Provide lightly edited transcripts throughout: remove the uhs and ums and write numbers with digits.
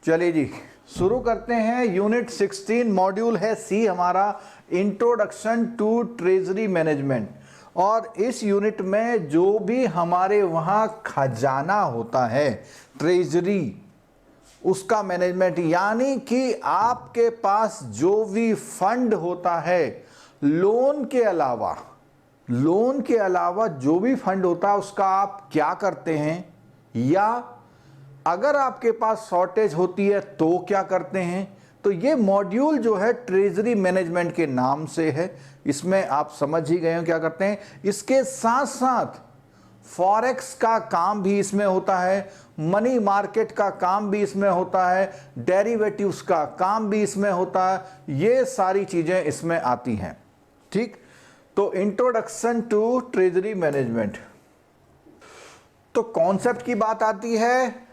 चलिए जी, शुरू करते हैं। यूनिट 16 मॉड्यूल है सी हमारा, इंट्रोडक्शन टू ट्रेजरी मैनेजमेंट। और इस यूनिट में जो भी हमारे वहाँ खजाना होता है, ट्रेजरी, उसका मैनेजमेंट, यानी कि आपके पास जो भी फंड होता है, लोन के अलावा जो भी फंड होता है उसका आप क्या करते हैं, या अगर आपके पास शॉर्टेज होती है तो क्या करते हैं। तो ये मॉड्यूल जो है ट्रेजरी मैनेजमेंट के नाम से है। इसमें आप समझ ही गए हो क्या करते हैं। इसके साथ साथ फॉरेक्स का काम भी इसमें होता है, मनी मार्केट का काम भी इसमें होता है, डेरिवेटिव्स का काम भी इसमें होता है, ये सारी चीजें इसमें आती हैं। ठीक, तो इंट्रोडक्शन टू ट्रेजरी मैनेजमेंट। तो कॉन्सेप्ट की बात आती है।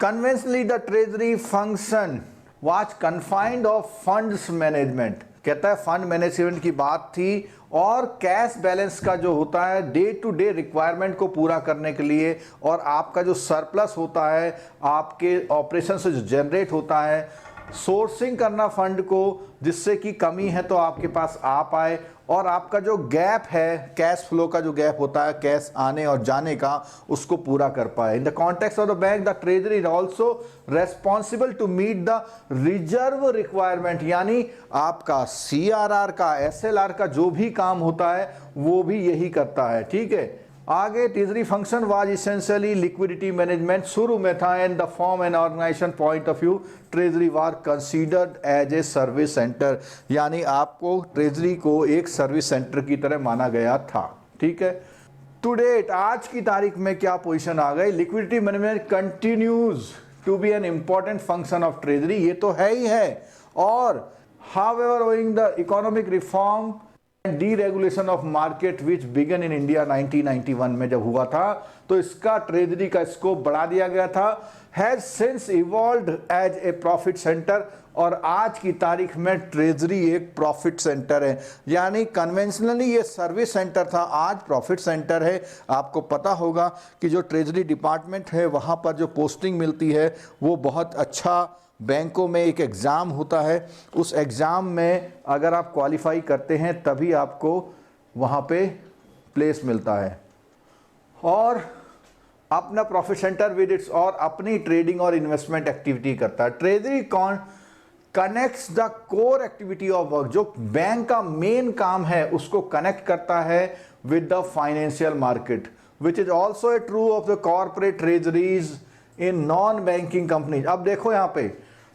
Conventionally the treasury function was confined of funds management. कहता है फंड मैनेजमेंट की बात थी, और कैश बैलेंस का जो होता है डे टू डे रिक्वायरमेंट को पूरा करने के लिए, और आपका जो सरप्लस होता है आपके ऑपरेशन से जो जनरेट होता है, सोर्सिंग करना फंड को, जिससे कि कमी है तो आपके पास आ पाए, और आपका जो गैप है, कैश फ्लो का जो गैप होता है कैश आने और जाने का, उसको पूरा कर पाए। In the context of the bank the treasury is also responsible to meet the reserve requirement, यानी आपका CRR का, SLR का जो भी काम होता है वो भी यही करता है। ठीक है, आगे treasury function was essentially liquidity management. शुरू में था in the form and organisation point of view treasury was considered as a service centre, यानी आपको ट्रेजरी को एक सर्विस सेंटर की तरह माना गया था। ठीक है, टू डेट, आज की तारीख में क्या पोजीशन आ गई। Liquidity management continues to be an important function of treasury, ये तो है ही है। और however owing the economic reform deregulation of market which began in India 1991 में जब हुआ था, तो इसका ट्रेजरी का स्कोप बढ़ा दिया गया था। Has since evolved as a profit centre, और आज की तारीख में ट्रेजरी एक प्रॉफिट सेंटर है। यानी कन्वेंशनली ये सर्विस सेंटर था, आज प्रॉफिट सेंटर है। आपको पता होगा कि जो ट्रेजरी डिपार्टमेंट है वहाँ पर जो पोस्टिंग मिलती है वो बहुत अच्छा, बैंकों में एक एग्ज़ाम होता है, उस एग्ज़ाम में अगर आप क्वालिफाई करते हैं तभी आपको वहाँ पे प्लेस मिलता है। और अपना प्रॉफिट सेंटर विद इट्स, और अपनी ट्रेडिंग और इन्वेस्टमेंट एक्टिविटी करता है। Treasury connects the core activity of work, जो बैंक का मेन काम है उसको कनेक्ट करता है with the financial market, which is also A true of the corporate treasuries in non banking companies. अब देखो यहाँ पे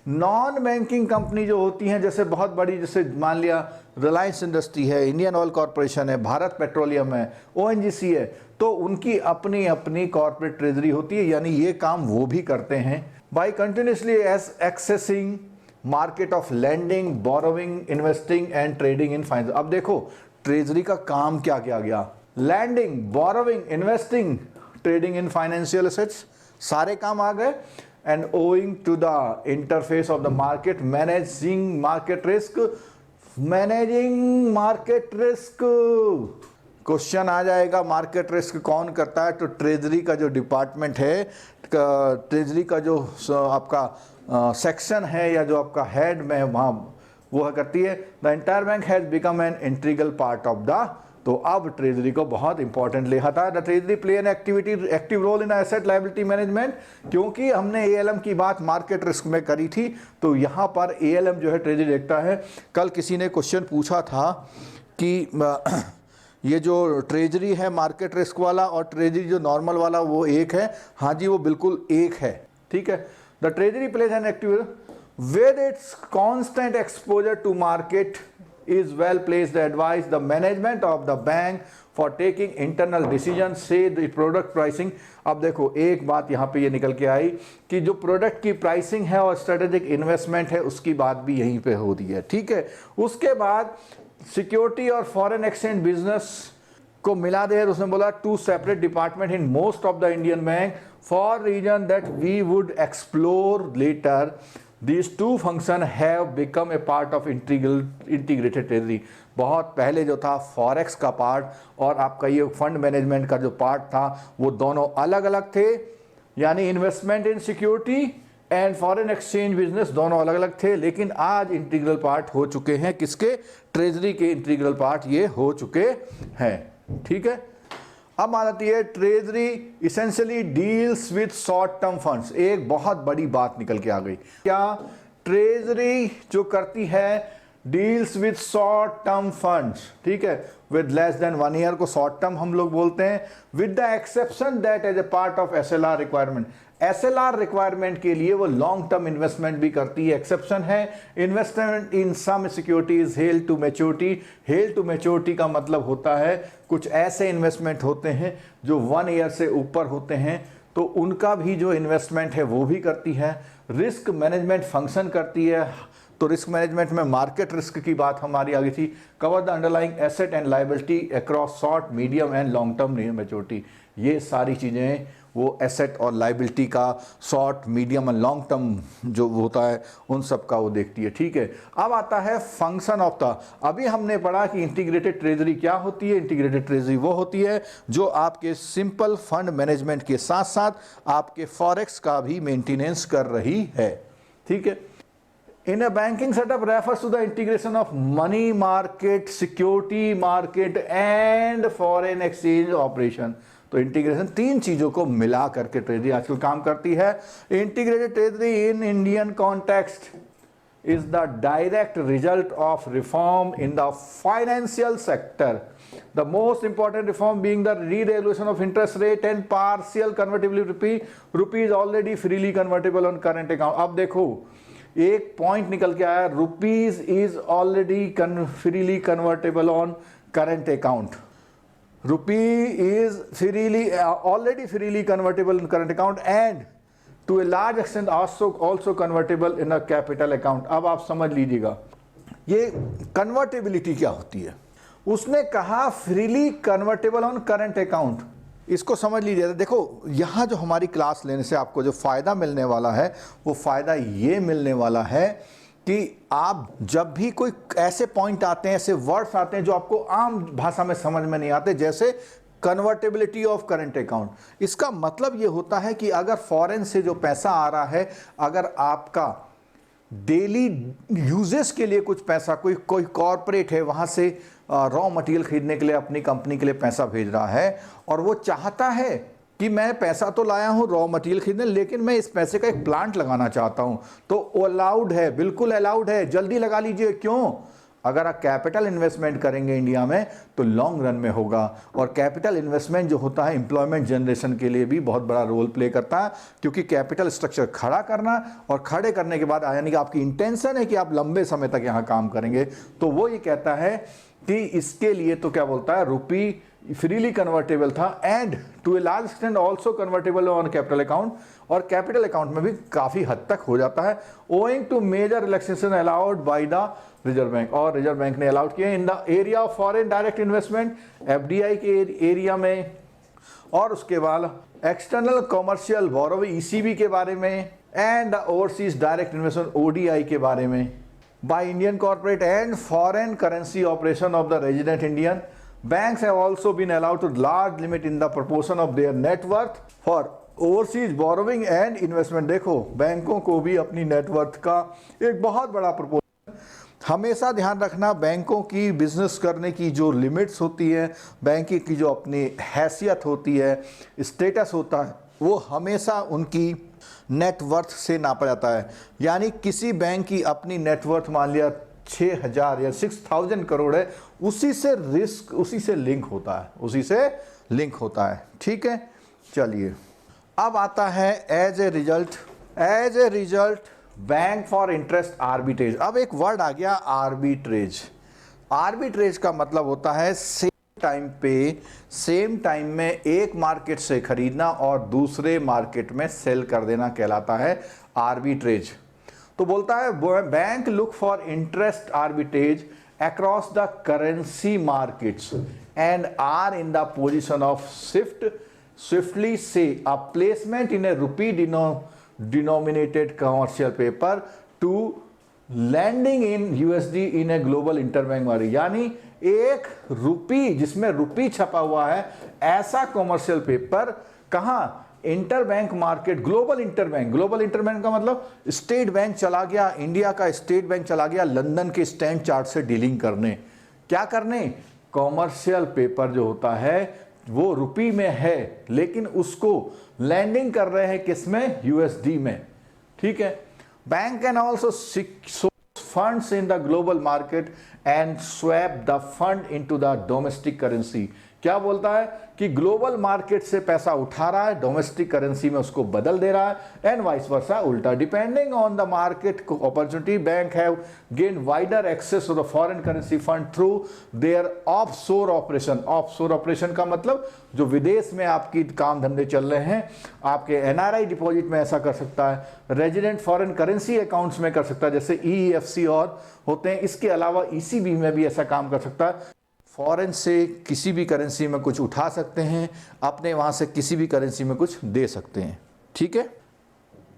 नॉन बैंकिंग कंपनी जो होती हैं, जैसे बहुत बड़ी, जैसे मान लिया रिलायंस इंडस्ट्री है, इंडियन ऑयल कॉर्पोरेशन है, भारत पेट्रोलियम है, ONGC है, तो उनकी अपनी अपनी कॉर्पोरेट ट्रेजरी होती है, यानी ये काम वो भी करते हैं। By continuously accessing market of lending, borrowing, investing and trading in finance. अब देखो ट्रेजरी का काम क्या क्या गया, lending, borrowing, investing, trading in financial assets, सारे काम आ गए। And owing to the interface of the market, managing market risk, managing market risk. Question आ जाएगा मार्केट रिस्क कौन करता है, तो ट्रेजरी का जो डिपार्टमेंट है, ट्रेजरी का जो आपका सेक्शन है या जो आपका हेड में वहाँ वो करती है। The entire bank has become an integral part of the, तो अब ट्रेजरी को बहुत इंपॉर्टेंट लिखा था। The treasury play an active role in asset liability management, क्योंकि हमने ALM की बात मार्केट रिस्क में करी थी, तो यहाँ पर ALM जो है ट्रेजरी देखता है। कल किसी ने क्वेश्चन पूछा था कि ये जो ट्रेजरी है मार्केट रिस्क वाला और ट्रेजरी जो नॉर्मल वाला वो एक है। हाँ जी, वो बिल्कुल एक है। ठीक है, the treasury plays an active with its constant exposure to market is well placed to advise the management of the bank for taking internal decisions, say the product pricing। अब देखो एक बात यहाँ पे ये निकल के आई कि जो प्रोडक्ट की प्राइसिंग है और स्ट्रेटेजिक इन्वेस्टमेंट है उसकी बात भी यहीं पे होती है। ठीक है, उसके बाद सिक्योरिटी और फॉरेन एक्सचेंज बिजनेस को मिला दे, उसने बोला two separate department in most of the Indian bank for reason that we would explore later. These two functions have become a part of integrated treasury। बहुत पहले जो था फॉरेक्स का पार्ट और आपका ये फंड मैनेजमेंट का जो पार्ट था वो दोनों अलग अलग थे, यानी investment in security and foreign exchange business दोनों अलग अलग थे, लेकिन आज इंटीग्रल पार्ट हो चुके हैं किसके, ट्रेजरी के इंटीग्रल पार्ट ये हो चुके हैं। ठीक है, अब आ जाती है treasury essentially deals with short term funds. एक बहुत बड़ी बात निकल के आ गई, क्या ट्रेजरी जो करती है deals with short term funds, ठीक है, विद लेस देन 1 ईयर को शॉर्ट टर्म हम लोग बोलते हैं, with the exception that as a part of SLR requirement. SLR requirement के लिए वो लॉन्ग टर्म इन्वेस्टमेंट भी करती है। एक्सेप्शन है investment in some securities held to maturity. Held to maturity का मतलब होता है कुछ ऐसे इन्वेस्टमेंट होते हैं जो 1 ईयर से ऊपर होते हैं, तो उनका भी जो इन्वेस्टमेंट है वो भी करती है। रिस्क मैनेजमेंट फंक्शन करती है, तो रिस्क मैनेजमेंट में मार्केट रिस्क की बात हमारी आ गई थी। Cover the underlying asset and liability across short, medium and long term maturity. ये सारी चीज़ें वो एसेट और लायबिलिटी का short, medium and long term जो होता है उन सब का वो देखती है। ठीक है, अब आता है फंक्शन ऑफ द। अभी हमने पढ़ा कि इंटीग्रेटेड ट्रेजरी क्या होती है। इंटीग्रेटेड ट्रेजरी वो होती है जो आपके सिंपल फंड मैनेजमेंट के साथ साथ आपके फॉरेक्स का भी मेंटेनेंस कर रही है। ठीक है, in a banking setup refers to the integration of money market, security market and foreign exchange operation। तो इंटीग्रेशन 3 चीजों को मिला करके ट्रेजरी आजकल काम करती है। Integrated treasury in Indian context is the direct result of reform in the financial sector, the most important reform being the re-regulation of interest rate and partial convertibility। rupee is already freely convertible on current account। अब देखो एक point निकल के आया, rupees is already freely convertible on current account. Rupee is freely already freely convertible in current account and to a large extent also convertible in a capital account. अब आप समझ लीजिएगा ये कन्वर्टेबिलिटी क्या होती है। उसने कहा freely convertible on current account, इसको समझ लीजिए। देखो यहाँ जो हमारी क्लास लेने से आपको जो फ़ायदा मिलने वाला है वो फ़ायदा ये मिलने वाला है कि आप जब भी कोई ऐसे पॉइंट आते हैं, ऐसे वर्ड्स आते हैं जो आपको आम भाषा में समझ में नहीं आते, जैसे कन्वर्टेबिलिटी ऑफ करंट अकाउंट, इसका मतलब ये होता है कि अगर फॉरेन से जो पैसा आ रहा है, अगर आपका डेली यूजेस के लिए कुछ पैसा, कोई कॉरपोरेट है वहाँ से रॉ मटेरियल खरीदने के लिए अपनी कंपनी के लिए पैसा भेज रहा है और वो चाहता है कि मैं पैसा तो लाया हूँ रॉ मटेरियल खरीदने, लेकिन मैं इस पैसे का एक प्लांट लगाना चाहता हूँ, तो अलाउड है, बिल्कुल अलाउड है, जल्दी लगा लीजिए। क्यों? अगर आप कैपिटल इन्वेस्टमेंट करेंगे इंडिया में तो लॉन्ग रन में होगा, और कैपिटल इन्वेस्टमेंट जो होता है एम्प्लॉयमेंट जनरेशन के लिए भी बहुत बड़ा रोल प्ले करता है, क्योंकि कैपिटल स्ट्रक्चर खड़ा करना और खड़े करने के बाद यानी कि आपकी इंटेंशन है कि आप लंबे समय तक यहाँ काम करेंगे, तो वो ये कहता है कि इसके लिए तो क्या बोलता है, रुपी फ्रीली कन्वर्टेबल था and to a large extent also convertible on capital account, और कैपिटल अकाउंट में भी काफ़ी हद तक हो जाता है, owing to major relaxation allowed by the Reserve Bank, और रिजर्व बैंक ने अलाउड किया in the area of foreign direct investment, FDI के एरिया में, और उसके बाद एक्सटर्नल कॉमर्शियल बोरोविंग ईसीबी के बारे में, and the overseas direct investment ODI के बारे में, by Indian corporate and foreign currency operation of the resident Indian. Banks have also been allowed to large limit in the proportion of their net worth for overseas borrowing and investment। देखो बैंकों को भी अपनी net worth का एक बहुत बड़ा proportion, हमेशा ध्यान रखना बैंकों की बिजनेस करने की जो लिमिट्स होती है, बैंकिंग की जो अपनी हैसियत होती है, स्टेटस होता है, वो हमेशा उनकी नेटवर्थ से नापा जाता है। यानी किसी बैंक की अपनी नेटवर्थ मान लिया 6,000 या 6,000 करोड़ है, उसी से रिस्क उसी से लिंक होता है, उसी से लिंक होता है। ठीक है, चलिए अब आता है as a result bank for interest arbitrage. अब एक वर्ड आ गया आर्बिट्रेज। आर्बिट्रेज का मतलब होता है सेम टाइम में एक मार्केट से खरीदना और दूसरे मार्केट में सेल कर देना कहलाता है आर्बिट्रेज। तो बोलता है bank look for interest arbitrage across the currency markets and are in the position of swiftly से a placement in a rupee denominated commercial paper to lending in USD in a global interbank market. यानी एक rupee जिसमें rupee छपा हुआ है, ऐसा commercial paper कहाँ, interbank market, global interbank का मतलब स्टेट बैंक चला गया, इंडिया का स्टेट बैंक चला गया लंदन के स्टैंड चार्ट से डीलिंग करने। क्या करने? कॉमर्शियल पेपर जो होता है वो रुपी में है, लेकिन उसको लैंडिंग कर रहे हैं किसमें? यूएसडी में। ठीक है। Bank can also funds in the global market and swap the fund into the domestic currency। क्या बोलता है कि ग्लोबल मार्केट से पैसा उठा रहा है, डोमेस्टिक करेंसी में उसको बदल दे रहा है, एंड वाइस वर्सा उल्टा। Depending on the market opportunity, bank have gain wider access to the foreign currency fund through their offshore operation. Offshore operation का मतलब जो विदेश में आपकी काम धंधे चल रहे हैं, आपके एनआरआई डिपॉजिट में ऐसा कर सकता है, रेजिडेंट फॉरेन करेंसी अकाउंट्स में कर सकता है, जैसे ईईएफसी और होते हैं। इसके अलावा ईसीबी में भी ऐसा काम कर सकता है। फॉरेन से किसी भी करेंसी में कुछ उठा सकते हैं, अपने वहां से किसी भी करेंसी में कुछ दे सकते हैं। ठीक है।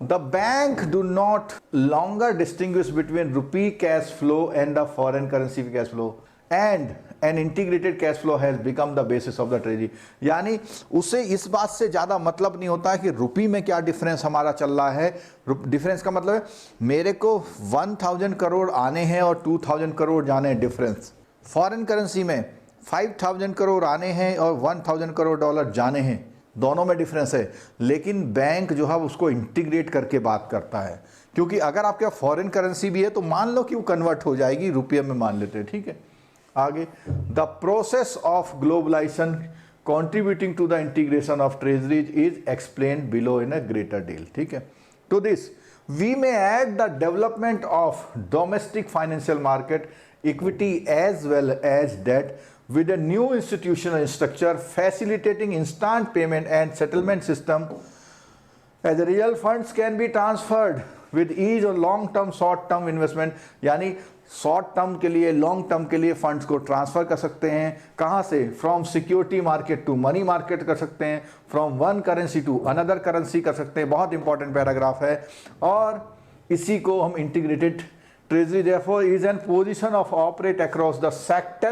The bank do not longer distinguish between rupee cash flow and the foreign currency cash flow, and an integrated cash flow has become the basis of the treasury. यानी उसे इस बात से ज्यादा मतलब नहीं होता है कि रुपी में क्या डिफरेंस हमारा चल रहा है। डिफरेंस का मतलब है मेरे को 1000 करोड़ आने हैं और 2000 करोड़ जाने हैं, डिफरेंस। फॉरेन करेंसी में 5000 करोड़ आने हैं और 1000 करोड़ डॉलर जाने हैं, दोनों में डिफरेंस है। लेकिन बैंक जो है उसको इंटीग्रेट करके बात करता है, क्योंकि अगर आपके फॉरेन करेंसी भी है तो मान लो कि वो कन्वर्ट हो जाएगी, रुपये में मान लेते हैं। ठीक है। आगे, the process of globalisation contributing to the integration of treasuries is explained below in a greater detail. ठीक है। To this we may add the development of domestic financial market equity as well as debt with a new institutional structure facilitating instant payment and settlement system, as a real funds can be transferred with ease or long term short term investment। यानी short term के लिए, long term के लिए funds को transfer कर सकते हैं। कहां से? From security market to money market कर सकते हैं, from one currency to another currency कर सकते हैं। बहुत इंपॉर्टेंट पैराग्राफ है, और इसी को हम integrated Treasury therefore is in position of operate across the sector,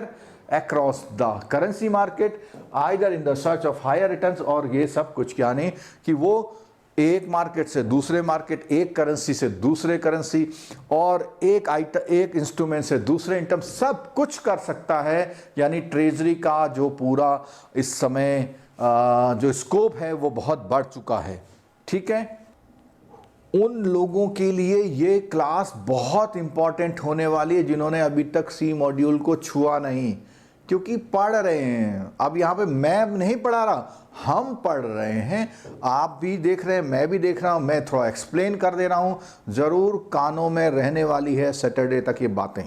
across the currency market, either in the search of higher returns, और ये सब कुछ क्या नहीं कि वो एक मार्केट से दूसरे मार्केट, एक करेंसी से दूसरे करेंसी, और एक आइटम, एक इंस्ट्रूमेंट से दूसरे इंटम, सब कुछ कर सकता है। यानी ट्रेजरी का जो पूरा इस समय जो स्कोप है वो बहुत बढ़ चुका है। ठीक है। उन लोगों के लिए ये क्लास बहुत इंपॉर्टेंट होने वाली है जिन्होंने अभी तक सी मॉड्यूल को छुआ नहीं, क्योंकि पढ़ रहे हैं। अब यहाँ पे मैं नहीं पढ़ा रहा, हम पढ़ रहे हैं, आप भी देख रहे हैं, मैं भी देख रहा हूँ, मैं थोड़ा एक्सप्लेन कर दे रहा हूँ। जरूर कानों में रहने वाली है सैटरडे तक ये बातें।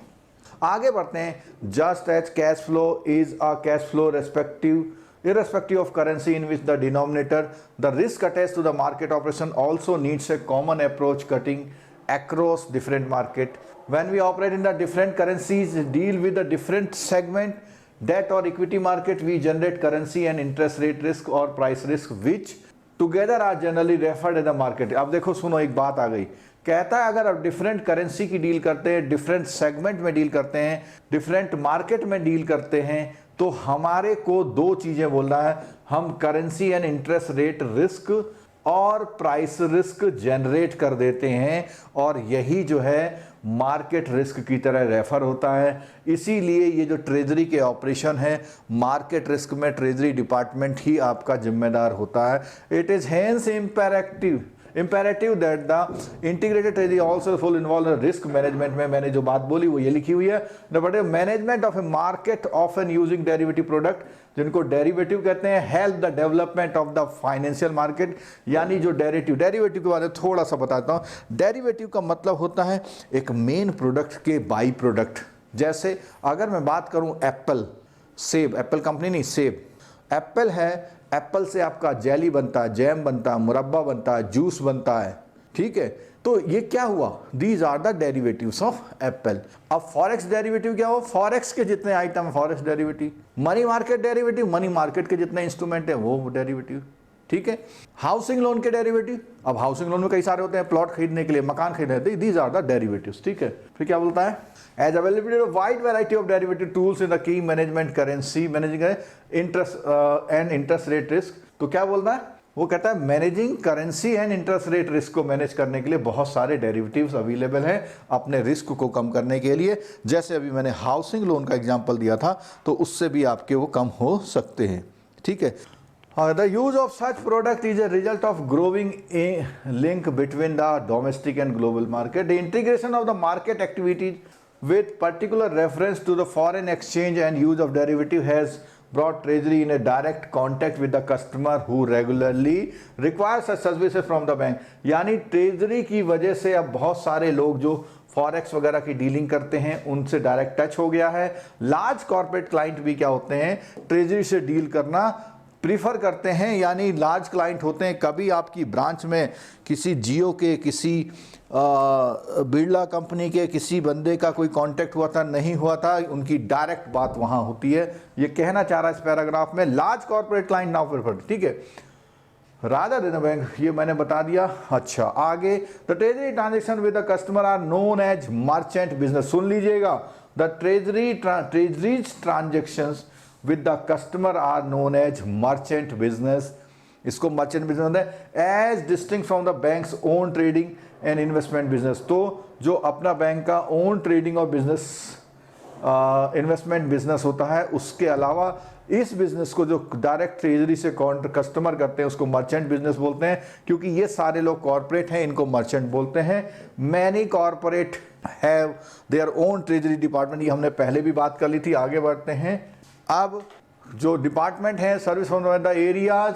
आगे बढ़ते हैं। Just as cash flow is a cash flow irrespective of currency in which the denominator, the risk attached to the market operation also needs a common approach cutting across different market. When we operate in the different currencies, deal with the different segment, debt or equity market, we generate currency and interest rate risk or price risk, which together are generally referred as the market। अब देखो सुनो, एक बात आ गई, कहता है अगर आप डिफरेंट करेंसी की डील करते हैं, डिफरेंट सेगमेंट में डील करते हैं, डिफरेंट मार्केट में डील करते हैं, तो हमारे को दो चीजें बोल रहा है। हम currency and interest rate risk or price risk generate कर देते हैं, और यही जो है मार्केट रिस्क की तरह रेफर होता है। इसीलिए ये जो ट्रेजरी के ऑपरेशन है, मार्केट रिस्क में ट्रेजरी डिपार्टमेंट ही आपका जिम्मेदार होता है। It is hence imperative that the integrated treasury also full involved in risk management। में मैंने जो बात बोली वो ये लिखी हुई है, the management of a market often using derivative product, जिनको डेरिवेटिव कहते हैं, help the development of the financial market. यानी जो डेरिवेटिव के बारे में थोड़ा सा बताता हूँ। डेरिवेटिव का मतलब होता है एक मेन प्रोडक्ट के बाई प्रोडक्ट। जैसे अगर मैं बात करूँ एप्पल, सेब, एप्पल कंपनी नहीं, सेब, एप्पल है, एप्पल से आपका जेली बनता है, जैम बनता है, मुरब्बा बनता है, जूस बनता है। ठीक है। तो ये क्या हुआ? These are the derivatives of apple. अब फॉरेक्स डेरिवेटिव क्या हो? फॉरेक्स के जितने आइटम है forex derivative. Money market derivative, money market के जितने इंस्ट्रूमेंट है वो डेरिवेटिव। ठीक है। हाउसिंग लोन के डेरिवेटिव, अब हाउसिंग लोन में कई सारे होते हैं, प्लॉट खरीदने के लिए, मकान खरीदने के लिए, दीज आर द डेरिवेटिव्स। ठीक है। फिर क्या बोलता है? As availability of wide variety of derivative tools in the key management currency managing interest and interest rate risk. तो क्या बोलता है? वो कहता है managing currency and interest rate risk को मैनेज करने के लिए बहुत सारे डेरिवेटिव्स अवेलेबल हैं अपने रिस्क को कम करने के लिए। जैसे अभी मैंने हाउसिंग लोन का एग्जांपल दिया था, तो उससे भी आपके वो कम हो सकते हैं। ठीक है, the use of such product is a result of growing A link between the domestic and global market. The integration of the market activities with particular reference to the foreign exchange and use of derivative has brought treasury in a direct contact with the customer who regularly requires such services from the bank। यानी treasury की वजह से अब बहुत सारे लोग जो forex वगैरह की डीलिंग करते हैं उनसे डायरेक्ट टच हो गया है। लार्ज कॉर्पोरेट क्लाइंट भी क्या होते हैं, ट्रेजरी से डील करना प्रीफर करते हैं, यानी लार्ज क्लाइंट होते हैं। कभी आपकी ब्रांच में किसी जियो के, किसी बिरला कंपनी के किसी बंदे का कोई कांटेक्ट हुआ था, नहीं हुआ था, उनकी डायरेक्ट बात वहां होती है। ये कहना चाह रहा है इस पैराग्राफ में, large corporate client now preferred. ठीक है, रादर देन बैंक, ये मैंने बता दिया। अच्छा, आगे the treasury transaction with the customer are known as merchant business. सुन लीजिएगा, the treasuries transactions with the customer are known as merchant business। इसको मर्चेंट बिजनेस है as distinct from the bank's own trading and investment business. तो जो अपना bank का own trading और business investment business होता है, उसके अलावा इस बिजनेस को जो डायरेक्ट ट्रेजरी से कस्टमर करते हैं उसको मर्चेंट बिजनेस बोलते हैं। क्योंकि ये सारे लोग कॉर्पोरेट हैं, इनको मर्चेंट बोलते हैं। Many corporate have their own treasury department, ये हमने पहले भी बात कर ली थी। आगे बढ़ते हैं। अब जो डिपार्टमेंट है, service from the areas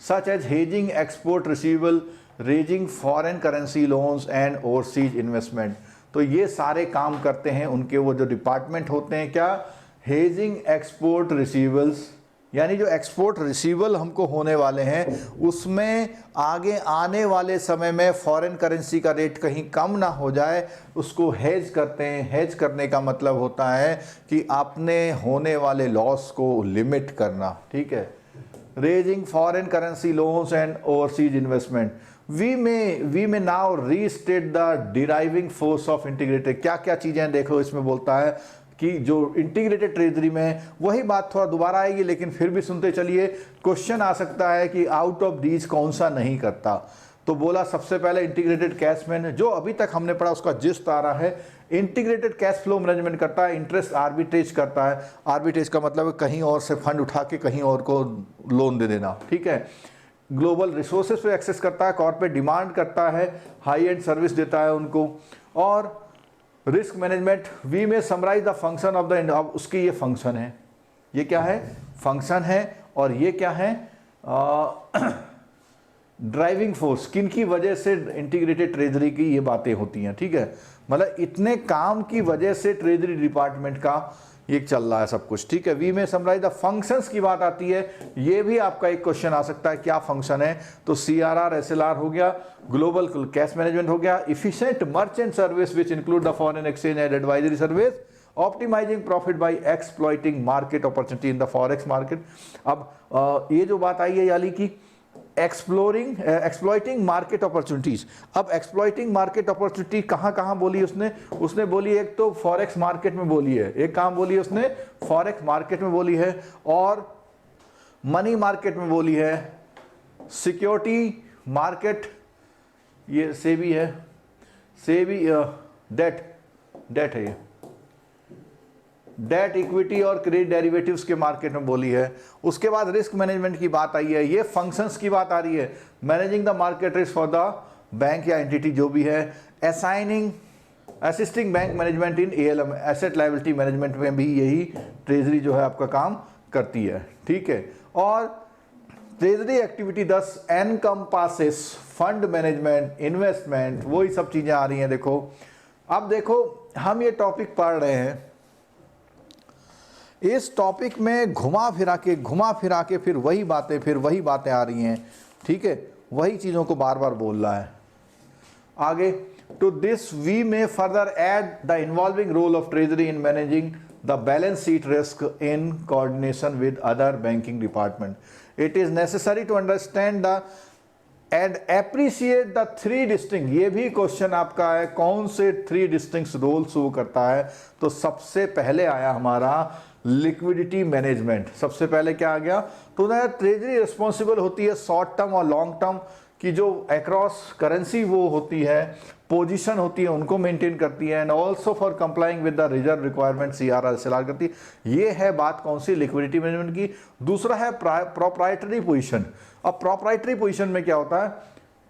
such as hedging, export receivable, raising foreign currency loans and overseas investment. तो ये सारे काम करते हैं उनके वो जो डिपार्टमेंट होते हैं। क्या, हेजिंग, एक्सपोर्ट रिसीवेबल्स, यानी जो एक्सपोर्ट रिसीवेबल हमको होने वाले हैं उसमें आगे आने वाले समय में फॉरेन करेंसी का रेट कहीं कम ना हो जाए, उसको हेज करते हैं। हेज करने का मतलब होता है कि आपने होने वाले लॉस को लिमिट करना। ठीक है, raising foreign currency loans and overseas investment. We may now restate the deriving force of integrated. क्या क्या चीजें देखो, इसमें बोलता है कि जो इंटीग्रेटेड ट्रेजरी में, वही बात थोड़ा दोबारा आएगी लेकिन फिर भी सुनते चलिए। क्वेश्चन आ सकता है कि आउट ऑफ दीज कौन सा नहीं करता। तो बोला सबसे पहले इंटीग्रेटेड कैश मैनेजमेंट, जो अभी तक हमने पढ़ा उसका जिस्ट आ रहा है। इंटीग्रेटेड कैश फ्लो मैनेजमेंट करता है, इंटरेस्ट आर्बिट्रेज करता है। आर्बिट्रेज का मतलब है कहीं और से फंड उठा के कहीं और को लोन दे देना। ठीक है, ग्लोबल रिसोर्सेज पे एक्सेस करता है, कॉर्पोरेट डिमांड करता है, हाई एंड सर्विस देता है उनको। और risk management, we may summarise the function of the, अब उसकी ये फंक्शन है। ये क्या है, फंक्शन है। और ये क्या है, ड्राइविंग फोर्स, किन की वजह से इंटीग्रेटेड ट्रेजरी की ये बातें होती हैं। ठीक है, मतलब इतने काम की वजह से ट्रेजरी डिपार्टमेंट का ये चल रहा है सब कुछ। ठीक है, we may summarise the functions की बात आती है। ये भी आपका एक क्वेश्चन आ सकता है, क्या फंक्शन है। तो CRR SLR हो गया, ग्लोबल कैश मैनेजमेंट हो गया, efficient merchant service which include the foreign exchange and advisory service, optimising profit by exploiting market opportunity in the forex market. अब ये जो बात आई है यानी कि एक्सप्लॉइटिंग मार्केट अपॉर्चुनिटीज। अब एक्सप्लॉइटिंग मार्केट अपॉर्चुनिटी कहाँ कहाँ बोली उसने बोली, एक तो फॉरेक्स मार्केट में बोली है, एक काम बोली है उसने फॉरेक्स मार्केट में बोली है, और मनी मार्केट में बोली है, सिक्योरिटी मार्केट ये से भी है, से भी डेट है, ये डेट इक्विटी और क्रेडिट डेरिवेटिव्स के मार्केट में बोली है। उसके बाद रिस्क मैनेजमेंट की बात आई है, ये फंक्शंस की बात आ रही है, managing the market risk for the bank या एंटिटी जो भी है, असिस्टिंग बैंक मैनेजमेंट इन ALM, एसेट लायबिलिटी मैनेजमेंट में भी यही ट्रेजरी जो है आपका काम करती है। ठीक है, और treasury activity 10 encompasses fund management, investment, वही सब चीजें आ रही हैं। देखो, अब देखो हम ये टॉपिक पढ़ रहे हैं, इस टॉपिक में घुमा फिरा के फिर वही बातें आ रही हैं। ठीक है, वही चीज़ों को बार बार बोल रहा है। आगे, to this we may further add the involving role of treasury in managing the balance sheet risk in coordination with other banking department. It is necessary to understand the and appreciate the 3 distinct, ये भी question आपका है, कौन से 3 distinct roles वो करता है। तो सबसे पहले आया हमारा लिक्विडिटी मैनेजमेंट। सबसे पहले क्या आ गया, तो ना ट्रेजरी रिस्पॉन्सिबल होती है शॉर्ट टर्म और लॉन्ग टर्म की जो अक्रॉस करेंसी वो होती है, पोजीशन होती है, उनको मेंटेन करती है, and also for complying with the reserve requirement CRR SLR करती है। ये है बात कौन सी, लिक्विडिटी मैनेजमेंट की। दूसरा है प्रोप्राइटरी पोजीशन। अब प्रोप्राइटरी पोजीशन में क्या होता है,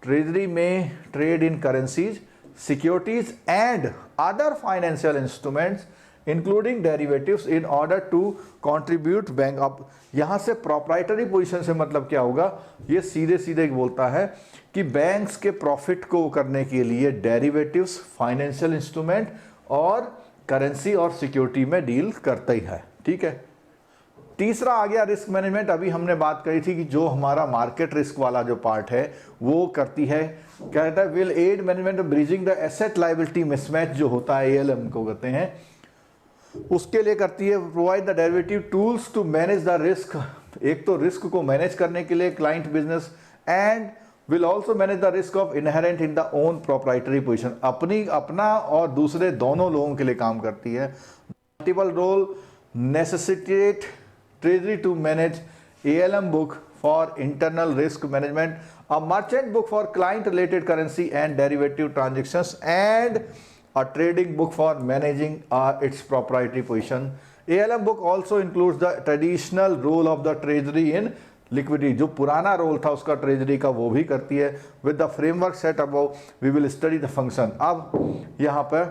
ट्रेजरी में trade in currencies, securities and other financial instruments including derivatives in order to contribute bank. अब यहां से प्रोप्राइटरी पोजीशन से मतलब क्या होगा, ये सीधे सीधे बोलता है कि बैंक्स के प्रॉफिट को करने के लिए डेरिवेटिव्स, फाइनेंशियल इंस्ट्रूमेंट और करेंसी और सिक्योरिटी में डील करता ही है। ठीक है। तीसरा आ गया रिस्क मैनेजमेंट। अभी हमने बात करी थी कि जो हमारा मार्केट रिस्क वाला जो पार्ट है वो करती है, क्या कहता है, will aid management bridging the asset liability mismatch जो होता है, ALM को कहते हैं, उसके लिए करती है। Provide the derivative tools to manage the risk, एक तो रिस्क को मैनेज करने के लिए client business, and will also manage the risk of inherent in the own proprietary position, अपना और दूसरे दोनों लोगों के लिए काम करती है। Multiple role necessitate treasury to manage ALM book for internal risk management, a merchant book for client related currency and derivative transactions, and a trading book for managing its proprietary position. ALM book also includes the traditional role of the treasury in liquidity, जो पुराना role था उसका treasury का वो भी करती है। with the framework set above we will study the function। अब यहाँ पर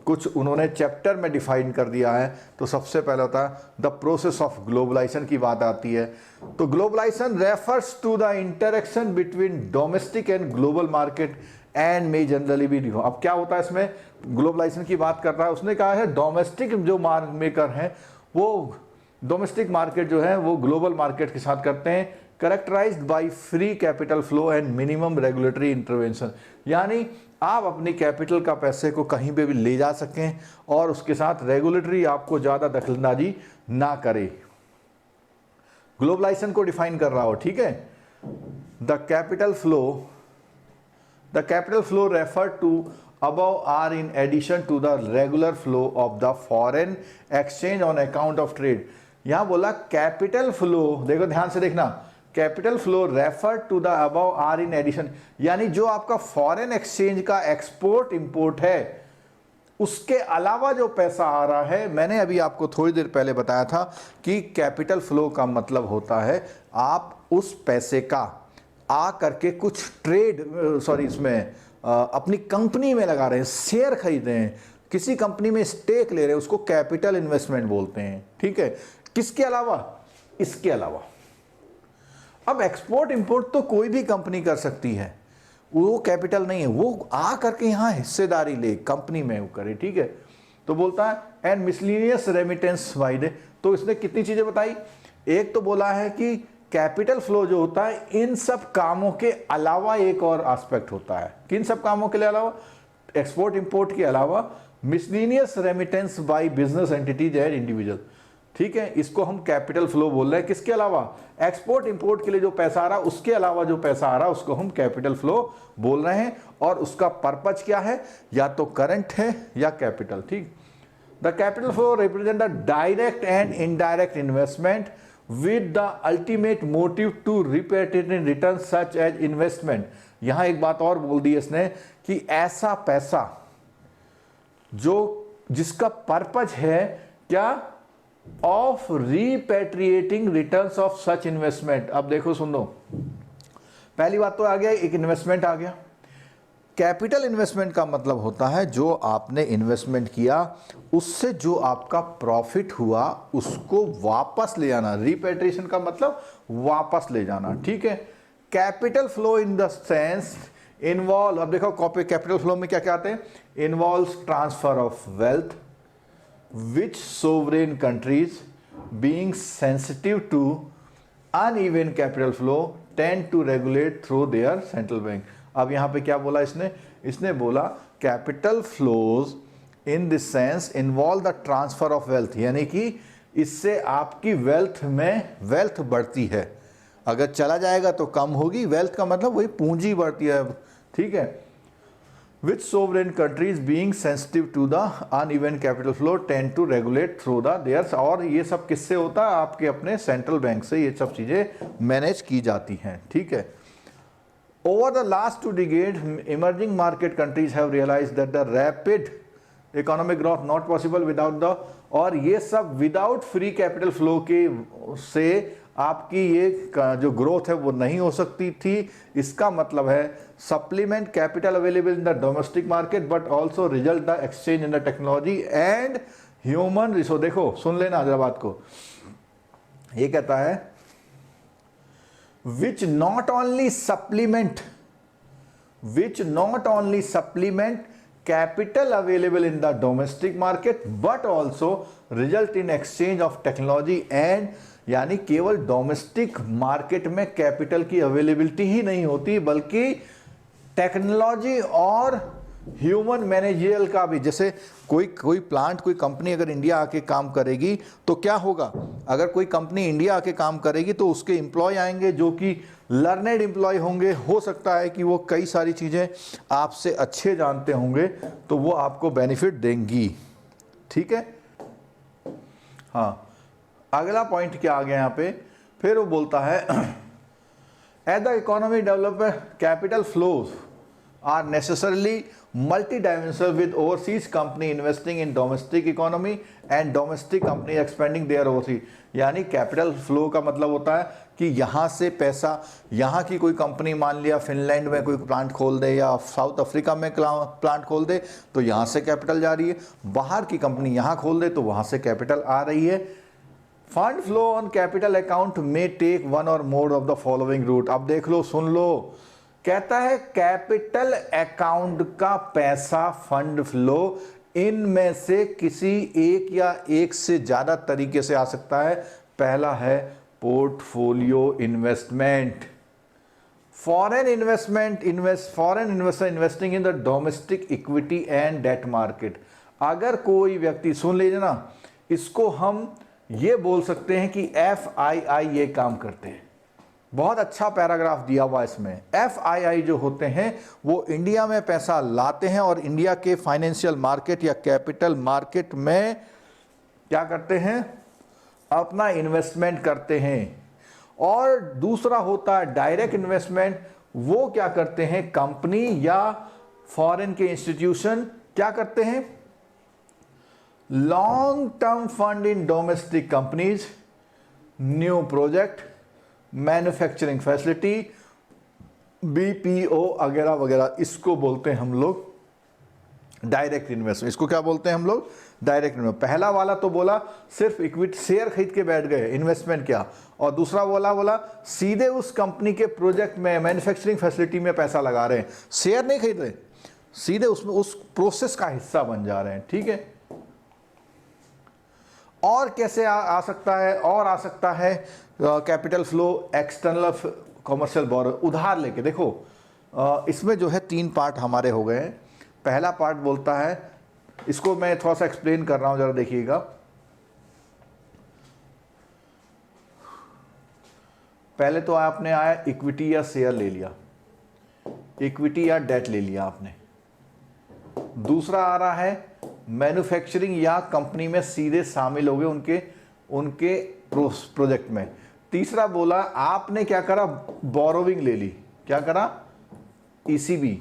कुछ उन्होंने चैप्टर में डिफाइन कर दिया है। तो सबसे पहले होता है द प्रोसेस ऑफ ग्लोबलाइजेशन की बात आती है। तो globalisation refers to the interaction between domestic and global market and may generally भी। अब क्या होता है इसमें, ग्लोबलाइजेशन की बात कर रहा है, उसने कहा है डोमेस्टिक जो मार्क मेकर हैं वो डोमेस्टिक मार्केट जो है वो ग्लोबल मार्केट के साथ करते हैं, characterised by free capital flow and minimum regulatory intervention, यानी आप अपनी कैपिटल का पैसे को कहीं पे भी ले जा सकें और उसके साथ रेगुलेटरी आपको ज़्यादा दखलंदाजी ना करे। ग्लोबलाइजेशन को डिफाइन कर रहा हो, ठीक है। The capital flow refer to above are in addition to the regular flow of the foreign exchange on account of trade। यहां बोला कैपिटल फ्लो, देखो ध्यान से देखना, capital flow refer to the above are in addition, यानी जो आपका foreign exchange का एक्सपोर्ट इंपोर्ट है उसके अलावा जो पैसा आ रहा है। मैंने अभी आपको थोड़ी देर पहले बताया था कि कैपिटल फ्लो का मतलब होता है आप उस पैसे का आ करके कुछ इसमें अपनी कंपनी में लगा रहे हैं, शेयर खरीद रहे हैं, किसी कंपनी में स्टेक ले रहे हैं, उसको कैपिटल इन्वेस्टमेंट बोलते हैं। ठीक है। किसके अलावा, इसके अलावा। अब एक्सपोर्ट इंपोर्ट तो कोई भी कंपनी कर सकती है, वो कैपिटल नहीं है, वो आ करके यहां हिस्सेदारी ले कंपनी में वो करे। ठीक है। तो बोलता है एंड मिसलेनियस रेमिटेंस वाइड। तो इसने कितनी चीजें बताई, एक तो बोला है कि कैपिटल फ्लो जो होता है इन सब कामों के अलावा एक और एस्पेक्ट होता है। किन सब कामों के लिए अलावा, एक्सपोर्ट इंपोर्ट के अलावा miscellaneous remittance by business entities and individual. ठीक है। इसको हम कैपिटल फ्लो बोल रहे हैं। किसके अलावा, एक्सपोर्ट इंपोर्ट के लिए जो पैसा आ रहा है उसके अलावा जो पैसा आ रहा है उसको हम कैपिटल फ्लो बोल रहे हैं। और उसका पर्पज क्या है, या तो करंट है या कैपिटल। ठीक। The capital flow represent the direct and indirect investment with the ultimate motive to repatriate returns such as investment। यहां एक बात और बोल दी इसने कि ऐसा पैसा जो जिसका पर्पज है क्या, of repatriating returns of such investment. अब देखो सुन लो, पहली बात तो आ गया, एक इन्वेस्टमेंट आ गया। कैपिटल इन्वेस्टमेंट का मतलब होता है जो आपने इन्वेस्टमेंट किया उससे जो आपका प्रॉफिट हुआ उसको वापस ले आना। रिपेट्रिएशन का मतलब वापस ले जाना। ठीक है। Capital flow in the sense involve, अब देखो कैपिटल फ्लो में क्या क्या आते हैं, involves transfer of wealth which sovereign countries being sensitive to uneven capital flow tend to regulate through their central bank. अब यहां पे क्या बोला इसने बोला capital flows in this sense involve the transfer of wealth, यानी कि इससे आपकी वेल्थ बढ़ती है। अगर चला जाएगा तो कम होगी, वेल्थ का मतलब वही पूंजी बढ़ती है। ठीक है। Which sovereign countries being sensitive to the uneven capital flow tend to regulate through the theirs, और ये सब किससे होता है, आपके अपने सेंट्रल बैंक से ये सब चीज़ें मैनेज की जाती हैं, ठीक है। Over the last 2 decades, emerging market countries have realized that the rapid economic growth not possible without the, और ये सब विदाउट फ्री कैपिटल फ्लो के से आपकी ये जो ग्रोथ है वो नहीं हो सकती थी। इसका मतलब है supplement capital available in the domestic market but also result the exchange in the technology and human resource. देखो सुन लेना जरा बात को, ये कहता है which not only supplement capital available in the domestic market but also result in exchange of technology and, यानी केवल डोमेस्टिक मार्केट में कैपिटल की अवेलेबिलिटी ही नहीं होती बल्कि टेक्नोलॉजी और ह्यूमन मैनेजरियल का भी। जैसे कोई प्लांट, कोई कंपनी अगर इंडिया आके काम करेगी तो क्या होगा, अगर कोई कंपनी इंडिया आके काम करेगी तो उसके एम्प्लॉय आएंगे जो कि लर्नेड एम्प्लॉय होंगे, हो सकता है कि वो कई सारी चीज़ें आपसे अच्छे जानते होंगे तो वो आपको बेनिफिट देंगी, ठीक है। हाँ, अगला पॉइंट क्या आ गया यहाँ पे, फिर वो बोलता है as the economy development capital flows are necessarily multi-dimensional with overseas company investing in domestic economy and domestic company expanding their overseas। यानी कैपिटल फ्लो का मतलब होता है कि यहाँ से पैसा, यहाँ की कोई कंपनी मान लिया फिनलैंड में कोई प्लांट खोल दे या साउथ अफ्रीका में प्लांट खोल दे तो यहाँ से कैपिटल जा रही है, बाहर की कंपनी यहाँ खोल दे तो वहाँ से कैपिटल आ रही है। Fund flow on capital account में टेक वन और more of the following route. अब देख लो, सुन लो, कहता है कैपिटल अकाउंट का पैसा फंड फ्लो इनमें से किसी एक या एक से ज्यादा तरीके से आ सकता है। पहला है portfolio investment, foreign investor investing in the domestic equity and debt market. अगर कोई व्यक्ति, सुन लीजिए ना, इसको हम ये बोल सकते हैं कि FII ये काम करते हैं। बहुत अच्छा पैराग्राफ दिया हुआ इसमें। FII जो होते हैं वो इंडिया में पैसा लाते हैं और इंडिया के फाइनेंशियल मार्केट या कैपिटल मार्केट में क्या करते हैं, अपना इन्वेस्टमेंट करते हैं। और दूसरा होता है डायरेक्ट इन्वेस्टमेंट, वो क्या करते हैं, कंपनी या फॉरेन के इंस्टीट्यूशन क्या करते हैं, long term fund in domestic companies, new project, manufacturing facility, BPO वगैरह वगैरह, इसको बोलते हैं हम लोग डायरेक्ट इन्वेस्टमेंट। इसको क्या बोलते हैं हम लोग, डायरेक्ट इन्वेस्टमेंट। पहला वाला तो बोला सिर्फ इक्विटी शेयर खरीद के बैठ गए, इन्वेस्टमेंट क्या, और दूसरा बोला सीधे उस कंपनी के प्रोजेक्ट में मैन्युफैक्चरिंग फैसिलिटी में पैसा लगा रहे हैं, शेयर नहीं खरीद रहे, सीधे उसमें उस प्रोसेस का हिस्सा बन जा रहे हैं, ठीक है। और कैसे आ सकता है, और आ सकता है कैपिटल फ्लो एक्सटर्नल कॉमर्शियल बोरो, उधार लेके। देखो इसमें जो है 3 पार्ट हमारे हो गए हैं। पहला पार्ट बोलता है, इसको मैं थोड़ा सा एक्सप्लेन कर रहा हूं, जरा देखिएगा। पहले तो आपने आया इक्विटी या शेयर ले लिया, इक्विटी या डेट ले लिया आपने। दूसरा आ रहा है मैन्युफैक्चरिंग या कंपनी में सीधे शामिल हो गए उनके प्रोजेक्ट में। तीसरा बोला आपने क्या करा, बोरोविंग ले ली, क्या करा, ECB,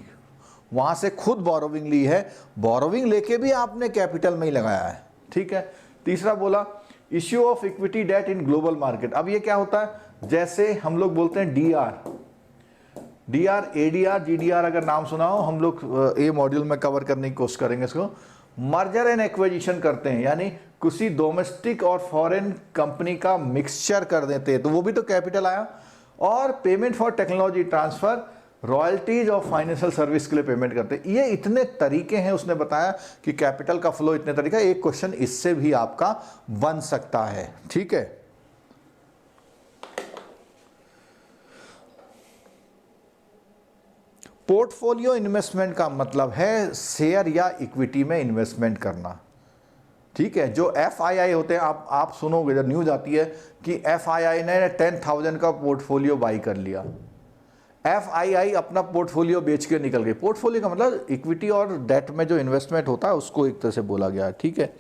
वहां से खुद बोरोविंग ली है, बोरोविंग लेके भी आपने कैपिटल में ही लगाया है, ठीक है। तीसरा बोला issue of equity debt in global market. अब ये क्या होता है, जैसे हम लोग बोलते हैं DR, ADR, GDR, अगर नाम सुना हो, हम लोग ए मॉड्यूल में कवर करने की कोशिश करेंगे इसको। मर्जर एंड एक्विजिशन करते हैं, यानी किसी डोमेस्टिक और फॉरेन कंपनी का मिक्सचर कर देते हैं, तो वो भी तो कैपिटल आया। और payment for technology transfer, royalties और फाइनेंशियल सर्विस के लिए पेमेंट करते हैं। ये इतने तरीके हैं, उसने बताया कि कैपिटल का फ्लो इतने तरीका। एक क्वेश्चन इससे भी आपका बन सकता है, ठीक है। पोर्टफोलियो इन्वेस्टमेंट का मतलब है शेयर या इक्विटी में इन्वेस्टमेंट करना, ठीक है। जो FII होते हैं, आप सुनोगे जब न्यूज आती है कि FII ने 10,000 का पोर्टफोलियो बाई कर लिया। FII अपना पोर्टफोलियो बेच के निकल गई। पोर्टफोलियो का मतलब इक्विटी और डेट में जो इन्वेस्टमेंट होता है उसको एक तरह से बोला गया है, ठीक है।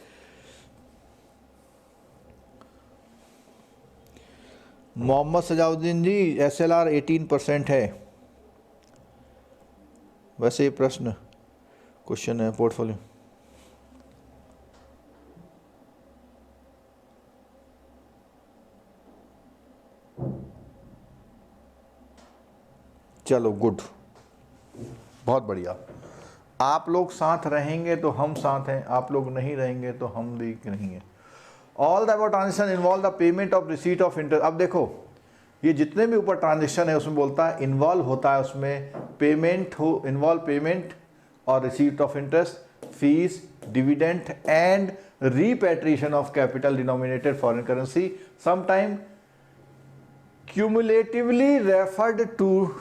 मोहम्मद सजाउद्दीन जी SLR 18% है। वैसे ये प्रश्न क्वेश्चन है पोर्टफोलियो। चलो गुड, बहुत बढ़िया। आप लोग साथ रहेंगे तो हम साथ हैं, आप लोग नहीं रहेंगे तो हम भी नहीं है। All the about transaction involve the payment of receipt of interest. अब देखो ये जितने भी ऊपर ट्रांजेक्शन है उसमें बोलता है इन्वॉल्व होता है उसमें पेमेंट हो, इन्वॉल्व पेमेंट और receipt of interest, fees, dividend and repatriation of capital denominated foreign currency, sometime cumulatively referred to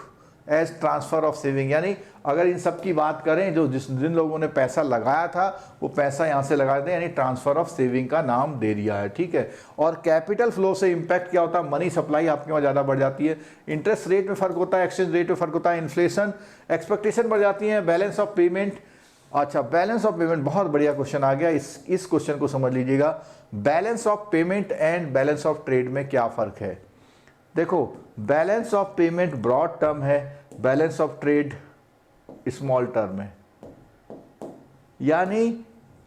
as transfer of saving। यानी अगर इन सब की बात करें जो जिन लोगों ने पैसा लगाया था वो पैसा यहाँ से लगा देते हैं, यानी ट्रांसफर ऑफ सेविंग का नाम दे दिया है, ठीक है। और कैपिटल फ्लो से इंपैक्ट क्या होता है, मनी सप्लाई आपके वहाँ ज़्यादा बढ़ जाती है, इंटरेस्ट रेट में फ़र्क होता है, एक्सचेंज रेट में फ़र्क होता है, इन्फ्लेशन एक्सपेक्टेशन बढ़ जाती है, बैलेंस ऑफ पेमेंट। अच्छा, बैलेंस ऑफ पेमेंट बहुत बढ़िया क्वेश्चन आ गया, इस क्वेश्चन को समझ लीजिएगा। Balance of payment and balance of trade में क्या फ़र्क है। देखो balance of payment broad term है, balance of trade small term है। यानी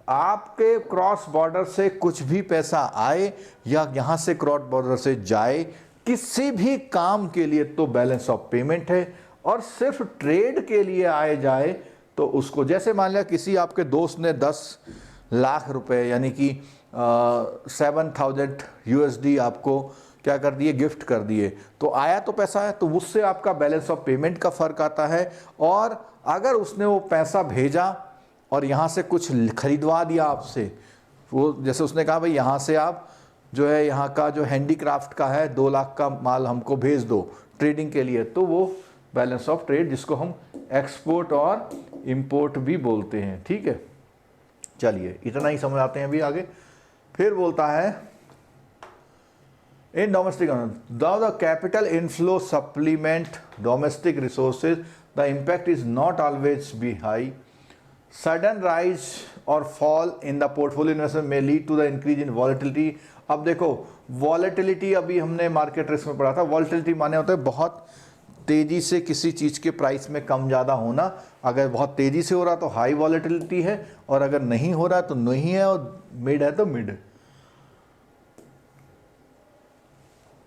आपके क्रॉस बॉर्डर से कुछ भी पैसा आए या यहां से क्रॉस बॉर्डर से जाए किसी भी काम के लिए तो बैलेंस ऑफ पेमेंट है, और सिर्फ ट्रेड के लिए आए जाए तो उसको, जैसे मान लिया किसी आपके दोस्त ने 10 लाख रुपए यानी कि 7,000 USD आपको क्या कर दिए, गिफ्ट कर दिए, तो आया तो पैसा है, तो उससे आपका बैलेंस ऑफ पेमेंट का फर्क आता है। और अगर उसने वो पैसा भेजा और यहाँ से कुछ खरीदवा दिया आपसे, वो जैसे उसने कहा भाई यहाँ से आप जो है यहाँ का जो हैंडीक्राफ्ट का है 2 लाख का माल हमको भेज दो ट्रेडिंग के लिए, तो वो बैलेंस ऑफ ट्रेड जिसको हम एक्सपोर्ट और इंपोर्ट भी बोलते हैं, ठीक है। चलिए इतना ही समझ आते हैं अभी आगे। फिर बोलता है in domestic though the capital inflow supplement domestic resources, the impact is not always be high. Sudden rise or fall in the portfolio investment may lead to the increase in volatility। अब देखो volatility अभी हमने market risk में पढ़ा था, volatility माने होता है बहुत तेजी से किसी चीज के प्राइस में कम ज्यादा होना। अगर बहुत तेजी से हो रहा तो हाई वॉलेटिलिटी है, और अगर नहीं हो रहा तो नहीं है, और मिड है तो mid.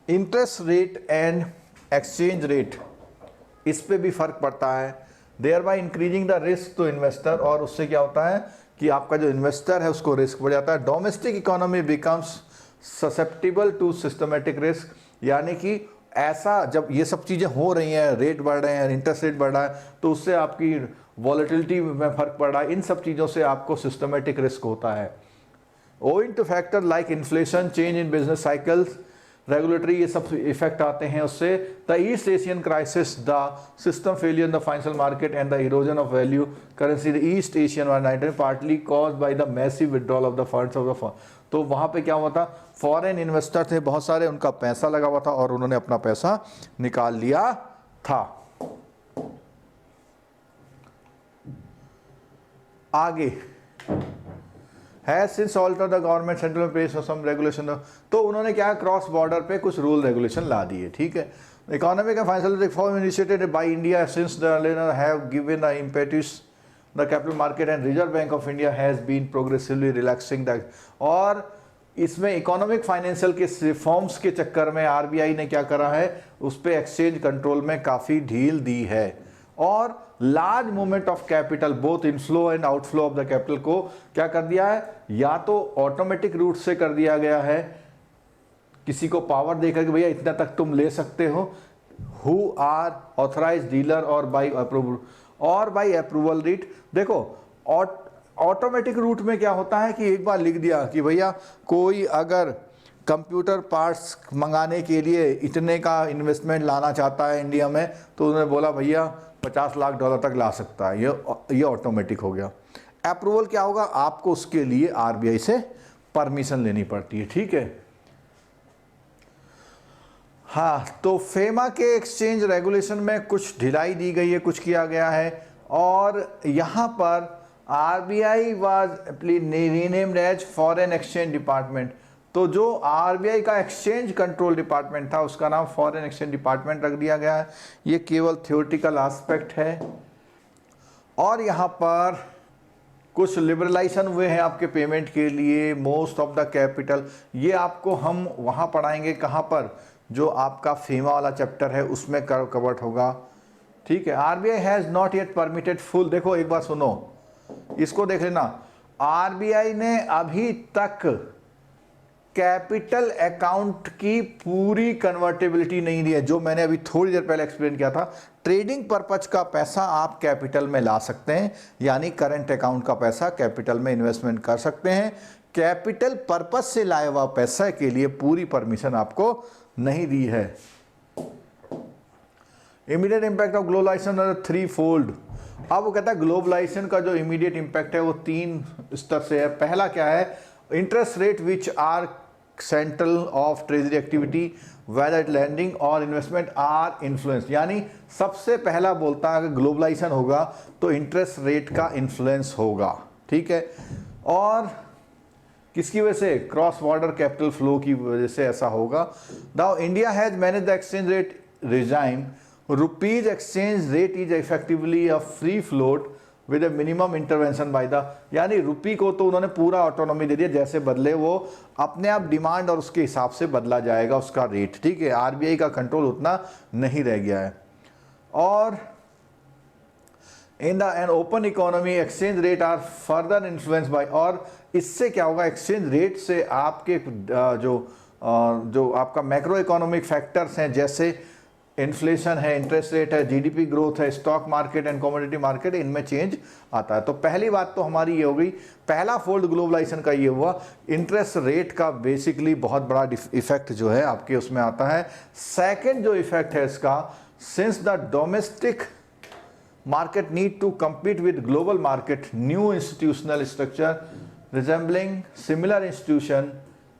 Interest rate and exchange rate, इस पे भी फर्क पड़ता है, thereby increasing the risk to investor, और उससे क्या होता है कि आपका जो इन्वेस्टर है उसको रिस्क बढ़ जाता है। Domestic economy becomes susceptible to systematic risk, यानी कि ऐसा जब ये सब चीज़ें हो रही हैं, रेट बढ़ रहे हैं, इंटरेस्ट रेट बढ़ रहा है, तो उससे आपकी वॉलेटिलिटी में फर्क पड़ रहा है, इन सब चीज़ों से आपको सिस्टमेटिक रिस्क होता है। Owing two factor like inflation, change in business cycles, regulatory, ये सब इफेक्ट आते हैं उससे। The east Asian crisis, the system failure in the financial market and the erosion of value currency, the east Asian one partly caused by the massive withdrawal of the funds of the fund. तो वहाँ पे क्या हुआ था, foreign investor थे बहुत सारे, उनका पैसा लगा हुआ था और उन्होंने अपना पैसा निकाल लिया था। आगे है since alter the government central place some regulation, तो उन्होंने क्या क्रॉस बॉर्डर पे कुछ रूल रेगुलेशन ला दिए, ठीक है। Economic and financial reform initiated by India since the have given the impetus the capital market and Reserve Bank of India has been progressively relaxing that. और इसमें इकोनॉमिक फाइनेंशियल के reforms के चक्कर में RBI ने क्या करा है, उस पर एक्सचेंज कंट्रोल में काफ़ी ढील दी है। और large movement of capital both inflow and outflow of the capital को क्या कर दिया है, या तो ऑटोमेटिक रूट से कर दिया गया है, किसी को पावर देकर कि भैया इतना तक तुम ले सकते हो, हु आर ऑथराइज्ड डीलर, और बाय अप्रूवल, और बाय अप्रूवल रेट। देखो ऑटोमेटिक रूट में क्या होता है कि एक बार लिख दिया कि भैया कोई अगर कंप्यूटर पार्ट्स मंगाने के लिए इतने का इन्वेस्टमेंट लाना चाहता है इंडिया में, तो उन्होंने बोला भैया $50 लाख तक ला सकता है, ये ऑटोमेटिक हो गया। अप्रूवल क्या होगा, आपको उसके लिए आरबीआई से परमिशन लेनी पड़ती है, ठीक है। हाँ, तो फेमा के एक्सचेंज रेगुलेशन में कुछ ढिलाई दी गई है, कुछ किया गया है, और यहाँ पर RBI was renamed as foreign exchange department. तो जो आरबीआई का एक्सचेंज कंट्रोल डिपार्टमेंट था उसका नाम फॉरेन एक्सचेंज डिपार्टमेंट रख दिया गया है। ये केवल थ्योरेटिकल एस्पेक्ट है। और यहाँ पर कुछ लिबरलाइजेशन हुए हैं आपके पेमेंट के लिए, मोस्ट ऑफ द कैपिटल। ये आपको हम वहाँ पढ़ाएंगे, कहाँ पर, जो आपका फेमा वाला चैप्टर है उसमें कवर्ड होगा। ठीक है। RBI has not yet permitted full, देखो एक बार सुनो, इसको देख लेना। आरबीआई ने अभी तक कैपिटल अकाउंट की पूरी कन्वर्टेबिलिटी नहीं दी है, जो मैंने अभी थोड़ी देर पहले एक्सप्लेन किया था। ट्रेडिंग पर्पज का पैसा आप कैपिटल में ला सकते हैं, यानी करंट अकाउंट का पैसा कैपिटल में इन्वेस्टमेंट कर सकते हैं। कैपिटल पर्पज से लाया हुआ पैसा के लिए पूरी परमिशन आपको नहीं दी है। Immediate impact of globalisation three fold. अब वो कहता है ग्लोबलाइजेशन का जो इमीडिएट इंपैक्ट है वो 3 स्तर से है। पहला क्या है, interest rate which are central of treasury activity whether lending और इन्वेस्टमेंट आर इन्फ्लुएंस। यानी सबसे पहला बोलता है अगर ग्लोबलाइजेशन होगा तो इंटरेस्ट रेट का इन्फ्लुएंस होगा। ठीक है। और किसकी वजह से, क्रॉस बॉर्डर कैपिटल फ्लो की वजह से ऐसा होगा। Now India has manage the exchange rate regime, rupees exchange rate is effectively a free float with a minimum intervention by the, यानी रुपी को तो उन्होंने पूरा ऑटोनॉमी दे दिया, जैसे बदले वो अपने आप डिमांड और उसके हिसाब से बदला जाएगा उसका रेट। ठीक है। आरबीआई का कंट्रोल उतना नहीं रह गया है। और in the an open economy exchange rate are further influence by, और इससे क्या होगा, एक्सचेंज रेट से आपके जो आपका मैक्रो इकोनॉमिक फैक्टर्स हैं, जैसे इन्फ्लेशन है, इंटरेस्ट रेट है, जीडीपी ग्रोथ है, stock market and commodity market, इनमें चेंज आता है। तो पहली बात तो हमारी ये हो गई, पहला फोल्ड ग्लोबलाइजेशन का ये हुआ, इंटरेस्ट रेट का बेसिकली बहुत बड़ा इफेक्ट जो है आपके उसमें आता है। सेकंड जो इफेक्ट है इसका, since the domestic market need to compete with global market, new institutional structure resembling similar institution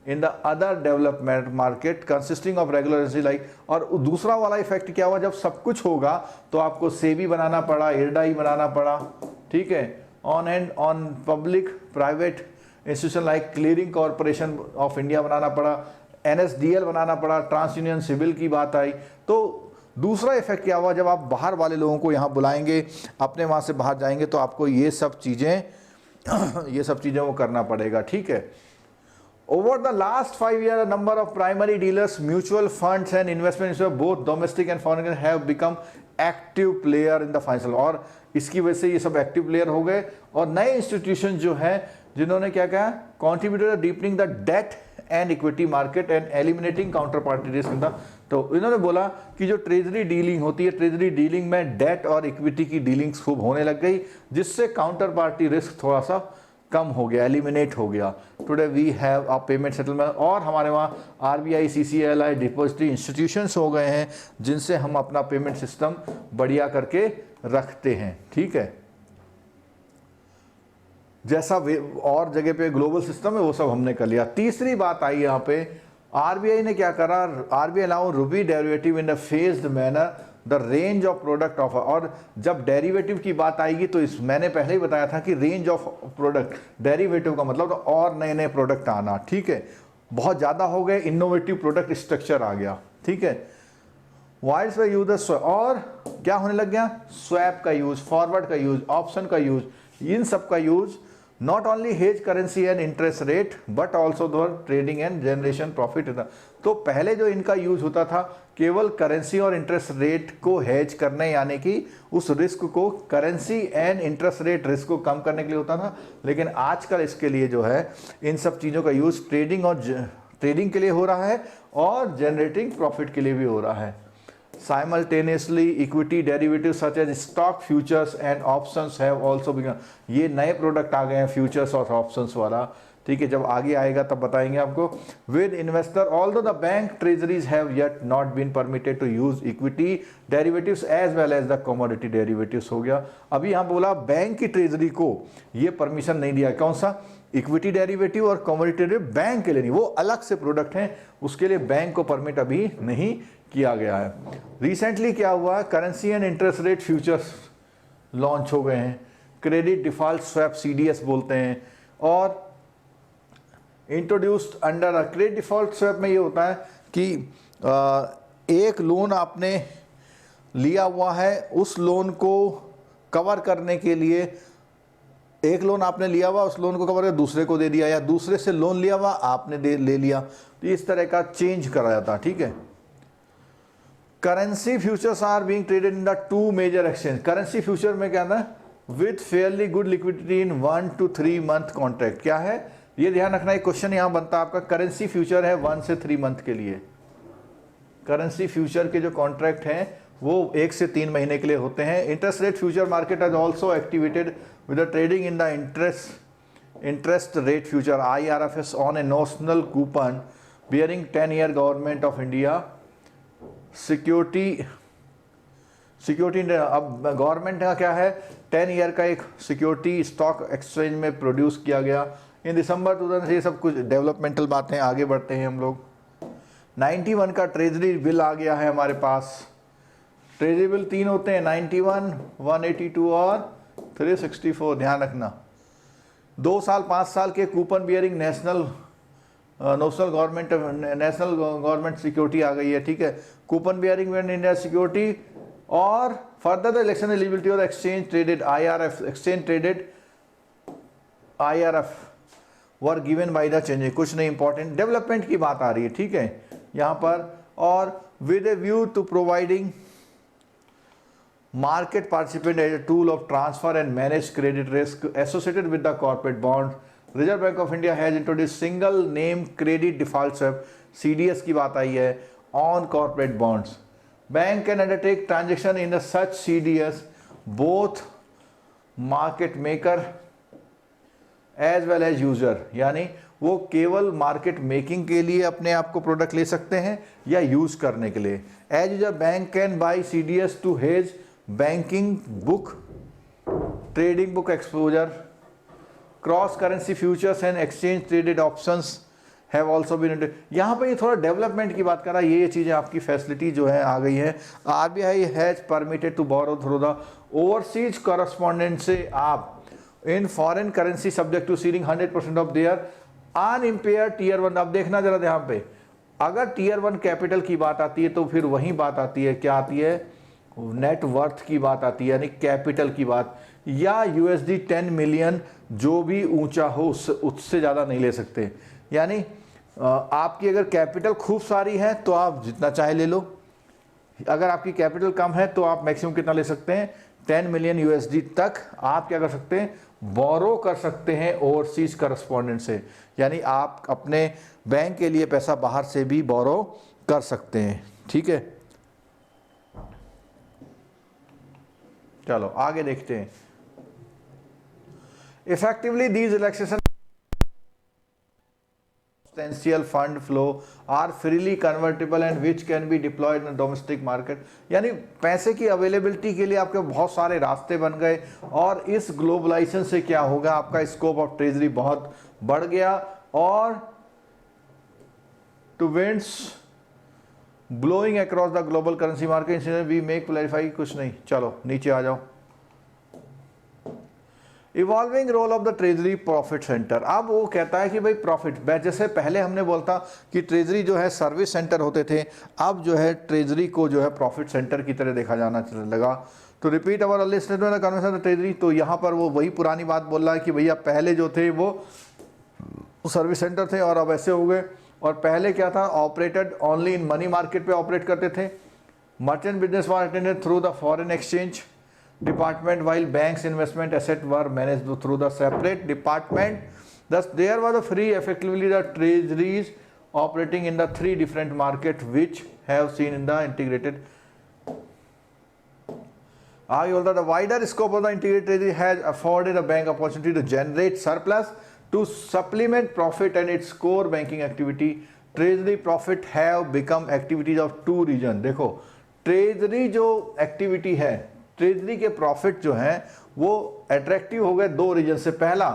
in the other development market consisting of regular currency like। और दूसरा वाला इफेक्ट क्या हुआ, जब सब कुछ होगा तो आपको सेबी बनाना पड़ा, इरडाई बनाना पड़ा। ठीक है। On public private institution like clearing corporation of India बनाना पड़ा, एनएसडीएल बनाना पड़ा, ट्रांस यूनियन सिविल की बात आई। तो दूसरा इफेक्ट क्या हुआ, जब आप बाहर वाले लोगों को यहाँ बुलाएंगे, अपने वहाँ से बाहर जाएंगे, तो आपको ये सब चीज़ें वो करना पड़ेगा। ठीक है। Over the last 5 years number of primary dealers, mutual funds and investment both domestic and foreign have become active player in the financial, और इसकी वजह से ये सब एक्टिव प्लेयर हो गए। और नए इंस्टीट्यूशन जो हैं जिन्होंने क्या कहा, contributed deepening the debt and equity market and eliminating counter party risk in the. तो इन्होंने बोला कि जो ट्रेजरी डीलिंग होती है, ट्रेजरी डीलिंग में डेट और इक्विटी की डीलिंग्स खूब होने लग गई, जिससे काउंटर पार्टी रिस्क थोड़ा सा कम हो गया, एलिमिनेट हो गया। Today we have a payment settlement, और हमारे वहाँ आरबीआई, सीसीएलआई, डिपॉजिटरी इंस्टीट्यूशंस हो गए हैं जिनसे हम अपना पेमेंट सिस्टम बढ़िया करके रखते हैं। ठीक है। जैसा और जगह पे ग्लोबल सिस्टम है वो सब हमने कर लिया। तीसरी बात आई यहाँ पे, आरबीआई ने क्या करा, आरबीआई अलाउ रूपी derivative in the phased manner the range of product of, और जब डेरिवेटिव की बात आएगी तो इस मैंने पहले ही बताया था कि रेंज ऑफ प्रोडक्ट, डेरिवेटिव का मतलब तो और नए नए प्रोडक्ट आना। ठीक है। बहुत ज़्यादा हो गए, इनोवेटिव प्रोडक्ट स्ट्रक्चर आ गया। ठीक है। वाइड्स बाय यूज, और क्या होने लग गया, स्वैप का यूज, फॉरवर्ड का यूज, ऑप्शन का यूज, इन सब का use, not only hedge currency and interest rate but also दो ट्रेडिंग एंड जनरेशन प्रॉफिट। तो पहले जो इनका यूज होता था केवल करेंसी और इंटरेस्ट रेट को हेज करने, यानी कि उस रिस्क को, currency and interest rate risk को कम करने के लिए होता था। लेकिन आजकल इसके लिए जो है इन सब चीज़ों का यूज ट्रेडिंग के लिए हो रहा है और जनरेटिंग प्रॉफिट के लिए भी हो रहा है। Simultaneously, equity derivatives such as stock futures and options have also begun। ये नए प्रोडक्ट आ गए हैं फ्यूचर्स और ऑप्शंस वाला। ठीक है। जब आगे आएगा तब बताएंगे आपको। With investor, although the bank treasuries have yet not been permitted to use equity derivatives as well as the commodity derivatives. हो गया। अभी यहाँ बोला बैंक की ट्रेजरी को ये परमिशन नहीं दिया, कौन सा, इक्विटी डेरिवेटिव और कमोडिटी डेरिवेटिव बैंक के लिए नहीं, वो अलग से प्रोडक्ट हैं, उसके लिए बैंक को परमिट अभी नहीं किया गया है। रिसेंटली क्या हुआ है, currency and interest rate futures launch हो गए हैं, क्रेडिट डिफॉल्ट स्वैप CDS बोलते हैं, और introduced under credit default swap में ये होता है कि एक लोन आपने लिया हुआ है, उस लोन को कवर करने के लिए, एक लोन आपने लिया हुआ, उस लोन को कवर कर दूसरे को दे दिया, या दूसरे से लोन लिया हुआ आपने ले लिया, तो इस तरह का चेंज करा जाता। ठीक है। Currency futures are being traded in the 2 major exchange. Currency future में क्या था, with fairly good liquidity in 1 to 3 month contract. क्या है ये ध्यान रखना, एक क्वेश्चन यहां बनता है आपका। करेंसी फ्यूचर है 1 से 3 मंथ के लिए। करेंसी फ्यूचर के जो कॉन्ट्रैक्ट हैं वो 1 से 3 महीने के लिए होते हैं। Interest rate future market has also activated with the trading in the interest rate future IRFS on a notional coupon bearing 10-year government of India security। अब गवर्नमेंट का क्या है, 10 ईयर का एक सिक्योरिटी स्टॉक एक्सचेंज में produce किया गया इन दिसंबर 2000। ये सब कुछ डेवलपमेंटल बातें, आगे बढ़ते हैं हम लोग। 91 का ट्रेजरी बिल आ गया है हमारे पास। ट्रेजरी बिल 3 होते हैं, 91, 182 और 364। ध्यान रखना, 2 साल 5 साल के coupon bearing national government security आ गई है। ठीक है, कूपन बियरिंग इंडिया सिक्योरिटी, और फर्दर द इलेक्शन एलिजिबिलिटी और exchange traded IRF were given by the change. कुछ नहीं, इंपॉर्टेंट डेवलपमेंट की बात आ रही है। ठीक है यहाँ पर, और with a view to providing market participant as a tool of transfer and manage credit risk associated with the corporate bonds, Reserve Bank of India has introduced single name credit default swap CDS की बात आई है on corporate bonds. Bank can undertake transaction in the such CDS both market maker as well as user, यानी वो केवल market making के लिए अपने आप को प्रोडक्ट ले सकते हैं या यूज करने के लिए। As user bank can buy CDS to hedge banking book, trading book exposure, cross currency futures and exchange traded options have also been. यहाँ पे ये थोड़ा डेवलपमेंट की बात कर रहा है, ये चीज़ें आपकी फैसिलिटी जो है आ गई है। RBI has permitted to borrow through the overseas correspondent से आप in foreign currency subject to ceiling 100% of their unimpaired tier 1। अब देखना जरा यहाँ पे, अगर टीयर 1 कैपिटल की बात आती है तो फिर वही बात आती है, क्या आती है, नेट वर्थ की बात आती है, यानी कैपिटल की बात, या USD 10 मिलियन जो भी ऊंचा हो उससे ज़्यादा नहीं ले सकते। यानी आपकी अगर कैपिटल खूब सारी है तो आप जितना चाहे ले लो, अगर आपकी कैपिटल कम है तो आप मैक्सिमम कितना ले सकते हैं, 10 मिलियन USD तक आप क्या कर सकते हैं, बोरो कर सकते हैं ओवरसीज करस्पॉन्डेंट से। यानी आप अपने बैंक के लिए पैसा बाहर से भी बोरो कर सकते हैं। ठीक है, चलो आगे देखते हैं। Effectively these relaxation substantial fund flow are freely convertible and which can be deployed in the domestic market। यानी पैसे की अवेलेबिलिटी के लिए आपके बहुत सारे रास्ते बन गए, और इस ग्लोबलाइजेशन से क्या होगा, आपका स्कोप ऑफ ट्रेजरी बहुत बढ़ गया, और two winds blowing across the global currency market we make clarify. कुछ नहीं, चलो नीचे आ जाओ। Evolving role of the treasury profit centre. अब वो कहता है कि भाई प्रॉफिट, जैसे पहले हमने बोलता कि ट्रेजरी जो है सर्विस सेंटर होते थे, अब जो है ट्रेजरी को जो है प्रॉफिट सेंटर की तरह देखा जाना लगा। तो रिपीट अवर अर्ली स्टेटमेंट कन्वेंशन ट्रेजरी, तो यहाँ पर वो वही पुरानी बात बोल रहा है कि भैया पहले जो थे वो सर्विस सेंटर थे और अब ऐसे हो गए। और पहले क्या था, operated only in money market पे ऑपरेट करते थे। Merchant business was attended through the foreign exchange department, while banks investment asset were managed through the separate department. Thus there was a free effectively the treasuries operating in the 3 different markets which have seen in the integrated. The wider scope of the integrated treasury has afforded a bank opportunity to generate surplus to supplement profit and its core banking activity. Treasury profit have become activities of 2 regions. देखो treasury जो activity है, treasury के profit जो हैं वो attractive हो गए 2 reason से। पहला,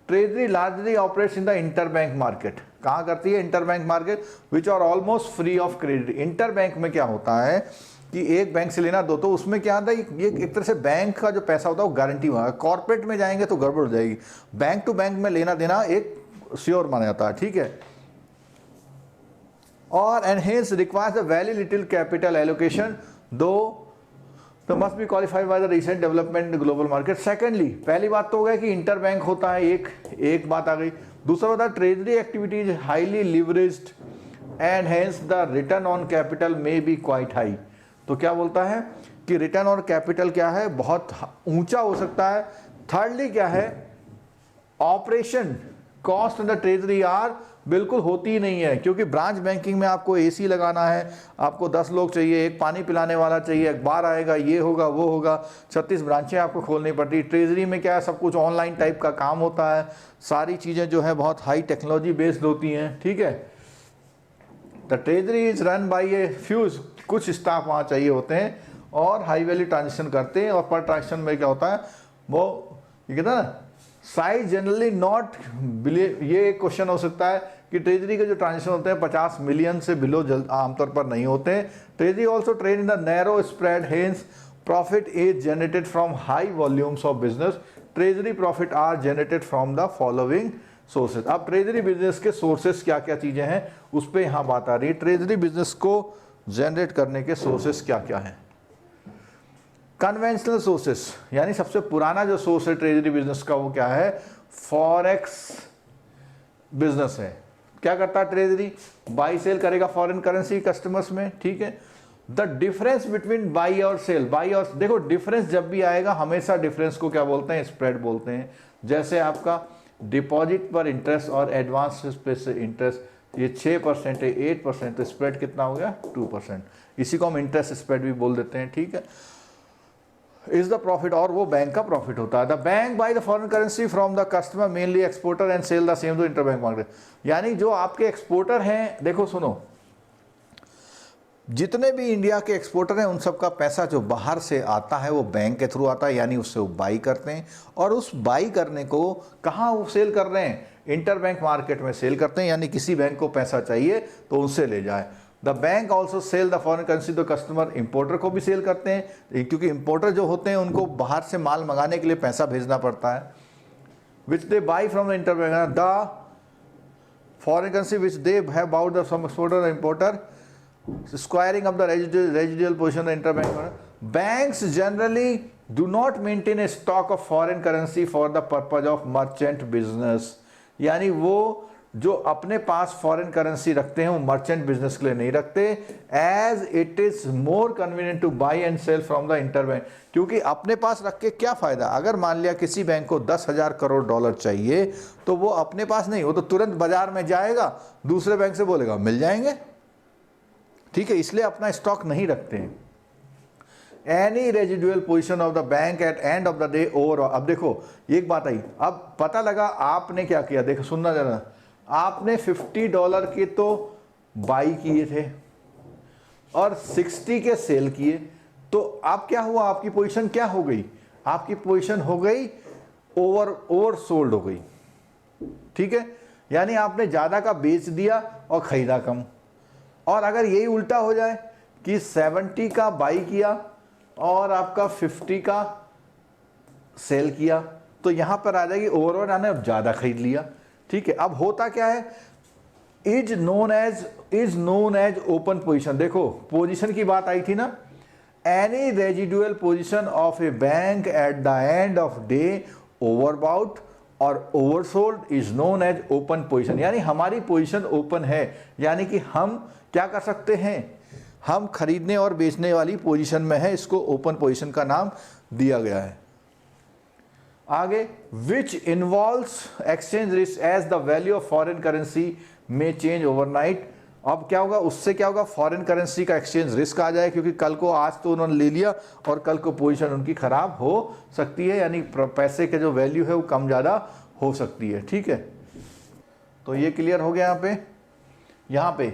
treasury largely operates in the interbank market. कहाँ करती है? Interbank market, which are almost free of credit. Interbank में क्या होता है कि एक बैंक से लेना दो, तो उसमें क्या आता है, ये एक तरह से बैंक का जो पैसा होता है वो गारंटी हुआ है। कॉर्पोरेट में जाएंगे तो गड़बड़ हो जाएगी, बैंक टू बैंक में लेना देना एक श्योर माना जाता है, ठीक है। और and hence requires a very little capital allocation दो must be qualified by the recent development in global market. Secondly, पहली बात तो हो गया कि इंटर बैंक होता है, एक बात आ गई। दूसरा होता है treasury activities highly leveraged and hence the return on capital may be quite high. तो क्या बोलता है कि रिटर्न ऑन कैपिटल क्या है, बहुत ऊंचा हो सकता है। थर्डली क्या है, operation cost in the treasury are बिल्कुल होती ही नहीं है, क्योंकि ब्रांच बैंकिंग में आपको एसी लगाना है, आपको 10 लोग चाहिए, एक पानी पिलाने वाला चाहिए, अखबार आएगा, ये होगा वो होगा, 36 ब्रांचें आपको खोलनी पड़ती। ट्रेजरी में क्या है, सब कुछ ऑनलाइन टाइप का काम होता है, सारी चीज़ें जो है बहुत हाई टेक्नोलॉजी बेस्ड होती हैं, ठीक है। The treasury is run by A fuse, कुछ स्टाफ वहाँ चाहिए होते हैं और हाई वैल्यू ट्रांजेक्शन करते हैं। और पर ट्रांजेक्शन में क्या होता है, वो ये कहता है ना, साइज जनरली नॉट बिलीव। ये एक क्वेश्चन हो सकता है कि ट्रेजरी के जो ट्रांजेक्शन होते हैं 50 मिलियन से बिलो आमतौर पर नहीं होते हैं। Treasury also trade in the narrow spread, hence profit is generated from high volumes of business. Treasury profit are generated from the following sources. अब ट्रेजरी बिजनेस के सोर्सेज क्या क्या चीजें हैं उस पर यहाँ बात आ रही है। ट्रेजरी बिजनेस को जनरेट करने के सोर्सेज क्या क्या हैं? कन्वेंशनल सोर्सेस, यानी सबसे पुराना जो सोर्स है ट्रेजरी बिजनेस का वो क्या है, फॉरेक्स बिजनेस है। क्या करता है ट्रेजरी? बाई सेल करेगा फॉरेन करेंसी कस्टमर्स में, ठीक है। द डिफरेंस बिटवीन बाई और सेल, बाई और देखो डिफरेंस जब भी आएगा हमेशा डिफरेंस को क्या बोलते हैं, स्प्रेड बोलते हैं। जैसे आपका डिपॉजिट पर इंटरेस्ट और एडवांस पे से इंटरेस्ट, ये 6% है, 8%, तो स्प्रेड कितना हो गया, 2%। इसी को हम इंटरेस्ट स्प्रेड भी बोल देते हैं, ठीक है। इज द प्रॉफिट, और वो बैंक का प्रॉफिट होता है। The bank buy the foreign currency from the customer mainly exporter and sell the same to interbank market. यानी जो आपके एक्सपोर्टर हैं, देखो सुनो, जितने भी इंडिया के एक्सपोर्टर हैं उन सब का पैसा जो बाहर से आता है वो बैंक के थ्रू आता है, यानी उससे वो बाई करते हैं। और उस बाई करने को कहाँ वो सेल कर रहे हैं, इंटरबैंक मार्केट में सेल करते हैं। यानी किसी बैंक को पैसा चाहिए तो उनसे ले जाए। The bank also sell the foreign currency to customer, importer को भी सेल करते हैं, क्योंकि इंपोर्टर जो होते हैं उनको बाहर से माल मंगाने के लिए पैसा भेजना पड़ता है। Which they buy from the interbank the foreign currency which they have bought the some exporter importer squaring up the residual position of the interbank. Banks generally do not maintain a stock of foreign currency for the purpose of merchant business. यानी वो जो अपने पास foreign currency रखते हैं वो merchant business के लिए नहीं रखते, as it is more convenient to buy and sell from the interbank. क्योंकि अपने पास रख के क्या फायदा, अगर मान लिया किसी बैंक को 10,000 करोड़ डॉलर चाहिए तो वो अपने पास नहीं, वो तो तुरंत बाजार में जाएगा, दूसरे बैंक से बोलेगा मिल जाएंगे, ठीक है। इसलिए अपना स्टॉक नहीं रखते हैं। Any residual position of the bank at end of the day over. अब देखो एक बात आई, अब पता लगा आपने क्या किया, देखो सुनना जरा, आपने $50 के तो बाई किए थे और 60 के सेल किए, तो अब क्या हुआ, आपकी पोजीशन क्या हो गई, आपकी पोजीशन हो गई ओवर सोल्ड हो गई, ठीक है। यानी आपने ज्यादा का बेच दिया और खरीदा कम। और अगर यही उल्टा हो जाए कि 70 का बाई किया और आपका 50 का सेल किया, तो यहां पर आ जाएगी ओवरऑल, आने अब ज्यादा खरीद लिया, ठीक है। अब होता क्या है, is known as open position. देखो पोजीशन की बात आई थी ना, any residual position of a bank at the end of day overbought और oversold is known as open position. यानी हमारी पोजीशन ओपन है, यानी कि हम क्या कर सकते हैं, हम खरीदने और बेचने वाली पोजीशन में है, इसको ओपन पोजीशन का नाम दिया गया है। आगे, which involves exchange risk as the value of foreign currency में चेंज ओवरनाइट। अब क्या होगा, उससे क्या होगा, फॉरेन करेंसी का एक्सचेंज रिस्क आ जाए, क्योंकि कल को आज तो उन्होंने ले लिया और कल को पोजीशन उनकी खराब हो सकती है, यानी पैसे के जो वैल्यू है वो कम ज़्यादा हो सकती है, ठीक है। तो ये क्लियर हो गया यहाँ पे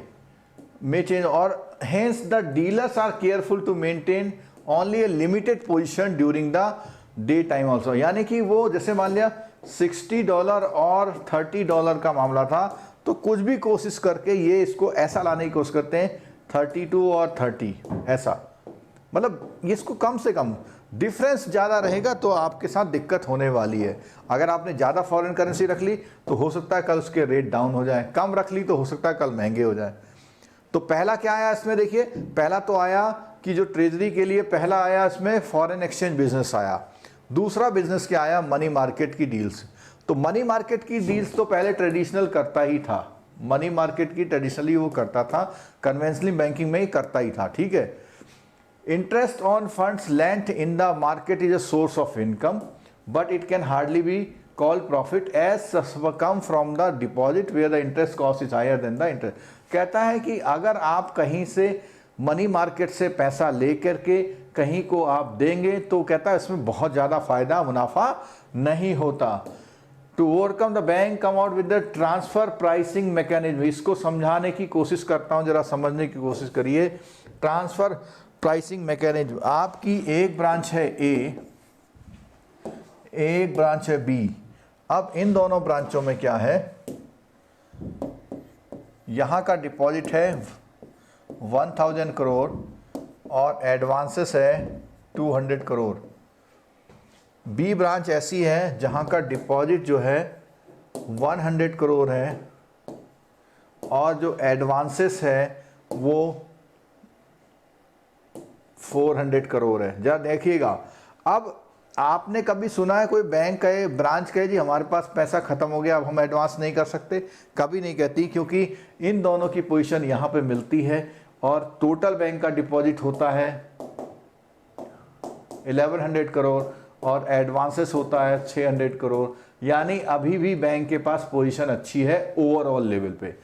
में चेंज। और hence the dealers are careful to maintain only a limited position during the day time also. यानी कि वो जैसे मान लिया $60 और $30 का मामला था, तो कुछ भी कोशिश करके ये इसको ऐसा लाने की कोशिश करते हैं 32 और 30 ऐसा, मतलब इसको कम से कम डिफरेंस ज़्यादा रहेगा तो आपके साथ दिक्कत होने वाली है। अगर आपने ज़्यादा फॉरेन करेंसी रख ली तो हो सकता है कल उसके रेट डाउन हो जाए, कम रख ली तो हो सकता है कल महंगे हो जाए। तो पहला क्या आया इसमें, देखिए पहला तो आया कि जो ट्रेजरी के लिए पहला आया इसमें फॉरेन एक्सचेंज बिजनेस आया। दूसरा बिजनेस क्या आया, मनी मार्केट की डील्स। तो मनी मार्केट की डील्स तो पहले ट्रेडिशनल करता ही था, मनी मार्केट की ट्रेडिशनली वो करता था, कन्वेंशनली बैंकिंग में ही करता ही था, ठीक है। Interest on funds lent in the market is a source of income but it can hardly be called profit as come from the deposit where the interest cost is higher than the interest. कहता है कि अगर आप कहीं से money market से पैसा लेकर के कहीं को आप देंगे तो कहता है इसमें बहुत ज़्यादा फायदा मुनाफा नहीं होता। To overcome the bank come out with the transfer pricing mechanism. इसको समझाने की कोशिश करता हूँ, जरा समझने की कोशिश करिए। ट्रांसफर प्राइसिंग मैकेनिज्म, आपकी एक ब्रांच है ए, एक ब्रांच है बी। अब इन दोनों ब्रांचों में क्या है, यहाँ का डिपॉजिट है 1000 करोड़ और एडवांसेस है 200 करोड़। बी ब्रांच ऐसी है जहाँ का डिपॉजिट जो है 100 करोड़ है और जो एडवांसेस है वो 400 करोड़ है। जरा देखिएगा, अब आपने कभी सुना है कोई बैंक कहे, ब्रांच कहे जी हमारे पास पैसा खत्म हो गया अब हम एडवांस नहीं कर सकते? कभी नहीं कहती, क्योंकि इन दोनों की पोजीशन यहाँ पे मिलती है और टोटल बैंक का डिपॉजिट होता है 1100 करोड़ और एडवांसेस होता है 600 करोड़, यानी अभी भी बैंक के पास पोजीशन अच्छी है ओवरऑल लेवल पे।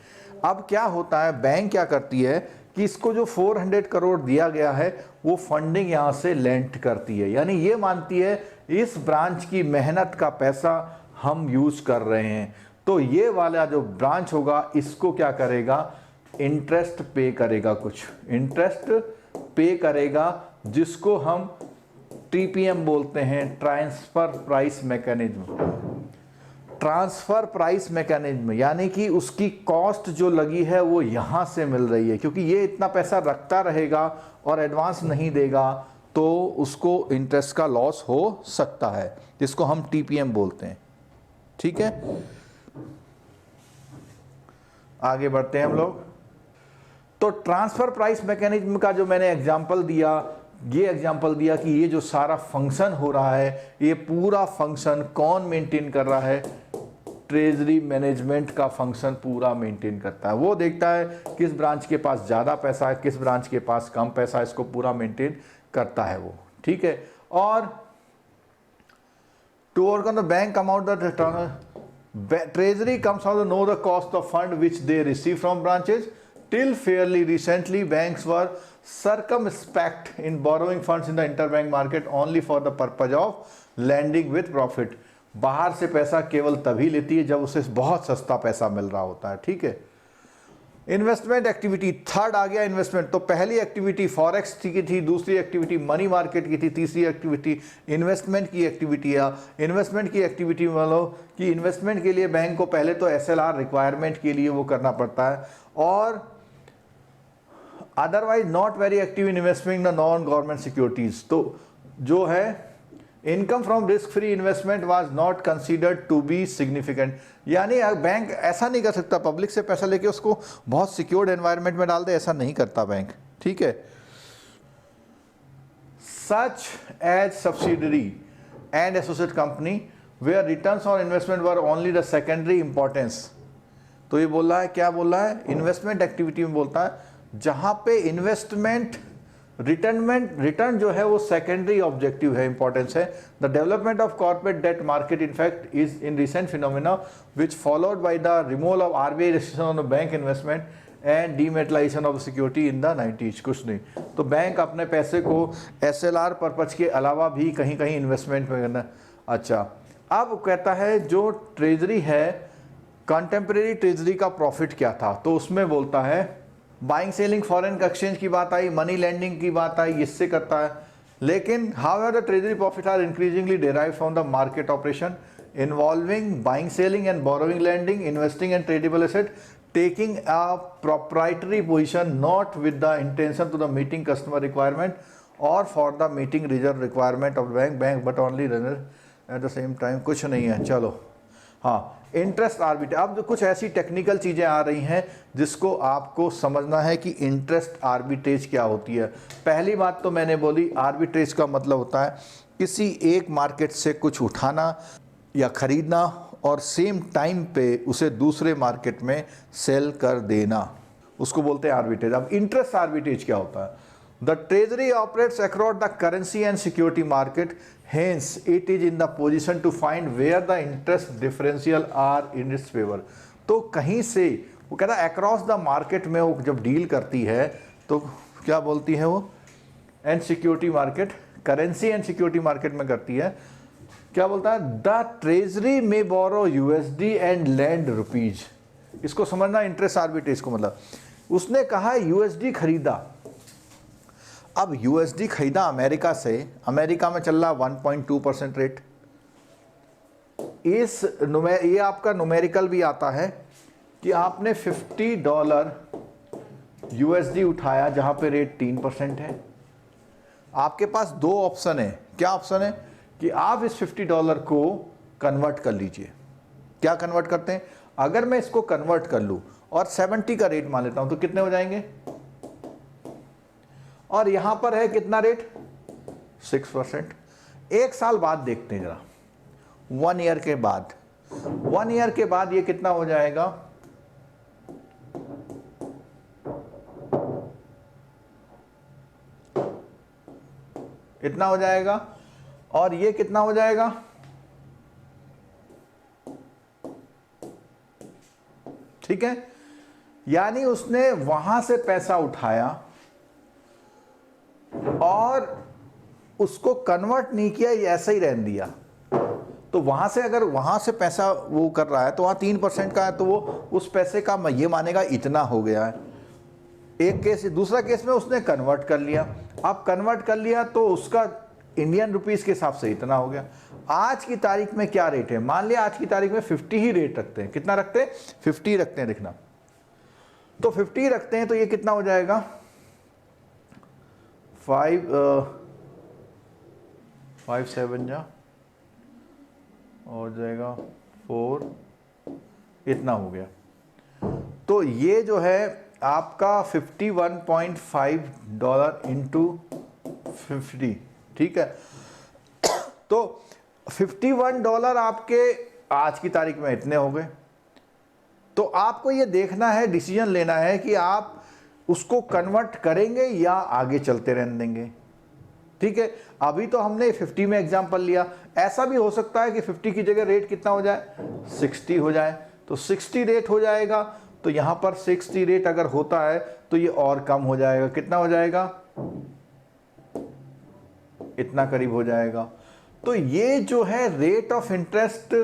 अब क्या होता है, बैंक क्या करती है कि इसको जो 400 करोड़ दिया गया है वो फंडिंग यहाँ से लेंट करती है, यानी ये मानती है इस ब्रांच की मेहनत का पैसा हम यूज कर रहे हैं, तो ये वाला जो ब्रांच होगा इसको क्या करेगा, इंटरेस्ट पे करेगा, कुछ इंटरेस्ट पे करेगा, जिसको हम टीपीएम बोलते हैं, transfer price mechanism. Transfer price mechanism यानी कि उसकी कॉस्ट जो लगी है वो यहाँ से मिल रही है, क्योंकि ये इतना पैसा रखता रहेगा और एडवांस नहीं देगा तो उसको इंटरेस्ट का लॉस हो सकता है, जिसको हम टीपीएम बोलते हैं, ठीक है। आगे बढ़ते हैं हम लोग। तो ट्रांसफर प्राइस मैकेनिज्म का जो मैंने एग्जांपल दिया, ये एग्जांपल दिया कि ये जो सारा फंक्शन हो रहा है ये पूरा फंक्शन कौन मेंटेन कर रहा है, ट्रेजरी मैनेजमेंट का फंक्शन पूरा मेंटेन करता है। वो देखता है किस ब्रांच के पास ज़्यादा पैसा है, किस ब्रांच के पास कम पैसा है, इसको पूरा मेंटेन करता है वो, ठीक है। और to overcome the bank come out the treasury comes out know the cost of fund which they receive from branches. Till fairly recently, banks were circumspect in borrowing funds in the interbank market only for the purpose of lending with profit. बाहर से पैसा केवल तभी लेती है जब उसे बहुत सस्ता पैसा मिल रहा होता है, ठीक है। इन्वेस्टमेंट एक्टिविटी, थर्ड आ गया इन्वेस्टमेंट। तो पहली एक्टिविटी फॉरेक्स की थी, दूसरी एक्टिविटी मनी मार्केट की थी, तीसरी एक्टिविटी इन्वेस्टमेंट की एक्टिविटी है। इन्वेस्टमेंट की एक्टिविटी मतलब कि इन्वेस्टमेंट के लिए बैंक को पहले तो एसएलआर रिक्वायरमेंट के लिए वो करना पड़ता है, और otherwise not very active in investment the non government securities. तो जो है income from risk free investment was not considered to be significant, यानी बैंक ऐसा नहीं कर सकता पब्लिक से पैसा लेके उसको बहुत सिक्योर्ड एनवायरनमेंट में डाल दे, ऐसा नहीं करता बैंक, ठीक है। Such as subsidiary and associate company where returns on investment were only the secondary importance. तो ये बोल रहा है, क्या बोल रहा है, इन्वेस्टमेंट एक्टिविटी में बोलता है जहां पे इन्वेस्टमेंट रिटर्न जो है वो सेकेंडरी ऑब्जेक्टिव है, इंपॉर्टेंस है। The development of corporate debt market in fact is in recent phenomena which followed by the removal of RBI restriction on bank investment and dematerialisation of security in the 90s। कुछ नहीं, तो bank अपने पैसे को SLR purpose के अलावा भी कहीं कहीं इन्वेस्टमेंट में करना। अच्छा, अब कहता है जो ट्रेजरी है, कंटेम्प्रेरी ट्रेजरी का प्रॉफिट क्या था, तो उसमें बोलता है बाइंग सेलिंग फॉरेन एक्सचेंज की बात आई, मनी लैंडिंग की बात आई, इससे करता है। लेकिन however the treasury profit are increasingly derived from the market operation involving buying selling and borrowing lending investing and tradable asset taking a proprietary position not with the intention to the meeting customer requirement और for the meeting reserve requirement of bank but only runner at the same time. कुछ नहीं है, चलो। हाँ, interest arbitrage. अब कुछ ऐसी technical चीज़ें आ रही हैं जिसको आपको समझना है कि इंटरेस्ट आर्बिट्रेज क्या होती है। पहली बात तो मैंने बोली, आर्बिट्रेज का मतलब होता है किसी एक मार्केट से कुछ उठाना या खरीदना और सेम टाइम पे उसे दूसरे मार्केट में सेल कर देना, उसको बोलते हैं आर्बिट्रेज। अब इंटरेस्ट आर्बिट्रेज क्या होता है? The treasury operates across the currency and security market, hence it is in the position to find where the interest differential are in its favor। तो कहीं से वो कहता है अक्रॉस द मार्केट में वो जब डील करती है तो क्या बोलती है वो, and security market, currency and security market में करती है। क्या बोलता है? The treasury may borrow USD and land rupees. इसको समझना इंटरेस्ट आर्बिट्रेज को, मतलब उसने कहा यूएसडी खरीदा। अब यूएसडी खरीदा अमेरिका से, अमेरिका में चल रहा 1.2% रेट। ये आपका न्यूमेरिकल भी आता है कि आपने $50 यूएसडी उठाया जहां पे रेट 3% है। आपके पास दो ऑप्शन है। क्या ऑप्शन है? कि आप इस $50 को कन्वर्ट कर लीजिए। क्या कन्वर्ट करते हैं? अगर मैं इसको कन्वर्ट कर लूं और 70 का रेट मान लेता हूं तो कितने हो जाएंगे? और यहां पर है कितना रेट? 6%। एक साल बाद देखते हैं जरा, 1 ईयर के बाद, 1 ईयर के बाद ये कितना हो जाएगा? इतना हो जाएगा। और ये कितना हो जाएगा? ठीक है, यानी उसने वहां से पैसा उठाया और उसको कन्वर्ट नहीं किया, ये ऐसा ही रहने दिया। तो वहां से अगर वहां से पैसा वो कर रहा है तो वहां 3% का है, तो वो उस पैसे का ये मानेगा इतना हो गया है। एक केस। दूसरा केस में उसने कन्वर्ट कर लिया। अब कन्वर्ट कर लिया तो उसका इंडियन रुपीस के हिसाब से इतना हो गया। आज की तारीख में क्या रेट है? मान लिया आज की तारीख में 50 ही रेट रखते हैं। कितना रखते हैं? 50 रखते हैं। देखना, तो 50 रखते हैं तो ये कितना हो जाएगा? 5 7 जा हो जाएगा 4, इतना हो गया। तो ये जो है आपका $51.5 इंटू 50, ठीक है। तो $51 आपके आज की तारीख में इतने हो गए। तो आपको ये देखना है, डिसीजन लेना है कि आप उसको कन्वर्ट करेंगे या आगे चलते रहने देंगे। ठीक है, अभी तो हमने 50 में एग्जांपल लिया। ऐसा भी हो सकता है कि 50 की जगह रेट कितना हो जाए? 60 हो जाए। तो 60 रेट हो जाएगा। तो यहां पर 60 रेट अगर होता है तो ये और कम हो जाएगा। कितना हो जाएगा? इतना करीब हो जाएगा। तो ये जो है रेट ऑफ इंटरेस्ट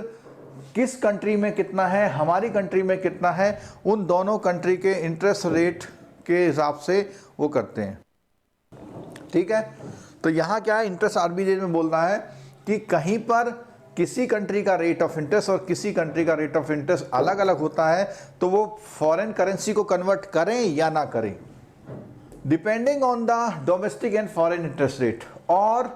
किस कंट्री में कितना है, हमारी कंट्री में कितना है, उन दोनों कंट्री के इंटरेस्ट रेट के हिसाब से वो करते हैं। ठीक है, तो यहाँ क्या है, इंटरेस्ट आर्बिट्रेज में बोलना है कि कहीं पर किसी कंट्री का रेट ऑफ इंटरेस्ट और किसी कंट्री का रेट ऑफ इंटरेस्ट अलग अलग होता है, तो वो फॉरेन करेंसी को कन्वर्ट करें या ना करें, depending on the domestic and foreign interest rate. और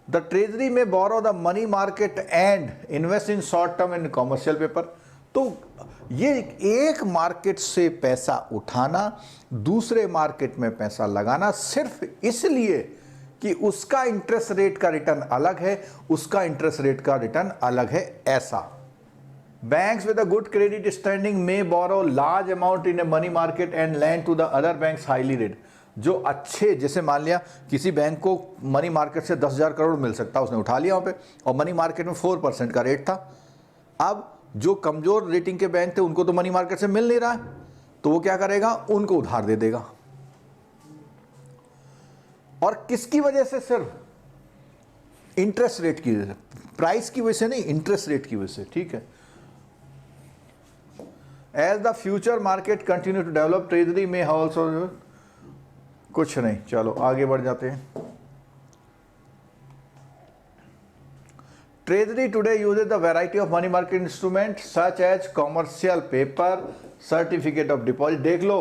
the treasury may borrow the money market and invest in short term and commercial paper. तो ये एक मार्केट से पैसा उठाना, दूसरे मार्केट में पैसा लगाना, सिर्फ इसलिए कि उसका इंटरेस्ट रेट का रिटर्न अलग है, उसका इंटरेस्ट रेट का रिटर्न अलग है, ऐसा। Banks with a good credit standing may borrow large amount in a money market and lend to the other banks highly rate. जो अच्छे, जैसे मान लिया किसी बैंक को मनी मार्केट से 10,000 करोड़ मिल सकता, उसने उठा लिया वहाँ पे, और मनी मार्केट में 4% का रेट था। अब जो कमजोर रेटिंग के बैंक थे उनको तो मनी मार्केट से मिल नहीं रहा है, तो वो क्या करेगा, उनको उधार दे देगा। और किसकी वजह से? सिर्फ इंटरेस्ट रेट की वजह से, प्राइस की वजह से नहीं, इंटरेस्ट रेट की वजह से। ठीक है, as the future market continue to develop treasury may also कुछ नहीं। चलो आगे बढ़ जाते हैं। Treasury today uses the variety of money market instruments such as commercial paper, certificate of deposit। देख लो,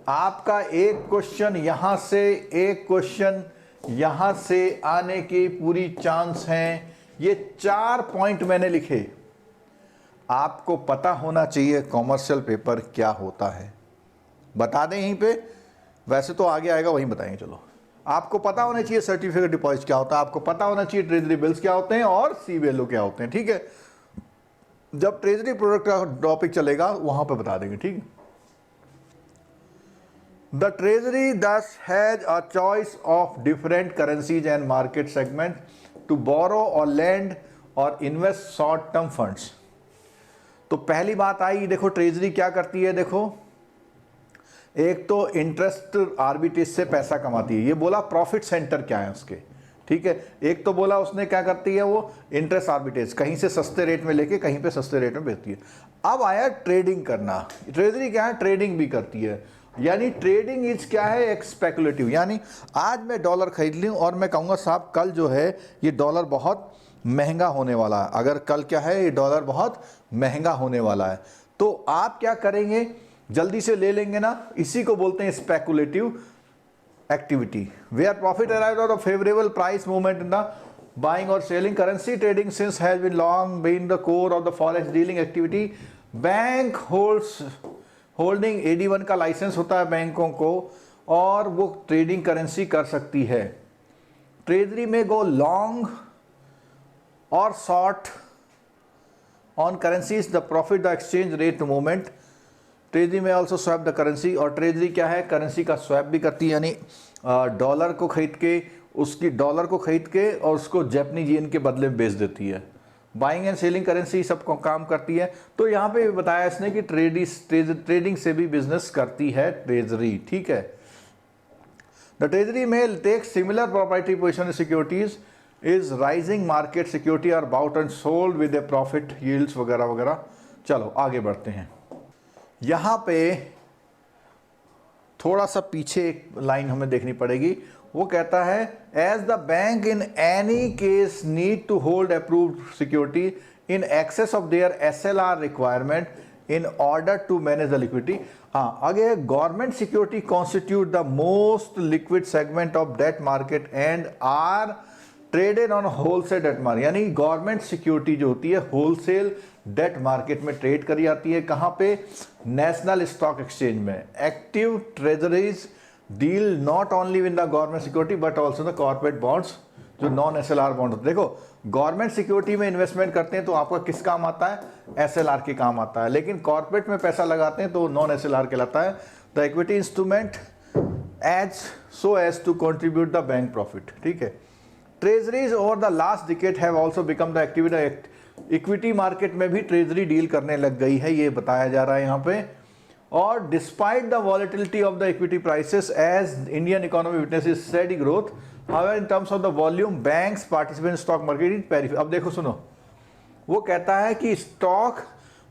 आपका एक क्वेश्चन यहां से, एक क्वेश्चन यहां से आने की पूरी चांस है। ये 4 पॉइंट मैंने लिखे, आपको पता होना चाहिए कॉमर्शियल पेपर क्या होता है। बता दें यहीं पे, वैसे तो आगे आएगा वहीं बताएंगे। चलो, आपको पता होना चाहिए सर्टिफिकेट डिपॉजिट क्या होता है, आपको पता होना चाहिए ट्रेजरी बिल्स क्या होते हैं और सी वैल्यू क्या होते हैं। ठीक है, जब ट्रेजरी प्रोडक्ट का टॉपिक चलेगा वहां पे बता देंगे। ठीक, the treasury thus has a choice of different currencies and market segment to borrow or lend और इन्वेस्ट शॉर्ट टर्म फंड्स। तो पहली बात आई, देखो ट्रेजरी क्या करती है। देखो, एक तो इंटरेस्ट आर्बिट्रेज से पैसा कमाती है, ये बोला प्रॉफिट सेंटर क्या है उसके। ठीक है, एक तो बोला उसने क्या करती है, वो इंटरेस्ट आर्बिट्रेज, कहीं से सस्ते रेट में लेके कहीं पे सस्ते रेट में बेचती है। अब आया ट्रेडिंग करना। ट्रेजरी क्या है, ट्रेडिंग भी करती है। यानी ट्रेडिंग इज क्या है, एक स्पेकुलेटिव। यानी आज मैं डॉलर खरीद लूँ और मैं कहूँगा साहब कल जो है ये डॉलर बहुत महंगा होने वाला है। अगर कल क्या है, ये डॉलर बहुत महंगा होने वाला है, तो आप क्या करेंगे, जल्दी से ले लेंगे ना। इसी को बोलते हैं speculative activity, where profit arrives out of favourable price movement in the buying और selling. Currency trading since has been long been the core of the forex dealing activity. Bank holding AD1 का licence होता है बैंकों को, और वो trading currency कर सकती है। ट्रेजरी में गो लॉन्ग और short on currencies, the profit the exchange rate movement. Treasury may also swap the currency, और ट्रेजरी क्या है, करेंसी का स्वैप भी करती है। यानी डॉलर को खरीद के, उसकी डॉलर को खरीद के और उसको जापानीज येन के बदले में बेच देती है। बाइंग एंड सेलिंग करेंसी सब काम करती है। तो यहाँ पे बताया इसने कि ट्रेडिंग से भी बिजनेस करती है ट्रेजरी। ठीक है, the treasury may take similar property position securities is rising market security are bought and sold with a profit yields वगैरह वगैरह। चलो आगे बढ़ते हैं। यहाँ पे थोड़ा सा पीछे एक लाइन हमें देखनी पड़ेगी। वो कहता है, as the bank in any case need to hold approved security in excess of their SLR requirement in order to manage the liquidity. हाँ, आगे government security constitute the most liquid segment of debt market and are traded on wholesale debt market. यानी government security जो होती है wholesale debt market में trade करी जाती है। कहाँ पे, नेशनल स्टॉक एक्सचेंज में। Active treasuries deal not only with the government security but also the corporate bonds, जो नॉन SLR बॉन्ड होते हैं। देखो, गवर्नमेंट सिक्योरिटी में इन्वेस्टमेंट करते हैं तो आपका किस काम आता है, SLR के काम आता है। लेकिन कॉर्पोरेट में पैसा लगाते हैं तो नॉन SLR कहलाता है। The equity instrument as so as to contribute the bank profit. ठीक है, treasuries over the last decade have also become the activity. Equity market में भी ट्रेजरी डील करने लग गई है, ये बताया जा रहा है यहाँ पे। और despite the volatility of the equity prices as Indian economy witnesses steady growth, however in terms of the volume banks participate in stock market in peripheral. अब देखो सुनो, वो कहता है कि स्टॉक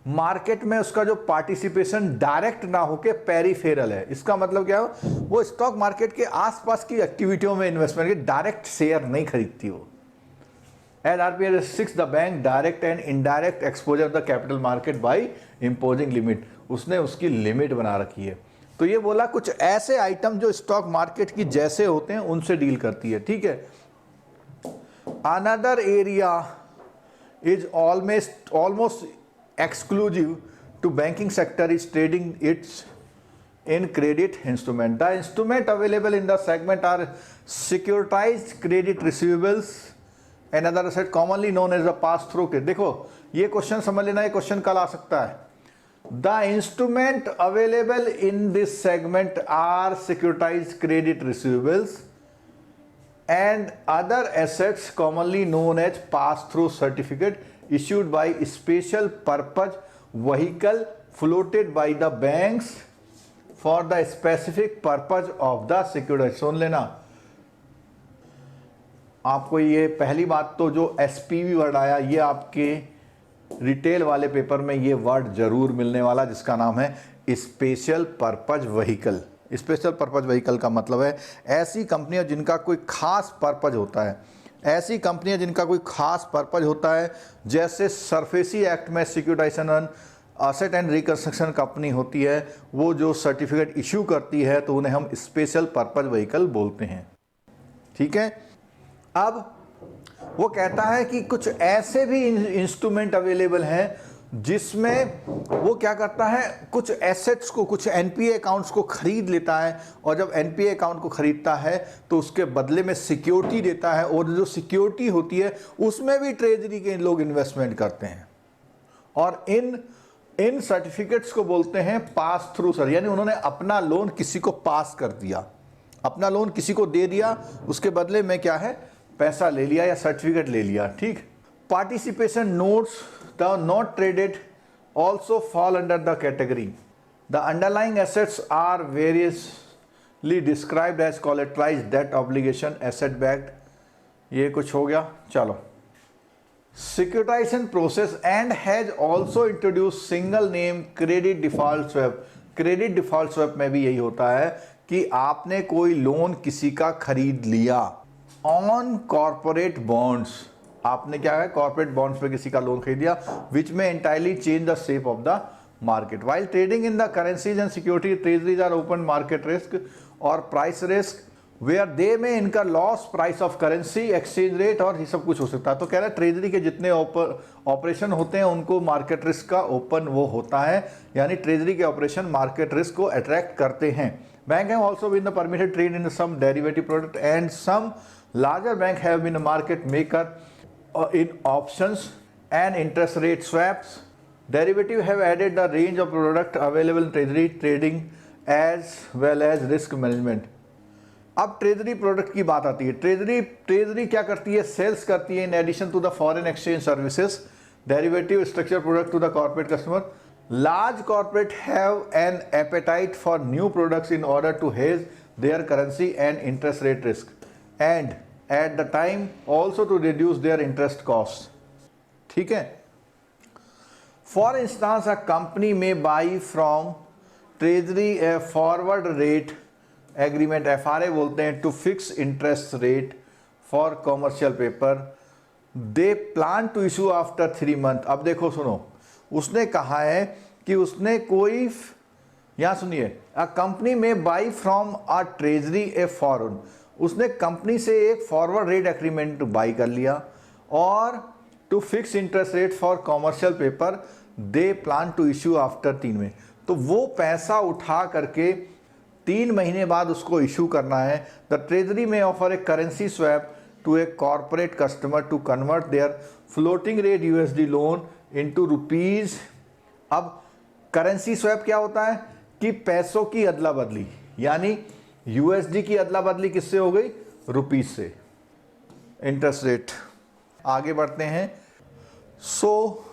मार्केट में उसका जो पार्टिसिपेशन डायरेक्ट ना होके पेरिफेरल है। इसका मतलब क्या है, वो स्टॉक मार्केट के आसपास की एक्टिविटियों में इन्वेस्टमेंट के डायरेक्ट शेयर नहीं खरीदती वो। As RBI restricts the bank direct and indirect exposure of the capital market by imposing limit, उसने उसकी लिमिट बना रखी है। तो ये बोला कुछ ऐसे आइटम जो स्टॉक मार्केट की जैसे होते हैं उनसे डील करती है। ठीक है, another area is almost exclusive to banking sector is trading its in credit instrument. The instrument available in the segment are securitized credit receivables and other asset commonly known as the pass through credit. देखो ये question समझ लेना, ये question कल आ सकता है। The instrument available in this segment are securitized credit receivables and other assets commonly known as pass through certificate issued by special purpose vehicle floated by the banks for the specific purpose of the securitization। सुन लेना, आपको ये पहली बात तो जो SPV word आया, ये आपके रिटेल वाले पेपर में ये वर्ड जरूर मिलने वाला, जिसका नाम है special purpose vehicle. Special purpose vehicle का मतलब है ऐसी कंपनियां जिनका कोई खास पर्पज होता है। ऐसी कंपनियां जिनका कोई खास पर्पज होता है, जैसे सरफेसी एक्ट में securitisation asset and reconstruction company होती है, वो जो सर्टिफिकेट इशू करती है तो उन्हें हम स्पेशल पर्पज व्हीकल बोलते हैं। ठीक है, अब वो कहता है कि कुछ ऐसे भी इंस्ट्रूमेंट अवेलेबल हैं जिसमें वो क्या करता है, कुछ एसेट्स को, कुछ एनपीए अकाउंट्स को खरीद लेता है, और जब एनपीए अकाउंट को खरीदता है तो उसके बदले में सिक्योरिटी देता है, और जो सिक्योरिटी होती है उसमें भी ट्रेजरी के लोग इन्वेस्टमेंट करते हैं, और इन सर्टिफिकेट्स को बोलते हैं पास थ्रू सर, यानी उन्होंने अपना लोन किसी को पास कर दिया, अपना लोन किसी को दे दिया, उसके बदले में क्या है, पैसा ले लिया या सर्टिफिकेट ले लिया। ठीक, participation notes the not traded also fall under the category. The underlying assets are variously described as collateralised debt obligation asset backed. ये कुछ हो गया, चलो। Securitization process and has also introduced single name credit default swap। Credit default swap में भी यही होता है कि आपने कोई लोन किसी का खरीद लिया ऑन कॉर्पोरेट बॉन्ड्स, आपने क्या है, कॉर्पोरेट बॉन्ड्स पे किसी का लोन खरीद लिया, which may entirely change the shape of the market. While trading in the currencies and security, treasuries are open market risk or price risk where they may incur loss, price of currency, exchange rate, और ये सब कुछ हो सकता है। तो कह रहा है ट्रेजरी के जितने ऑपरेशन होते हैं उनको मार्केट रिस्क का ओपन वो होता है, यानी ट्रेजरी के ऑपरेशन मार्केट रिस्क को अट्रैक्ट करते हैं। Bank have also been the permitted trade in some derivative product and some larger bank have been market maker in options and interest rate swaps. Derivative have added the range of product available in treasury trading as well as risk management. अब treasury product की बात आती है। Treasury क्या करती है, sales करती है in addition to the foreign exchange services derivative structure product to the corporate customer. Large corporate have an appetite for new products in order to hedge their currency and interest rate risk and at the time also to reduce their interest cost. ठीक है, for instance a company may buy from treasury a forward rate agreement, FRA बोलते हैं, to fix interest rate for commercial paper they plan to issue after 3 month. अब देखो सुनो, उसने कहा है कि उसने कोई, यहाँ सुनिए, a company may buy from a treasury a forward, उसने कंपनी से एक फॉरवर्ड रेट एग्रीमेंट बाई कर लिया, और to fix interest rate for commercial paper they plan to issue after 3 में। तो वो पैसा उठा करके 3 महीने बाद उसको इशू करना है। The treasury may offer a currency swap to a corporate customer to convert their floating rate USD loan into rupees. अब करेंसी स्वैप क्या होता है कि पैसों की अदला बदली, यानी USD की अदला बदली किससे हो गई, रुपीज से। इंटरेस्ट रेट, आगे बढ़ते हैं। So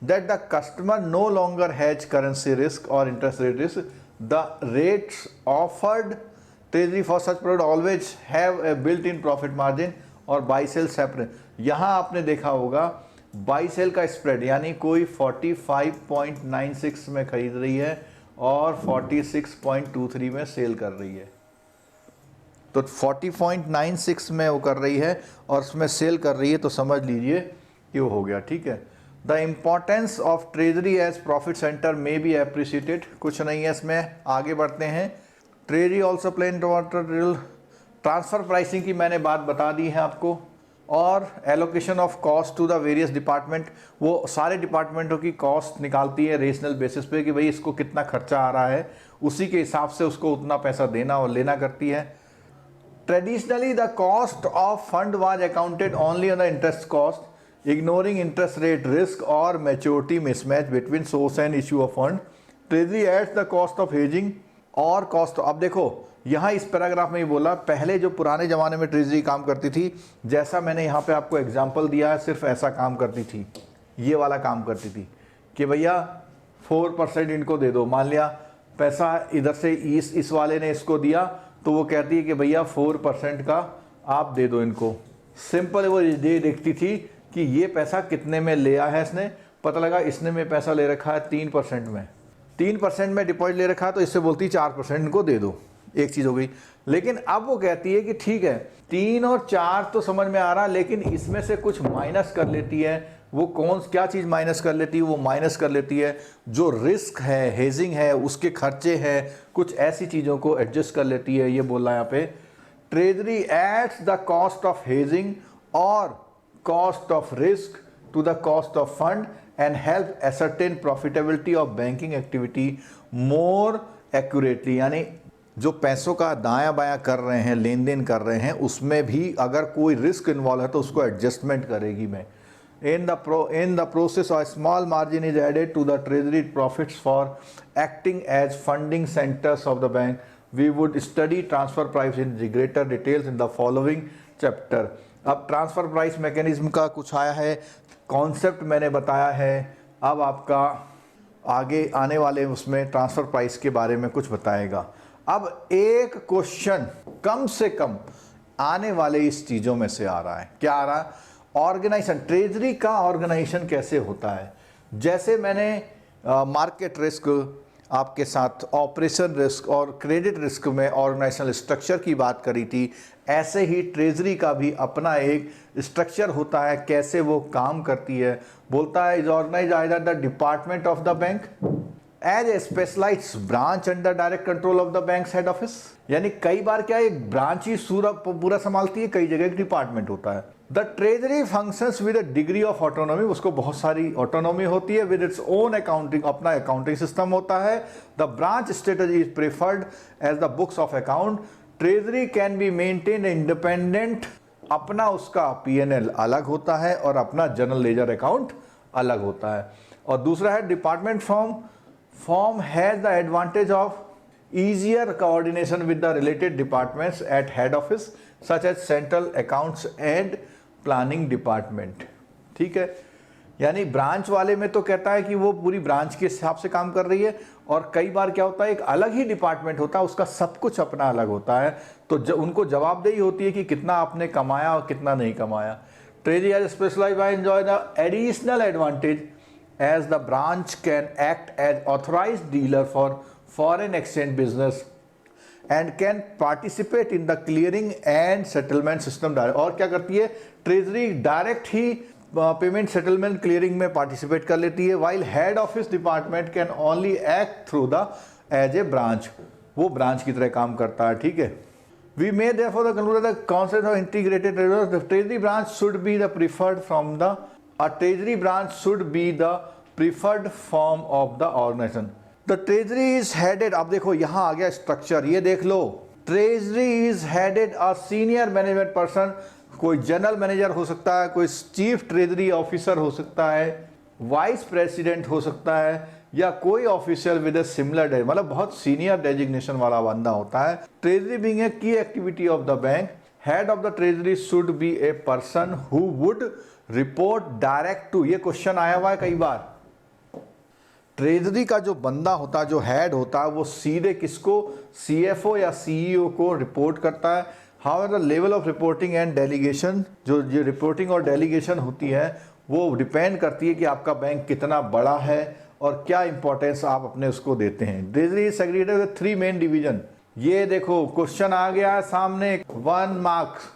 that the customer no longer has currency risk और interest rate risk, the rates offered treasury for such product always have a built-in profit margin और buy sell separate। यहाँ आपने देखा होगा buy sell का spread, यानी कोई 45.96 में खरीद रही है और 46.23 में सेल कर रही है, तो 40.96 में वो कर रही है और उसमें सेल कर रही है, तो समझ लीजिए कि वो हो गया। ठीक है, the importance of treasury as profit centre may be appreciated, कुछ नहीं है इसमें, आगे बढ़ते हैं। Treasury also plan transfer pricing की मैंने बात बता दी है आपको, और allocation of cost to the various department, वो सारे डिपार्टमेंटों की कॉस्ट निकालती है रेशनल बेसिस पे कि भाई इसको कितना खर्चा आ रहा है, उसी के हिसाब से उसको उतना पैसा देना और लेना करती है। Traditionally the cost of fund was accounted only on the interest cost, ignoring interest rate risk or maturity mismatch between source and issue of fund। Treasury adds the cost of hedging और cost। अब देखो यहाँ इस paragraph में ही बोला, पहले जो पुराने ज़माने में ट्रेजरी काम करती थी, जैसा मैंने यहाँ पे आपको एग्जांपल दिया है, सिर्फ ऐसा काम करती थी, ये वाला काम करती थी कि भैया 4% इनको दे दो। मान लिया पैसा इधर से इस वाले ने इसको दिया, तो वो कहती है कि भैया 4% का आप दे दो इनको। सिंपल वो ये देखती थी कि ये पैसा कितने में लिया है इसने, पता लगा इसने में पैसा ले रखा है 3% में, 3% में डिपॉजिट ले रखा है, तो इससे बोलती 4% इनको दे दो। एक चीज हो गई। लेकिन अब वो कहती है कि ठीक है 3 और 4 तो समझ में आ रहा, लेकिन इसमें से कुछ माइनस कर लेती है। वो कौन क्या चीज माइनस कर लेती है? वो माइनस कर लेती है जो रिस्क है, हेजिंग है, उसके खर्चे हैं, कुछ ऐसी चीजों को एडजस्ट कर लेती है। ये बोला यहाँ पे treasury adds the cost of hedging और cost of risk to the cost of fund and help ascertain profitability of banking activity more accurately. यानी जो पैसों का दायां बायां कर रहे हैं, लेन देन कर रहे हैं, उसमें भी अगर कोई रिस्क इन्वॉल्व है तो उसको एडजस्टमेंट करेगी। मैं in the process a small margin is added to the treasury profits for acting as funding centers of the bank. We would study transfer price in greater details in the following chapter. अब transfer price mechanism का कुछ आया है, concept मैंने बताया है। अब आपका आगे आने वाले उसमें ट्रांसफर प्राइस के बारे में कुछ बताएगा। अब एक क्वेश्चन कम से कम आने वाले इस चीज़ों में से आ रहा है। क्या आ रहा है? ऑर्गेनाइजेशन, ट्रेजरी का ऑर्गेनाइजेशन कैसे होता है। जैसे मैंने मार्केट रिस्क आपके साथ, ऑपरेशन रिस्क और क्रेडिट रिस्क में ऑर्गेनाइजेशनल स्ट्रक्चर की बात करी थी, ऐसे ही ट्रेजरी का भी अपना एक स्ट्रक्चर होता है, कैसे वो काम करती है। बोलता है is organise either the department of the bank as a specialised branch under direct control of the bank's head office. यानी कई बार क्या एक ब्रांच ही पूरा संभालती है, कई जगह एक डिपार्टमेंट होता है। The treasury functions with a degree of autonomy, उसको बहुत सारी ऑटोनॉमी होती है। विद इट्स ओन अकाउंटिंग, अपना अकाउंटिंग सिस्टम होता है। The branch strategy is preferred as the books of account. Treasury can be maintain independent, अपना उसका P&L अलग होता है और अपना जनरल लेजर अकाउंट अलग होता है। और दूसरा है department form has the advantage of easier coordination with the related departments at head office such as central accounts and planning department। ठीक है, यानी ब्रांच वाले में तो कहता है कि वो पूरी ब्रांच के हिसाब से काम कर रही है, और कई बार क्या होता है एक अलग ही डिपार्टमेंट होता है, उसका सब कुछ अपना अलग होता है, तो उनको जवाबदेही होती है कि कितना आपने कमाया और कितना नहीं कमाया। Treasury as specialised enjoy the additional advantage as the branch can act as authorised dealer for foreign exchange business and can participate in the clearing and settlement system direct। और क्या करती है ट्रेजरी? डायरेक्ट ही पेमेंट सेटलमेंट क्लियरिंग में participate कर लेती है। while head office department can only act through the as a branch, वो ब्रांच की तरह काम करता है। ठीक है, we may therefore conclude that the concept of integrated treasury, the treasury branch should be the preferred from the a treasury branch should be the preferred form of the organization। The treasury is headed, अब देखो यहां आ गया structure, ये देख लो। Treasury is headed a senior management person, कोई general manager हो सकता है, कोई चीफ ट्रेजरी ऑफिसर हो सकता है, वाइस प्रेसिडेंट हो सकता है, या कोई ऑफिसर विद अ सिमिलर, मतलब बहुत सीनियर डेजिग्नेशन वाला बंदा होता है। Treasury being a key activity of the bank, head of the treasury should be a person who would report direct to, ये क्वेश्चन आया हुआ है कई बार। ट्रेजरी का जो बंदा होता है, जो हेड होता है, वो सीधे किसको, CFO या CEO को रिपोर्ट करता है। However the level of reporting and delegation, जो रिपोर्टिंग और डेलीगेशन होती है वो डिपेंड करती है कि आपका बैंक कितना बड़ा है और क्या इंपॉर्टेंस आप अपने उसको देते हैं। Treasury is segregated with 3 main division. ये देखो क्वेश्चन आ गया है सामने 1 मार्क्स,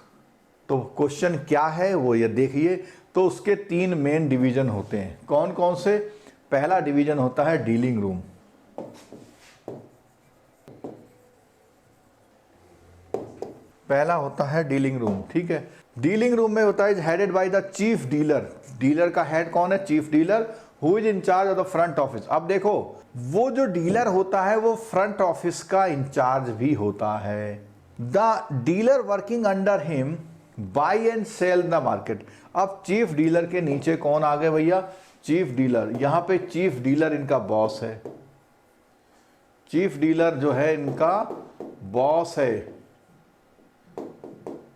तो क्वेश्चन क्या है वो ये देखिए। तो उसके 3 मेन डिवीजन होते हैं। कौन कौन से? पहला डिवीजन होता है डीलिंग रूम, पहला होता है डीलिंग रूम। ठीक है, डीलिंग रूम में होता है headed by the chief dealer. Dealer का हेड कौन है? Chief dealer, who is in charge of the front office. अब देखो वो जो डीलर होता है वो फ्रंट ऑफिस का इंचार्ज भी होता है। The dealer working under him buy and sell the market. अब चीफ डीलर के नीचे कौन आ गए भैया? Chief dealer. यहां पे चीफ डीलर इनका बॉस है, चीफ डीलर जो है इनका बॉस है।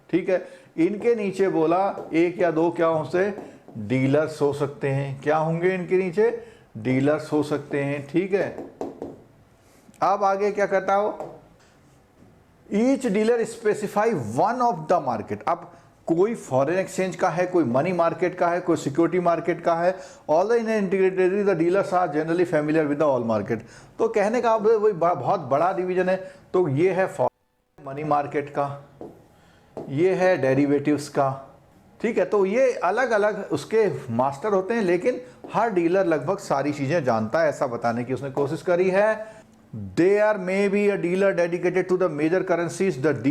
ठीक है, इनके नीचे बोला 1 या 2 क्या हो से डीलर्स हो सकते हैं। क्या होंगे इनके नीचे? डीलर्स हो सकते हैं। ठीक है, अब आगे क्या कहता हो? Each dealer specify one of the market. अब कोई फॉरेन एक्सचेंज का है, कोई मनी मार्केट का है, कोई सिक्योरिटी मार्केट का है। All in integrated the dealers are generally familiar with the all market. तो कहने का अब वही बहुत बड़ा डिवीजन है। तो ये है मनी मार्केट का, ये है डेरिवेटिव्स का, ठीक है। तो ये अलग अलग उसके मास्टर होते हैं, लेकिन हर डीलर लगभग सारी चीजें जानता है, ऐसा बताने की उसने कोशिश करी है। There may be a dealer dedicated to the major currencies, the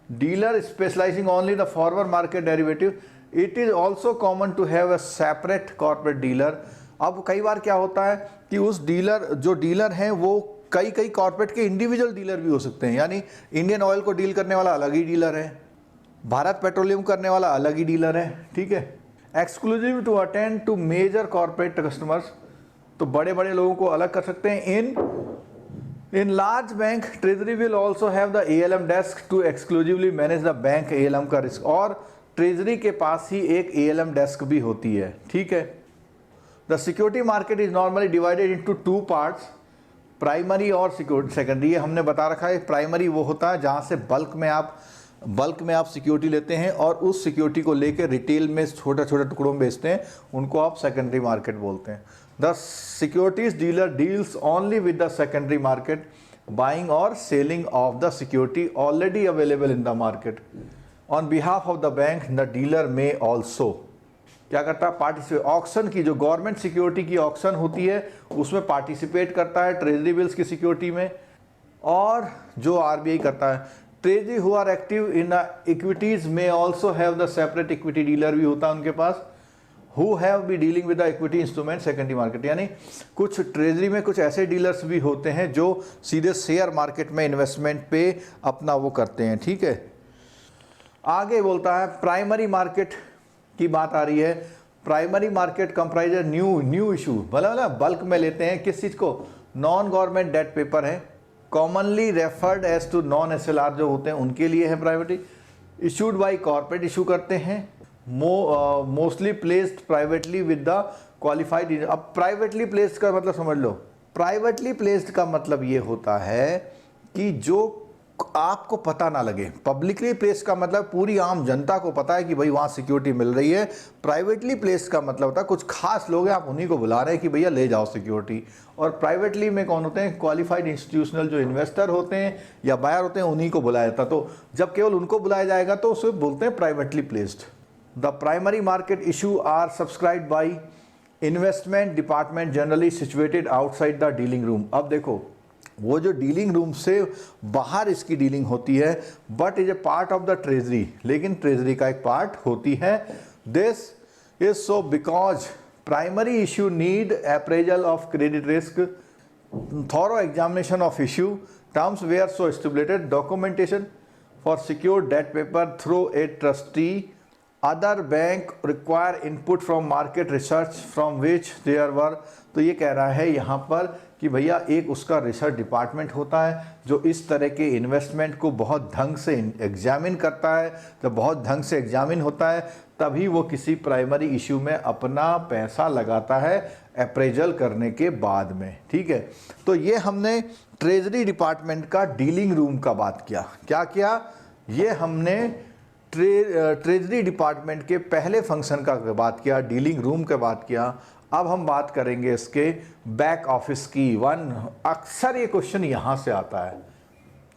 dealer specialising only the forward market derivative. It is also common to have a separate corporate dealer. अब कई बार क्या होता है कि उस जो डीलर हैं वो कई कॉर्पोरेट के इंडिविजुअल डीलर भी हो सकते हैं। यानी इंडियन ऑयल को डील करने वाला अलग ही डीलर है, भारत पेट्रोलियम करने वाला अलग ही डीलर है, ठीक है। Exclusive to attend to major corporate customers, तो बड़े बड़े लोगों को अलग कर सकते हैं। In large bank treasury will also have the ALM desk to exclusively manage the bank ALM का रिस्क, और ट्रेजरी के पास ही एक ALM डेस्क भी होती है, ठीक है। The security market is normally divided into 2 parts, primary और सेकेंडरी। ये हमने बता रखा है। प्राइमरी वो होता है जहाँ से बल्क में आप सिक्योरिटी लेते हैं और उस सिक्योरिटी को लेकर रिटेल में छोटे छोटे टुकड़ों में बेचते हैं, उनको आप सेकेंडरी मार्केट बोलते हैं। The securities dealer deals only with the secondary market, buying और selling of the security already available in the market on behalf of the bank. The dealer may also क्या करता है, पार्टिसिपेट ऑक्शन की, जो government security की auction होती है उसमें पार्टिसिपेट करता है, ट्रेजरी बिल्स की सिक्योरिटी में। और जो RBI करता है, treasury who are active in equities may also have the separate equity dealer भी होता है उनके पास, who have be dealing with the equity instrument secondary market. यानी कुछ ट्रेजरी में कुछ ऐसे डीलर्स भी होते हैं जो सीधे शेयर मार्केट में इन्वेस्टमेंट पे अपना वो करते हैं, ठीक है। आगे बोलता है प्राइमरी मार्केट की बात आ रही है। Primary market comprise new issue, भला बल्क में लेते हैं किस चीज़ को, नॉन गवर्नमेंट डेट पेपर है, commonly referred as to non SLR जो होते हैं उनके लिए है privately, issued by corporate issue करते हैं, mostly placed privately with the qualified. अब प्राइवेटली प्लेस्ड का मतलब समझ लो, प्राइवेटली प्लेस्ड का मतलब ये होता है कि जो आपको पता ना लगे। पब्लिकली प्लेस्ड का मतलब पूरी आम जनता को पता है कि भाई वहाँ सिक्योरिटी मिल रही है। प्राइवेटली प्लेस्ड का मतलब होता है कुछ खास लोग हैं, आप उन्हीं को बुला रहे हैं कि भैया ले जाओ सिक्योरिटी। और प्राइवेटली में कौन होते हैं, क्वालिफाइड इंस्टीट्यूशनल जो इन्वेस्टर होते हैं या बायर होते हैं, उन्हीं को बुलाया जाता। तो जब केवल उनको बुलाया जाएगा तो उसे बोलते हैं privately placed. The primary market issue are subscribed by investment department generally situated outside the dealing room. अब देखो, वो जो डीलिंग रूम से बाहर इसकी डीलिंग होती है, but is a part of the treasury, लेकिन ट्रेजरी का एक पार्ट होती है। This is so because primary issue need appraisal of credit risk, thorough examination of issue, terms where so stipulated, documentation for secure debt paper through a trustee, other bank require input from market research from which there were. तो ये कह रहा है यहाँ पर कि भैया एक उसका रिसर्च डिपार्टमेंट होता है जो इस तरह के इन्वेस्टमेंट को बहुत ढंग से एग्जामिन करता है। जब बहुत ढंग से एग्जामिन होता है तभी वो किसी प्राइमरी इशू में अपना पैसा लगाता है अप्रेजल करने के बाद में, ठीक है। तो ये हमने ट्रेजरी डिपार्टमेंट का डीलिंग रूम का बात किया। क्या किया, ये हमने ट्रेजरी डिपार्टमेंट के पहले फंक्शन का बात किया, डीलिंग रूम का बात किया। अब हम बात करेंगे इसके बैक ऑफिस की। अक्सर ये क्वेश्चन यहाँ से आता है,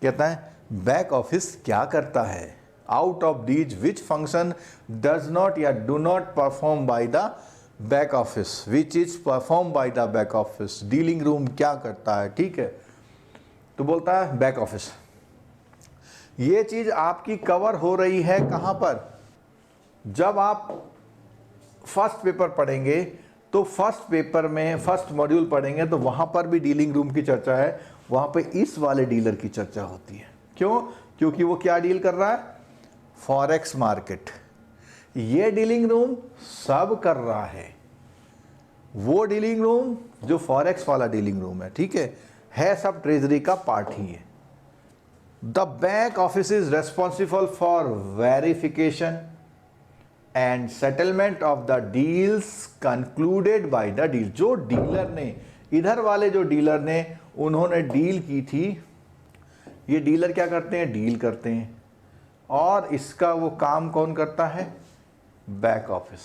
कहता है बैक ऑफिस क्या करता है, out of these which function does not या do not perform by the back office, which is perform by the back office. Dealing room क्या करता है, ठीक है। तो बोलता है बैक ऑफिस। ये चीज आपकी कवर हो रही है कहाँ पर, जब आप फर्स्ट पेपर पढ़ेंगे तो फर्स्ट पेपर में फर्स्ट मॉड्यूल पढ़ेंगे तो वहां पर भी डीलिंग रूम की चर्चा है। वहां पे इस वाले डीलर की चर्चा होती है। क्यों, क्योंकि वो क्या डील कर रहा है, फॉरेक्स मार्केट। ये डीलिंग रूम सब कर रहा है, वो डीलिंग रूम जो फॉरेक्स वाला डीलिंग रूम है, ठीक है सब ट्रेजरी का पार्ट ही है। The bank office is responsible for verification and settlement of the deals concluded by the deal. जो डीलर ने, इधर वाले जो डीलर ने, उन्होंने डील की थी, ये डीलर क्या करते हैं, डील करते हैं। और इसका वो काम कौन करता है? Back office.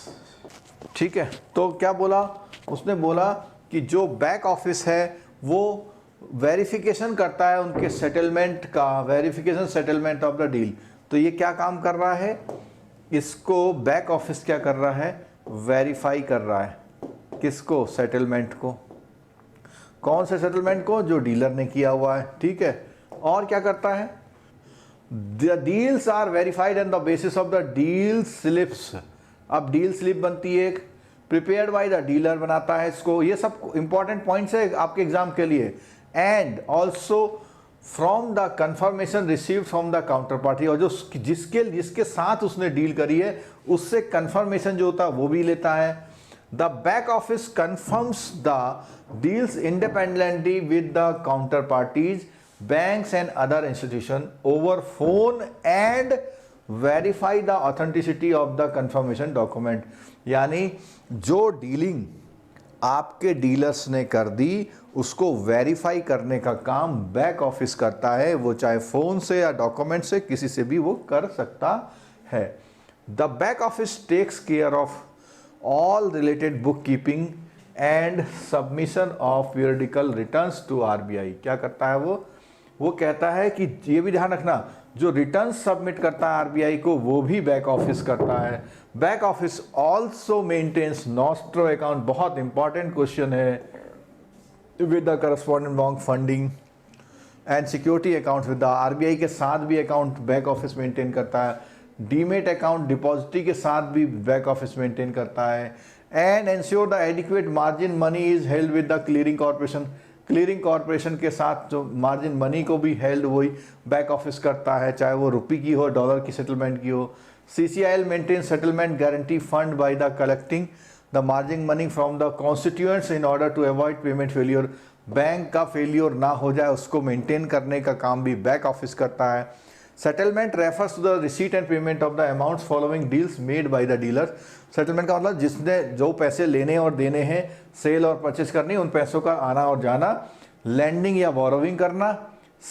ठीक है, तो क्या बोला उसने? बोला कि जो बैक ऑफिस है वो वेरिफिकेशन करता है उनके सेटलमेंट का, verification settlement of the deal. तो ये क्या काम कर रहा है? इसको बैक ऑफिस क्या कर रहा है? वेरीफाई कर रहा है। किसको? सेटलमेंट को। कौन से सेटलमेंट को? जो डीलर ने किया हुआ है। ठीक है, और क्या करता है? The deals are verified on the basis of the deal slips. अब डील स्लिप बनती है एक, प्रिपेयर्ड बाय द डीलर बनाता है इसको। ये सब इंपॉर्टेंट पॉइंट्स है आपके एग्जाम के लिए। And also from the confirmation received from the counter party, और जो जिसके साथ उसने डील करी है उससे कंफर्मेशन जो होता है वो भी लेता है। The back office confirms the deals independently with the counter parties, banks and other institution over phone and verify the authenticity of the confirmation document। यानी जो डीलिंग आपके डीलर्स ने कर दी उसको वेरीफाई करने का काम बैक ऑफिस करता है। वो चाहे फोन से या डॉक्यूमेंट से, किसी से भी वो कर सकता है। The back office takes care of all related book keeping and submission of periodical returns to RBI. क्या करता है वो कहता है कि ये भी ध्यान रखना, जो रिटर्न सबमिट करता है आरबीआई को वो भी बैक ऑफिस करता है। Back office also maintains nostro account, बहुत इंपॉर्टेंट क्वेश्चन है, with the correspondent bank funding and security account with the RBI के साथ भी अकाउंट बैक ऑफिस मेंटेन करता है। डीमेट अकाउंट डिपॉजिटरी के साथ भी बैक ऑफिस मेंटेन करता है। And ensure the adequate margin money is held with the clearing corporation. Clearing corporation के साथ जो मार्जिन मनी को भी हेल्ड वही बैक ऑफिस करता है, चाहे वो रुपये की हो, डॉलर की सेटलमेंट की हो। CCIL maintain settlement guarantee fund by the collecting the margin money from the constituents in order to avoid payment failure. Bank का फेलियर ना हो जाए उसको मेंटेन करने का काम भी बैक ऑफिस करता है। Settlement refers to the receipt and payment of the amounts following deals made by the dealer. Settlement का मतलब जिसने जो पैसे लेने और देने हैं, सेल और परचेज करनी, उन पैसों का आना और जाना। लैंडिंग या बोरोविंग करना,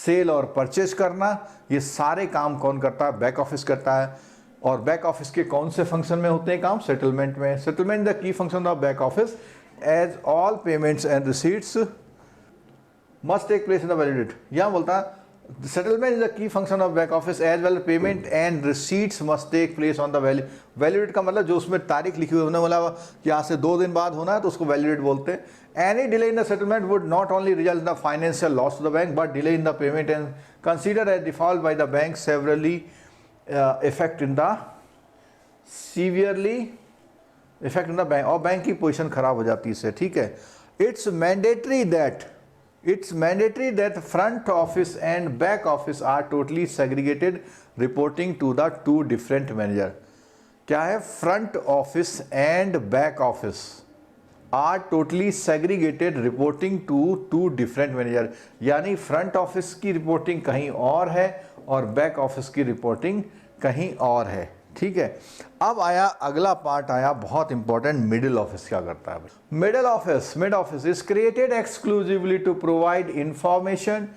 सेल और परचेज करना, ये सारे काम कौन करता है? बैक ऑफिस करता है। और बैक ऑफिस के कौन से फंक्शन में होते हैं काम? सेटलमेंट में। Settlement the key function of back office as all payments and receipts must take place in the valid date. यहाँ बोलता है settlement is the key function of back office as well payment and receipts must take place on the valid date का मतलब जो उसमें तारीख लिखी हुई है, बोला कि यहाँ से 2 दिन बाद होना है तो उसको valid date बोलते हैं। Any delay in the settlement would not only result in the financial loss to the bank but delay in the payment and considered as default by the bank severely affect in the severely affect in the bank, और bank की position खराब हो जाती है इससे। ठीक है, It's mandatory that front office and back office are totally segregated reporting to the 2 different manager। क्या है? front office and back office are totally segregated reporting to 2 different manager। यानी front office की रिपोर्टिंग कहीं और है और back office की reporting कहीं और है। ठीक है, अब आया अगला पार्ट, आया बहुत इंपॉर्टेंट, मिडिल ऑफिस क्या करता है? Mid office is created exclusively to provide information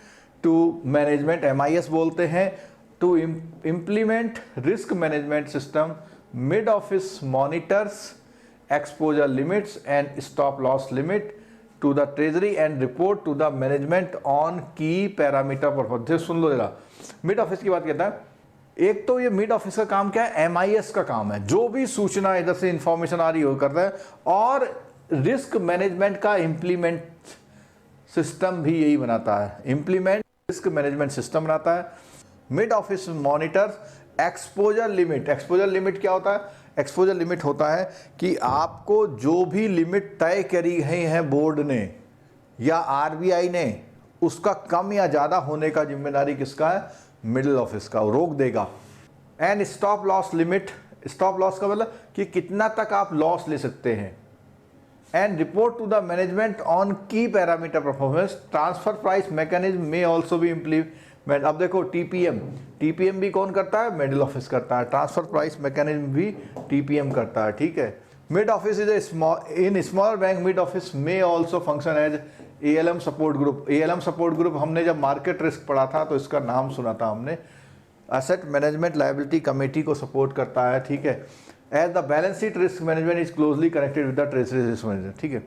to management, MIS बोलते हैं, to implement risk management system. Mid office monitors exposure limits and stop loss limit to the treasury and report to the management on key parameter performance. सुन लो जरा, mid office की बात कहता है। एक तो ये मिड ऑफिस का काम क्या है? MIS का काम है, जो भी सूचना इधर से इंफॉर्मेशन आ रही हो करता है, और रिस्क मैनेजमेंट का इम्प्लीमेंट सिस्टम भी यही बनाता है, इम्प्लीमेंट रिस्क मैनेजमेंट सिस्टम बनाता है। Mid office monitor exposure limit. Exposure limit क्या होता है? एक्सपोजर लिमिट होता है कि आपको जो भी लिमिट तय करी गई है बोर्ड ने या RBI ने, उसका कम या ज़्यादा होने का जिम्मेदारी किसका है? मिडिल ऑफिस का, रोक देगा। And stop loss limit, stop loss का मतलब कि कितना तक आप लॉस ले सकते हैं। And report to the management on key parameter performance. Transfer price mechanism may also भी इम्प्लीमेंट। अब देखो TPM भी कौन करता है? मिडिल ऑफिस करता है। ट्रांसफर प्राइस मैकेनिज्म भी TPM करता है। ठीक है, mid office is in smaller bank mid office may also function as ALM support group. ALM support group हमने जब मार्केट रिस्क पढ़ा था तो इसका नाम सुना था हमने। एसेट मैनेजमेंट लायबिलिटी कमेटी को सपोर्ट करता है, ठीक है। As the balance sheet risk management is closely connected with the treasury risk management, ठीक है।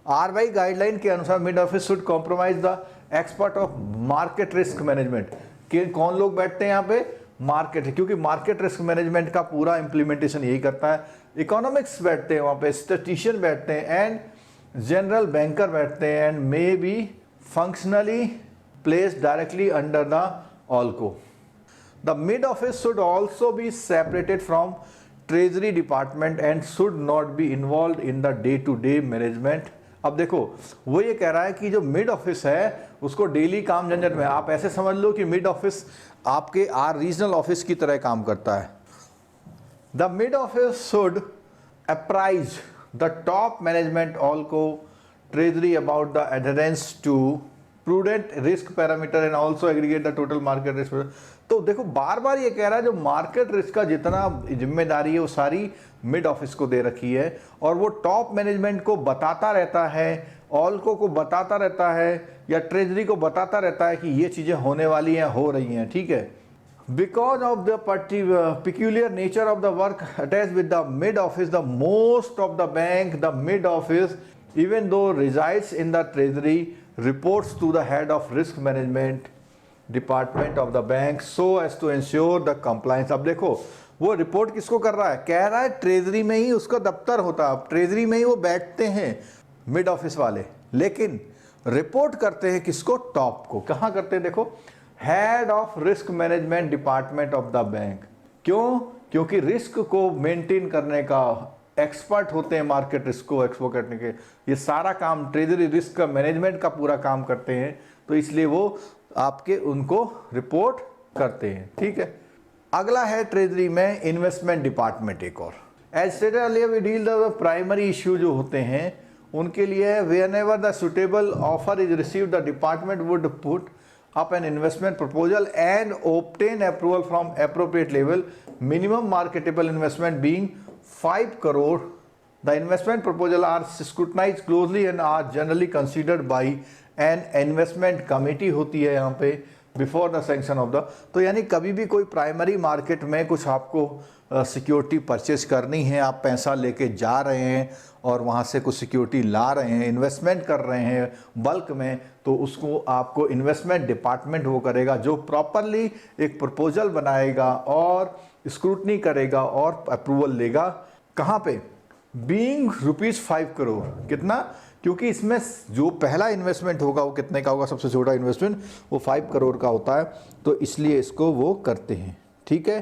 आरबीआई गाइडलाइन के अनुसार mid office should compromise the expert of market risk management. कि कौन लोग बैठते हैं यहाँ पे? मार्केट है, क्योंकि मार्केट रिस्क मैनेजमेंट का पूरा इंप्लीमेंटेशन यही करता है। इकोनॉमिक्स बैठते हैं वहाँ पे, स्टैटिस्टिशियन बैठते हैं, एंड जनरल बैंकर बैठते हैं, and may be functionally placed directly under the ALCO. The mid office should also be separated from treasury department and should not be involve in the day to day management. अब देखो, वो ये कह रहा है कि जो मिड ऑफिस है उसको डेली काम झंझट में, आप ऐसे समझ लो कि मिड ऑफिस आपके रीजनल ऑफिस की तरह काम करता है। The mid office should apprise the top management ALCO treasury about the adherence to prudent risk parameter and also aggregate the total market risk. तो देखो, बार बार ये कह रहा है जो मार्केट रिस्क का जितना जिम्मेदारी है वो सारी मिड ऑफिस को दे रखी है, और वो टॉप मैनेजमेंट को बताता रहता है, ऑल्को को बताता रहता है, या ट्रेजरी को बताता रहता है कि ये चीज़ें होने वाली हैं, हो रही हैं, ठीक है। Because of the peculiar nature of the work attached with the mid office, the most of the bank, the mid office, even though resides in the treasury, reports to the head of risk management department of the bank so as to ensure the compliance। अब देखो, वो report किसको कर रहा है? कह रहा है ट्रेजरी में ही उसका दफ्तर होता है, ट्रेजरी में ही वो बैठते हैं मिड ऑफिस वाले, लेकिन रिपोर्ट करते हैं किसको? टॉप को। कहाँ करते हैं? देखो, head of risk management department of the bank. क्यों? क्योंकि रिस्क को मेंटेन करने का एक्सपर्ट होते हैं, मार्केट रिस्क को एक्सपो करने के, ये सारा काम ट्रेजरी रिस्क का मैनेजमेंट का पूरा काम करते हैं, तो इसलिए वो आपके उनको रिपोर्ट करते हैं, ठीक है। अगला है ट्रेजरी में इन्वेस्टमेंट डिपार्टमेंट एक और। As stated earlier we deal the primary issue जो होते हैं उनके लिए whenever the suitable offer is received the department would put up an investment proposal and obtain approval from appropriate level, minimum marketable investment being 5 crore. The investment proposal are scrutinized closely and are generally considered by an investment committee होती है यहाँ पे before the sanction of the. तो यानी कभी भी कोई primary market में कुछ आपको सिक्योरिटी परचेज करनी है, आप पैसा लेके जा रहे हैं और वहाँ से कुछ सिक्योरिटी ला रहे हैं, इन्वेस्टमेंट कर रहे हैं बल्क में, तो उसको आपको इन्वेस्टमेंट डिपार्टमेंट वो करेगा जो प्रॉपरली एक प्रपोजल बनाएगा और स्क्रूटनी करेगा और अप्रूवल लेगा। कहाँ पे? बीइंग ₹5 करोड़। कितना? क्योंकि इसमें जो पहला इन्वेस्टमेंट होगा वो कितने का होगा? सबसे छोटा इन्वेस्टमेंट वो 5 करोड़ का होता है, तो इसलिए इसको वो करते हैं, ठीक है।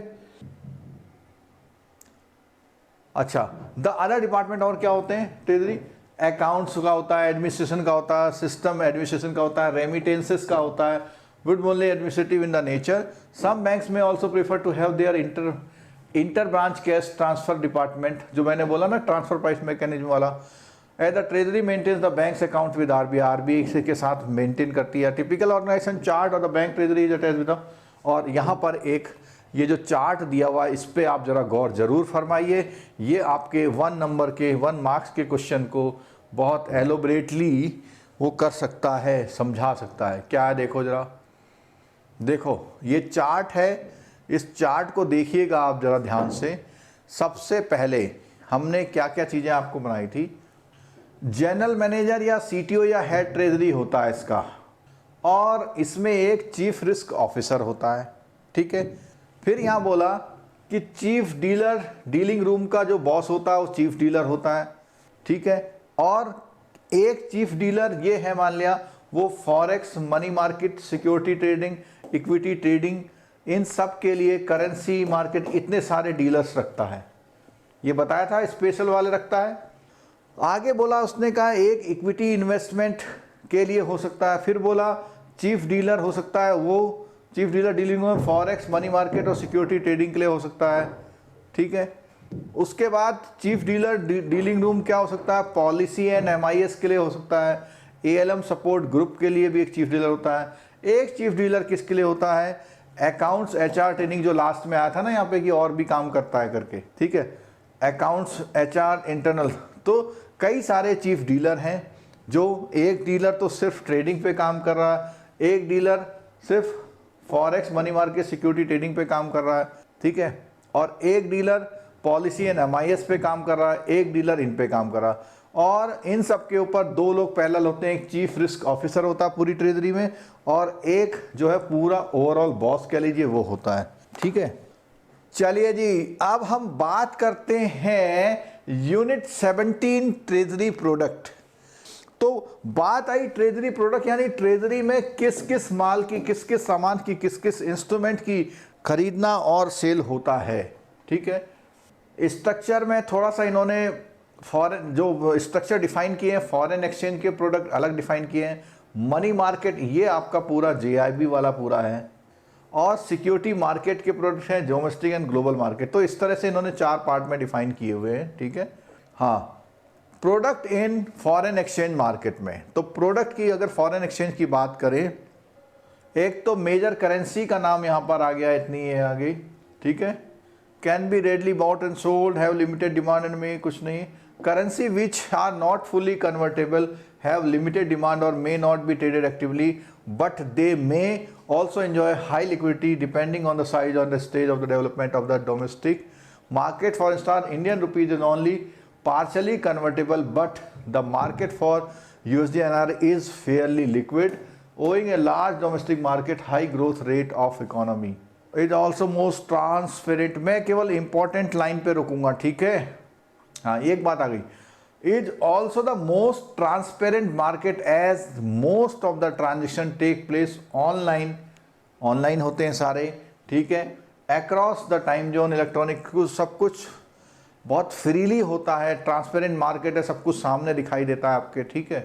अच्छा, द अदर डिपार्टमेंट और क्या होते हैं? ट्रेजरी अकाउंट्स का होता है, एडमिनिस्ट्रेशन का होता है, सिस्टम एडमिनिस्ट्रेशन का होता है, रेमिटेंसेस का होता है, would only administrative in the nature. Some banks may also prefer to have their inter branch cash transfer department, जो मैंने बोला ना ट्रांसफर प्राइस मैकेनिज्म वाला। As the treasury maintains the banks account with RBI, RBI के साथ maintain करती है। Typical organization chart और the bank treasury is attached with. और यहाँ पर एक ये जो चार्ट दिया हुआ है इस पे आप जरा गौर जरूर फरमाइए। ये आपके 1 नंबर के 1 मार्क्स के क्वेश्चन को बहुत एलोबरेटली वो कर सकता है, समझा सकता है। क्या है? देखो जरा, देखो ये चार्ट है, इस चार्ट को देखिएगा आप जरा ध्यान से। सबसे पहले हमने क्या क्या चीज़ें आपको बनाई थी? जनरल मैनेजर या सीटीओ या हेड ट्रेजरी होता है इसका, और इसमें एक चीफ रिस्क ऑफिसर होता है, ठीक है। फिर यहाँ बोला कि चीफ डीलर, डीलिंग रूम का जो बॉस होता है वो चीफ डीलर होता है, ठीक है। और एक चीफ डीलर ये है, मान लिया वो forex, money market, security trading, equity trading, इन सब के लिए करेंसी मार्केट, इतने सारे डीलर्स रखता है। ये बताया था स्पेशल वाले रखता है। आगे बोला उसने कहा एक इक्विटी इन्वेस्टमेंट के लिए हो सकता है। फिर बोला चीफ डीलर हो सकता है, वो चीफ डीलर डीलिंग में फॉरेक्स, मनी मार्केट और सिक्योरिटी ट्रेडिंग के लिए हो सकता है, ठीक है। उसके बाद चीफ डीलर डीलिंग रूम क्या हो सकता है? पॉलिसी एंड एमआईएस के लिए हो सकता है। एएलएम सपोर्ट ग्रुप के लिए भी एक चीफ डीलर होता है। एक चीफ डीलर किसके लिए होता है? अकाउंट्स एचआर ट्रेनिंग, जो लास्ट में आया था ना यहाँ पे कि और भी काम करता है करके, ठीक है। अकाउंट्स, एचआर, इंटरनल, तो कई सारे चीफ डीलर हैं। जो एक डीलर तो सिर्फ ट्रेडिंग पे काम कर रहा है, एक डीलर सिर्फ forex money market security trading पे काम कर रहा है, ठीक है, और एक डीलर पॉलिसी एंड एमआईएस पे काम कर रहा है, एक डीलर इन पे काम कर रहा है। और इन सब के ऊपर दो लोग पैरेलल होते हैं, एक चीफ रिस्क ऑफिसर होता है पूरी ट्रेजरी में, और एक जो है पूरा ओवरऑल बॉस कह लीजिए वो होता है, ठीक है। चलिए जी, अब हम बात करते हैं यूनिट 17 ट्रेजरी प्रोडक्ट। तो बात आई ट्रेजरी प्रोडक्ट, यानी ट्रेजरी में किस किस माल की, किस किस सामान की, किस किस इंस्ट्रूमेंट की खरीदना और सेल होता है, ठीक है। स्ट्रक्चर में थोड़ा सा इन्होंने फॉरेन जो स्ट्रक्चर डिफाइन किए हैं, फॉरेन एक्सचेंज के प्रोडक्ट अलग डिफाइन किए हैं, मनी मार्केट ये आपका पूरा जेआईबी वाला पूरा है, और सिक्योरिटी मार्केट के प्रोडक्ट हैं डोमेस्टिक एंड ग्लोबल मार्केट। तो इस तरह से इन्होंने 4 पार्ट में डिफाइन किए हुए हैं, ठीक है। हाँ, product in foreign exchange market में, तो प्रोडक्ट की अगर फॉरेन एक्सचेंज की बात करें, एक तो मेजर करेंसी का नाम यहां पर आ गया, इतनी है आगे, ठीक है। Can be readily bought and sold, have limited demand and में कुछ नहीं। Currency which are not fully convertible, have limited demand और may not be traded actively, but they may also enjoy high liquidity depending on the size or the stage of the development of the domestic market. For instance, Indian rupees is only partially convertible, but the market for USD/INR is fairly liquid, owing a large domestic market, high growth rate of economy. It also most transparent. मैं केवल important line पे रुकूंगा, ठीक है। हाँ, एक बात आ गई, is also the most transparent market as most of the transaction take place online होते हैं सारे, ठीक है। across the time zone, electronic सब कुछ बहुत फ्रीली होता है, ट्रांसपेरेंट मार्केट है, सब कुछ सामने दिखाई देता है आपके, ठीक है।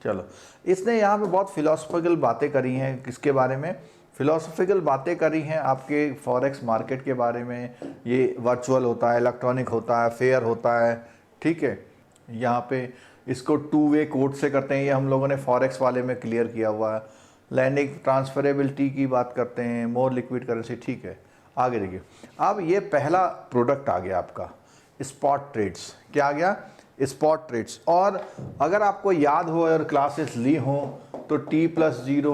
चलो, इसने यहाँ पे बहुत फिलोसफिकल बातें करी हैं, किसके बारे में, फिलोसफिकल बातें करी हैं आपके फॉरेक्स मार्केट के बारे में। ये वर्चुअल होता है, इलेक्ट्रॉनिक होता है, फेयर होता है, ठीक है। यहाँ पे इसको 2 वे कोड से करते हैं, ये हम लोगों ने फॉरेक्स वाले में क्लियर किया हुआ है। लैंडिंग ट्रांसफरेबिलिटी की बात करते हैं, मोर लिक्विड करेंसी, ठीक है। आगे देखिए, अब ये पहला प्रोडक्ट आ गया आपका स्पॉट ट्रेड्स। क्या आ गया? Spot trades. और अगर आपको याद हो और क्लासेस ली हो तो T+0,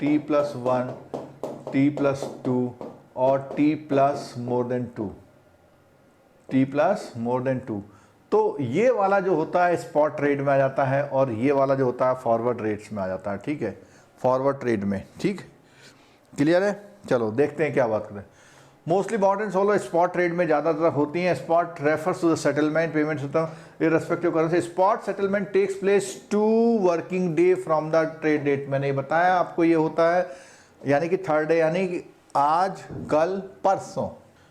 T+1, T+2 और T+2, T+2, तो ये वाला जो होता है स्पॉट ट्रेड में आ जाता है, और ये वाला जो होता है फॉरवर्ड रेट्स में आ जाता है, ठीक है, फॉरवर्ड ट्रेड में, ठीक, क्लियर है। चलो देखते हैं क्या बात करें। Mostly bought and sold spot trade में ज़्यादातर होती हैं। Spot refers to the settlement payment system irrespective currency. Spot settlement takes place 2 working day from the trade date. मैंने ये बताया आपको, ये होता है यानी कि 3rd डे, यानी कि आज, कल, परसों।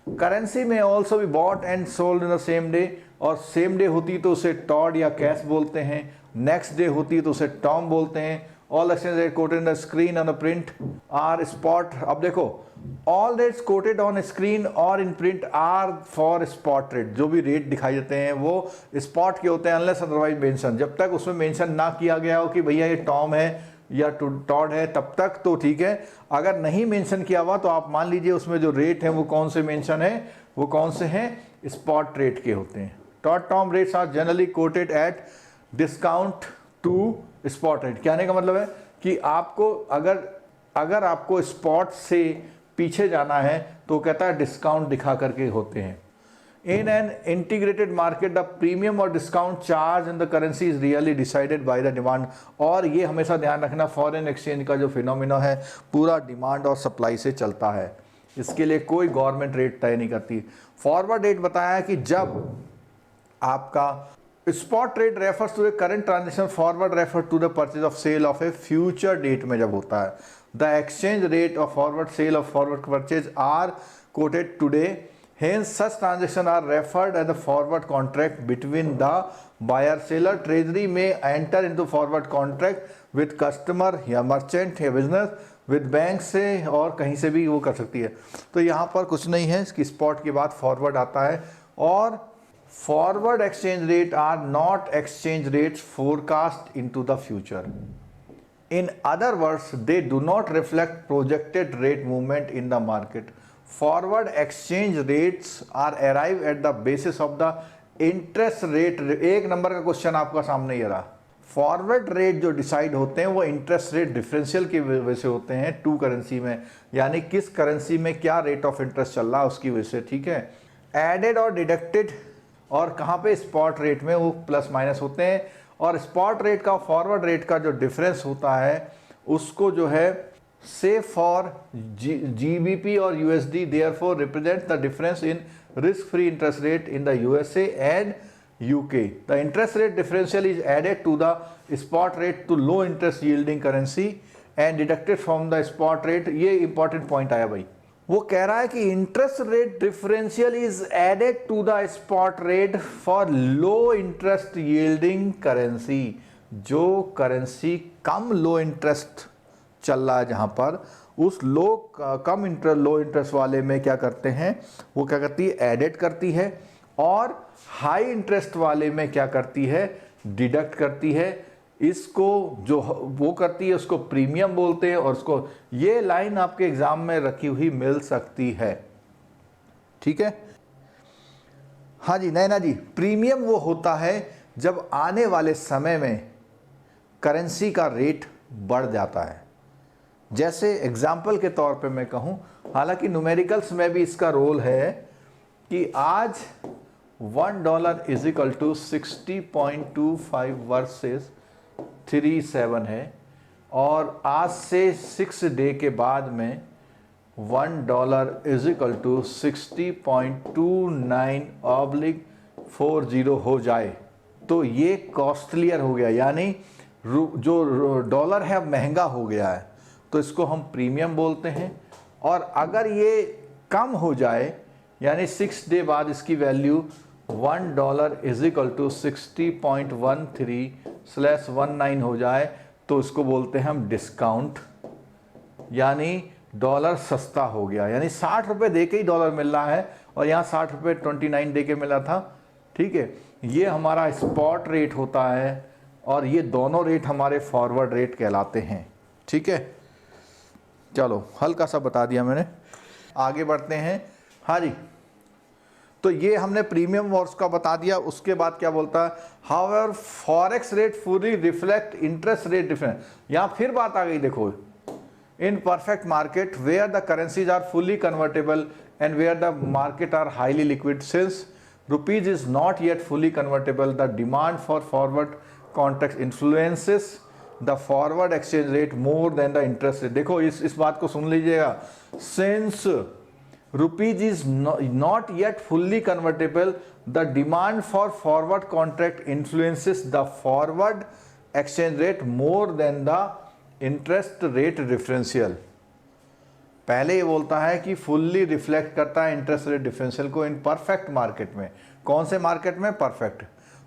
करेंसी में ऑल्सो भी bought and sold in the same day, और सेम डे होती तो उसे टॉड या कैश बोलते हैं, नेक्स्ट डे होती तो उसे टॉम बोलते हैं। All exchange rate quoted in the screen on the print are spot. अब देखो, all rates quoted on screen और in print are for spot rate. जो भी रेट दिखाई देते हैं वो स्पॉट के होते हैं, अनलेस अदरवाइज मेंशन। जब तक उसमें मेंशन ना किया गया हो कि भैया ये टॉम है या टॉड है, तब तक तो ठीक है। अगर नहीं मेंशन किया हुआ तो आप मान लीजिए उसमें जो रेट है वो कौन से मेंशन है, वो कौन से हैं, स्पॉट रेट के होते हैं। Tod tom rates are generally quoted at discount to spot rate. कहने का मतलब है कि आपको अगर आपको स्पॉट से पीछे जाना है तो कहता है डिस्काउंट दिखा करके होते हैं। In an integrated market the premium और discount charge in the currency is really decided by the demand. और ये हमेशा ध्यान रखना, फॉरेन एक्सचेंज का जो फिनोमिना है पूरा डिमांड और सप्लाई से चलता है, इसके लिए कोई गवर्नमेंट रेट तय नहीं करती। फॉरवर्ड रेट बताया कि जब आपका spot rate refers to a current transaction, forward refer to the purchase of sale of a future date में जब होता है। The exchange rate of forward sale of forward purchase are quoted today, hence such transaction are referred as a forward contract between the buyer seller. Treasury may enter into forward contract with customer या merchant या business with bank से और कहीं से भी वो कर सकती है। तो यहाँ पर कुछ नहीं है, इसकी स्पॉट के बाद फॉरवर्ड आता है। और forward exchange rate are not exchange rates forecast into the future. In other words, they do not reflect projected rate movement in the market. Forward exchange rates are arrived at the basis of the interest rate। एक number का question आपका सामने ये रहा, forward rate जो decide होते हैं वो इंटरेस्ट रेट डिफरेंशियल की वजह से होते हैं टू करेंसी में, यानी किस करेंसी में क्या रेट ऑफ इंटरेस्ट चल रहा है उसकी वजह से, ठीक है। एडेड और डिडक्टेड, और कहाँ पे स्पॉट रेट में वो प्लस माइनस होते हैं, और स्पॉट रेट का फॉरवर्ड रेट का जो डिफरेंस होता है उसको जो है से फॉर GBP और USD therefore represent the difference in risk free interest rate in the USA and UK. The interest rate differential is added to the spot rate to low interest yielding currency and deducted from the spot rate. ये important point आया भाई, वो कह रहा है कि interest rate differential is added to the spot rate for low interest yielding currency. जो currency कम लो interest चल रहा है जहां पर, उस कम लो इंटरेस्ट वाले में क्या करते हैं, वो क्या करती है, एडेड करती है, और हाई इंटरेस्ट वाले में क्या करती है, डिडक्ट करती है। इसको जो वो करती है उसको प्रीमियम बोलते हैं, और उसको, ये लाइन आपके एग्जाम में रखी हुई मिल सकती है, ठीक है। हाँ जी नैना जी, प्रीमियम वो होता है जब आने वाले समय में करेंसी का रेट बढ़ जाता है। जैसे एग्जाम्पल के तौर पे मैं कहूँ, हालांकि न्यूमेरिकल्स में भी इसका रोल है कि आज $1 इज इक्वल टू 60.25 वर्सेस 37 है, और आज से 6 डे के बाद में $1 इज इक्वल टू 60.29/40 हो जाए तो ये कॉस्टलियर हो गया, यानी जो डॉलर है अब महंगा हो गया है, तो इसको हम प्रीमियम बोलते हैं। और अगर ये कम हो जाए, यानी 6 डे बाद इसकी वैल्यू $1 इज इक्वल टू 60.13/19 हो जाए, तो इसको बोलते हैं हम डिस्काउंट, यानी डॉलर सस्ता हो गया, यानी 60 रुपये दे के ही डॉलर मिल रहा है और यहाँ 60 रुपये 29 दे के मिला था, ठीक है। ये हमारा स्पॉट रेट होता है, और ये दोनों रेट हमारे फॉरवर्ड रेट कहलाते हैं, ठीक है। चलो हल्का सा बता दिया मैंने, आगे बढ़ते हैं। हाँ जी, तो ये हमने प्रीमियम वॉर्स का बता दिया। उसके बाद क्या बोलता है, however forex rate fully reflect interest rate difference. यहाँ फिर बात आ गई, देखो, in perfect market where the currencies are fully convertible and where the market are highly liquid, since rupees is not yet fully convertible, the demand for forward contract influences the forward exchange rate more than the interest rate. देखो इस बात को सुन लीजिएगा, since rupees is not yet fully convertible, the demand for forward contract influences the forward exchange rate more than the interest rate differential। पहले ये बोलता है कि फुल्ली रिफ्लेक्ट करता है इंटरेस्ट रेट डिफरेंशियल को इन परफेक्ट मार्केट में। कौन से मार्केट में? Perfect,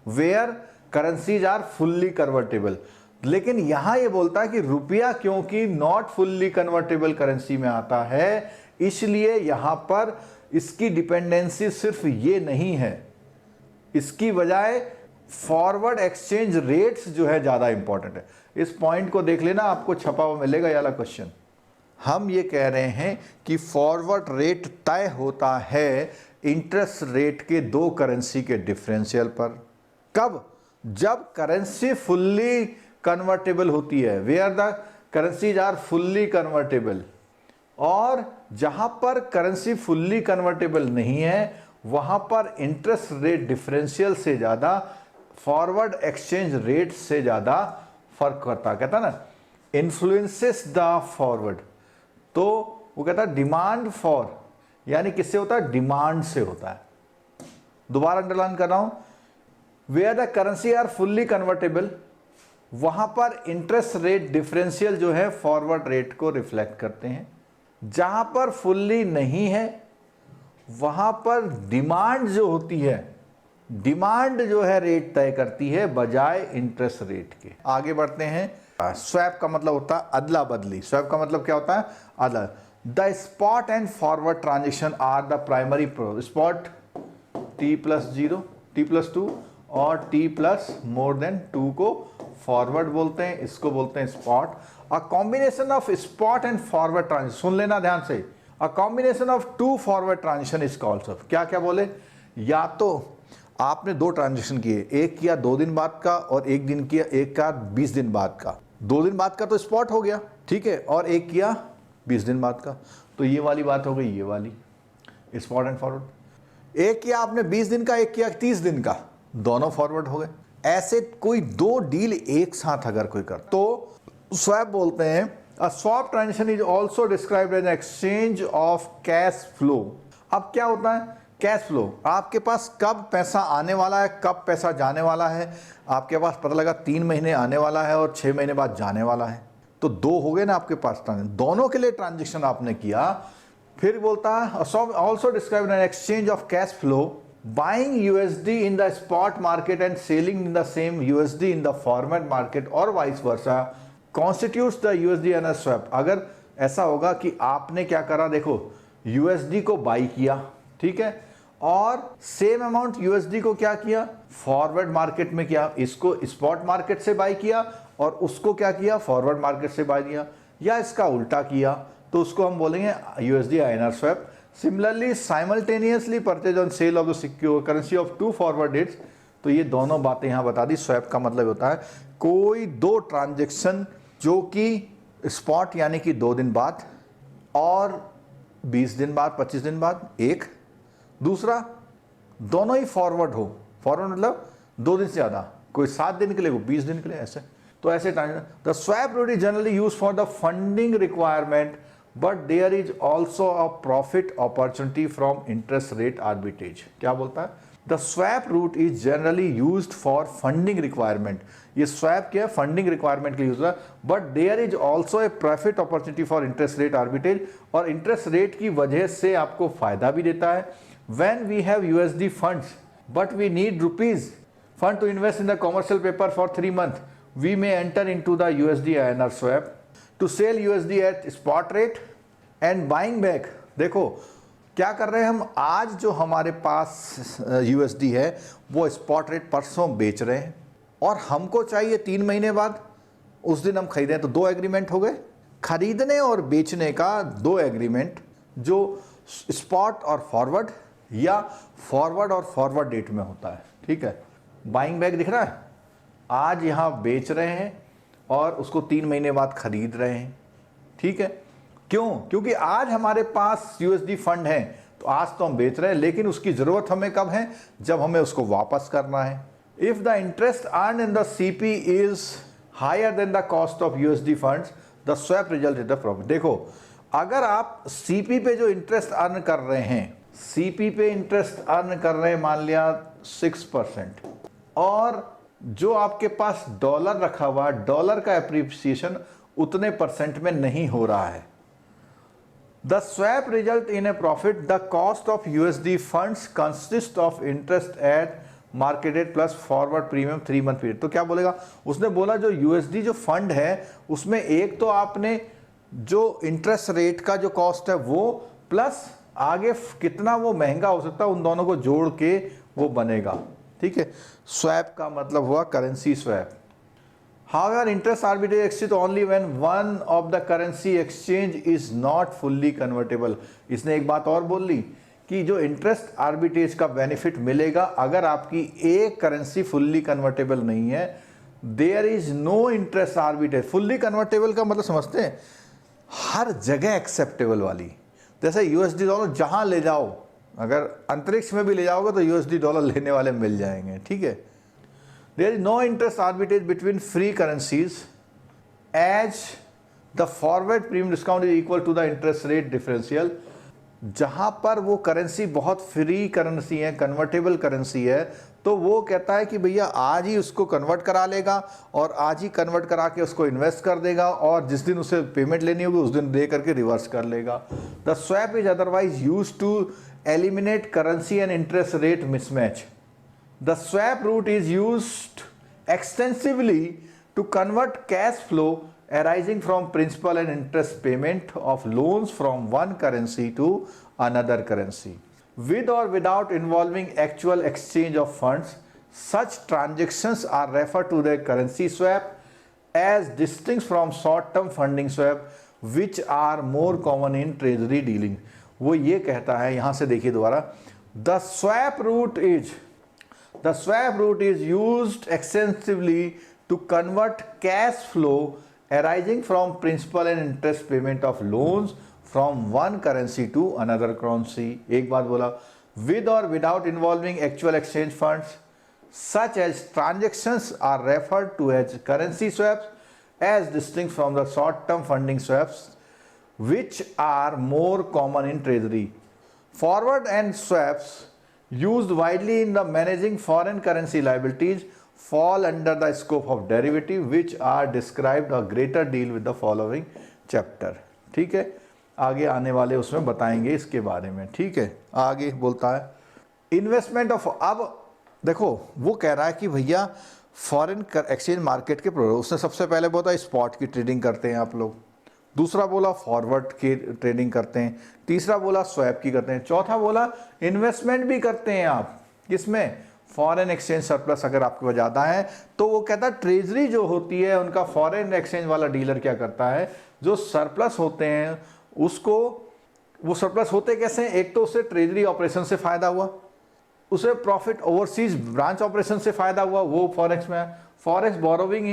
where currencies are fully convertible. लेकिन यहां ये बोलता है कि रुपया क्योंकि नॉट फुल्ली कन्वर्टेबल करेंसी में आता है, इसलिए यहां पर इसकी डिपेंडेंसी सिर्फ ये नहीं है, इसकी बजाय फॉरवर्ड एक्सचेंज रेट्स जो है ज्यादा इंपॉर्टेंट है। इस पॉइंट को देख लेना, आपको छपा हुआ मिलेगा ये वाला क्वेश्चन। हम ये कह रहे हैं कि फॉरवर्ड रेट तय होता है इंटरेस्ट रेट के दो करेंसी के डिफरेंशियल पर। कब? जब करेंसी फुल्ली कन्वर्टेबल होती है, where the currencies are fully convertible. और जहां पर करेंसी फुल्ली कन्वर्टेबल नहीं है, वहां पर इंटरेस्ट रेट डिफरेंशियल से ज्यादा फॉरवर्ड एक्सचेंज रेट से ज्यादा फर्क करता। कहता ना इन्फ्लुएंसेस द फॉरवर्ड, तो वो कहता है डिमांड फॉर, यानी किससे होता है? डिमांड से होता है। दोबारा अंडरलाइन कर रहा हूं, where the currency are fully convertible, वहां पर इंटरेस्ट रेट डिफरेंशियल जो है फॉरवर्ड रेट को रिफ्लेक्ट करते हैं। जहां पर फुल्ली नहीं है, वहां पर डिमांड जो होती है, डिमांड जो है रेट तय करती है बजाय इंटरेस्ट रेट के। आगे बढ़ते हैं। स्वैप का मतलब होता है अदला बदली। स्वैप का मतलब क्या होता है? अदला। The spot and forward transaction are the primary pro. Spot T+0, T+2 और T+2 को फॉरवर्ड बोलते हैं, इसको बोलते हैं spot. A combination of spot and forward transaction, सुन लेना ध्यान से, a combination of two forward transaction is called. क्या क्या बोले? या तो आपने 2 ट्रांजेक्शन किए, एक किया 2 दिन बाद का और एक दिन किया, एक का 20 दिन बाद का। 2 दिन बाद का तो स्पॉट हो गया, ठीक है, और एक किया 20 दिन बाद का, तो ये वाली बात हो गई, ये वाली स्पॉट एंड फॉरवर्ड। एक किया आपने 20 दिन का, एक किया 30 दिन का, दोनों फॉरवर्ड हो गए। ऐसे कोई 2 डील एक साथ अगर कोई कर तो स्वैप बोलते हैं। A swap transaction is also described as exchange of cash flow. अब क्या होता है कैश फ्लो? आपके पास कब पैसा आने वाला है, कब पैसा जाने वाला है, आपके पास पता लगा 3 महीने आने वाला है और 6 महीने बाद जाने वाला है, तो 2 हो गए ना आपके पास ट्रांजेक्शन, दोनों के लिए ट्रांजेक्शन आपने किया। फिर बोलता है also described as exchange of cash flow, buying USD in the spot market and selling in the same USD in the forward market और vice versa constitutes the USD and swap. अगर ऐसा होगा कि आपने क्या करा, देखो यूएसडी को बाई किया, ठीक है, और सेम अमाउंट यूएसडी को क्या किया, फॉरवर्ड मार्केट में किया, इसको स्पॉट मार्केट से बाई किया और उसको क्या किया, फॉरवर्ड मार्केट से बाई किया, या इसका उल्टा किया, तो उसको हम बोलेंगे USD INR swap. Similarly simultaneously purchase on sale of the secure currency of 2 forward dates. तो ये दोनों बातें यहां बता दी। स्वैप का मतलब होता है कोई 2 ट्रांजेक्शन जो कि स्पॉट यानी कि 2 दिन बाद और 20 दिन बाद, 25 दिन बाद, एक दूसरा दोनों ही फॉरवर्ड हो। फॉरवर्ड मतलब 2 दिन से ज़्यादा, कोई 7 दिन के लिए, कोई 20 दिन के लिए, ऐसे। तो ऐसे transaction. The swap route is generally use for the funding requirement but there is also a profit opportunity from interest rate arbitrage. क्या बोलता है? The swap route is generally used for funding requirement. ये swap क्या है? Funding requirement के लिए use है, but there is also a profit opportunity for interest rate arbitrage, और इंटरेस्ट रेट की वजह से आपको फायदा भी देता है। When we have USD funds, but we need rupees fund to invest in the commercial paper for 3 months, we may enter into the USD INR swap to sell USD at spot rate and buying back। देखो क्या कर रहे हैं हम, आज जो हमारे पास USD है वो स्पॉट रेट परसों बेच रहे हैं और हमको चाहिए 3 महीने बाद, उस दिन हम खरीदें, तो 2 एग्रीमेंट हो गए, खरीदने और बेचने का 2 एग्रीमेंट, जो स्पॉट और फॉरवर्ड या फॉरवर्ड और फॉरवर्ड डेट में होता है, ठीक है। बाइंग बैक दिख रहा है, आज यहां बेच रहे हैं और उसको 3 महीने बाद खरीद रहे हैं, ठीक है। क्यों? क्योंकि आज हमारे पास यूएसडी फंड है, तो आज तो हम बेच रहे हैं, लेकिन उसकी जरूरत हमें कब है, जब हमें उसको वापस करना है। If the interest earn in the CP is higher than the cost of USD funds, the swap result is the profit. देखो अगर आप सीपी पे जो इंटरेस्ट अर्न कर रहे हैं, सीपी पे इंटरेस्ट अर्न कर रहे हैं मान लिया 6%, और जो आपके पास डॉलर रखा हुआ, डॉलर का एप्रिसिएशन उतने परसेंट में नहीं हो रहा है, the swap result in A profit. The cost of USD funds consist of interest eight market rate plus forward premium 3 month period. तो क्या बोलेगा, उसने बोला जो यूएसडी जो फंड है उसमें एक तो आपने जो इंटरेस्ट रेट का जो कॉस्ट है वो, प्लस आगे कितना वो महंगा हो सकता है, उन दोनों को जोड़ के वो बनेगा, ठीक है। स्वैप का मतलब हुआ currency swap. However, interest arbitrage exists only when one of the currency exchange is not fully convertible। इसने एक बात और बोल ली कि जो इंटरेस्ट आर्बिट्रेज का बेनिफिट मिलेगा अगर आपकी एक करेंसी फुल्ली कन्वर्टेबल नहीं है। There is no interest arbitrage. Fully convertible का मतलब समझते हैं, हर जगह एक्सेप्टेबल वाली, जैसे यूएसडी डॉलर जहां ले जाओ, अगर अंतरिक्ष में भी ले जाओगे तो यूएसडी डॉलर लेने वाले मिल जाएंगे, ठीक है। There is no interest arbitrage between free currencies as the forward premium discount is equal to the interest rate differential. जहां पर वो करेंसी बहुत फ्री करेंसी है, कन्वर्टेबल करेंसी है, तो वो कहता है कि भैया आज ही उसको कन्वर्ट करा लेगा और आज ही कन्वर्ट करा के उसको इन्वेस्ट कर देगा, और जिस दिन उसे पेमेंट लेनी होगी उस दिन दे करके रिवर्स कर लेगा। The swap is otherwise used to eliminate currency and interest rate mismatch. The swap route is used extensively to convert cash flow arising from principal and interest payment of loans from one currency to another currency, with or without involving actual exchange of funds. Such transactions are referred to the currency swap as distinct from short-term funding swap, which are more common in treasury dealing। वो ये कहता है, यहां से देखिए दोबारा, the swap route is The swap route is used extensively to convert cash flow arising from principal and interest payment of loans from one currency to another currency. एक बात बोला, with or without involving actual exchange funds, such as transactions are referred to as currency swaps, as distinct from the short-term funding swaps, which are more common in treasury. Forward and swaps used widely in the managing foreign currency liabilities fall under the scope of derivative, which are described a greater deal with the following chapter. ठीक है, आगे आने वाले उसमें बताएंगे इसके बारे में. ठीक है, आगे बोलता है इन्वेस्टमेंट ऑफ. अब देखो वो कह रहा है कि भैया फॉरेन एक्सचेंज मार्केट के प्रोडक्ट, उसने सबसे पहले बोला स्पॉट की ट्रेडिंग करते हैं आप लोग, दूसरा बोला फॉरवर्ड की ट्रेडिंग करते हैं, तीसरा बोला स्वैप की करते हैं, चौथा बोला इन्वेस्टमेंट भी करते हैं आप. किसमें? फॉरेन एक्सचेंज सरप्लस अगर आपके पास ज़्यादा है तो वो कहता है ट्रेजरी जो होती है उनका फॉरेन एक्सचेंज वाला डीलर क्या करता है, जो सरप्लस होते हैं उसको, वो सरप्लस होते कैसे? एक तो उससे ट्रेजरी ऑपरेशन से फ़ायदा हुआ, उसे प्रॉफिट ओवरसीज ब्रांच ऑपरेशन से फ़ायदा हुआ, वो फॉरेक्स में है, फॉरेक्स बोरोविंग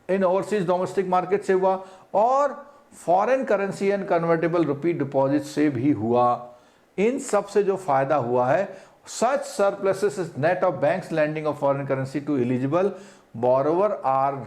इन ओवरसीज डोमेस्टिक मार्केट से हुआ, और foreign currency and convertible rupee deposit से भी हुआ. इन सब से जो फायदा हुआ है, such surpluses is net of banks lending of foreign currency to eligible borrower are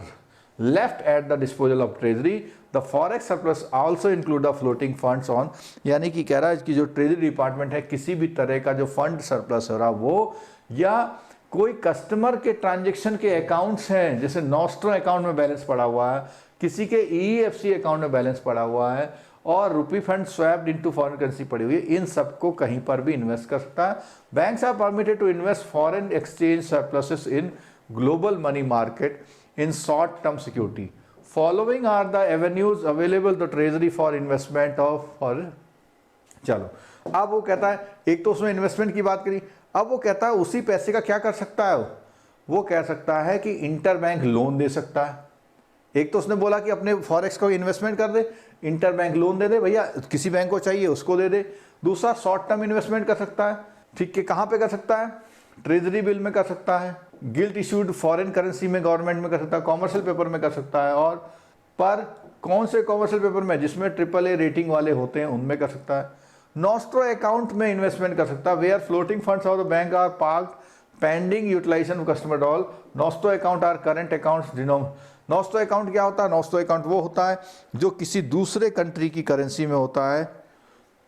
left at the disposal of treasury. The forex surplus also include the floating funds on, यानी कि कह रहा है कि जो ट्रेजरी डिपार्टमेंट है किसी भी तरह का जो फंड सरप्लस हो रहा वो, या कोई कस्टमर के ट्रांजेक्शन के अकाउंट्स हैं, जैसे नॉस्ट्रो अकाउंट में बैलेंस पड़ा हुआ है, किसी के EFC अकाउंट में बैलेंस पड़ा हुआ है, और rupee fund swapped into foreign currency पड़ी हुई है, इन सबको कहीं पर भी इन्वेस्ट कर सकता है. Banks are permitted to invest foreign exchange surpluses in global money market in short term security. Following are the avenues available the treasury for investment of foreign. चलो अब वो कहता है, एक तो उसमें इन्वेस्टमेंट की बात करी, अब वो कहता है उसी पैसे का क्या कर सकता है वो कह सकता है कि इंटर बैंक लोन दे सकता है. एक तो उसने बोला कि अपने फॉरेक्स को इन्वेस्टमेंट कर दे, इंटर बैंक लोन दे दे, भैया किसी बैंक को चाहिए उसको दे दे. दूसरा शॉर्ट टर्म इन्वेस्टमेंट कर सकता है. ठीक है, कहाँ पे कर सकता है? ट्रेजरी बिल में कर सकता है, गिल्ट इश्यूड फॉरेन करेंसी में गवर्नमेंट में कर सकता है, कॉमर्शियल पेपर में कर सकता है, और पर कौन से कॉमर्शियल पेपर में? जिसमें AAA रेटिंग वाले होते हैं उनमें कर सकता है. नॉस्ट्रो अकाउंट में इन्वेस्टमेंट कर सकता है, where floating funds of the bank are parked pending utilisation of customer dollar. Nostro account are current accounts denominated. Nostro account क्या होता है? नॉस्ट्रो अकाउंट वो होता है जो किसी दूसरे कंट्री की करेंसी में होता है.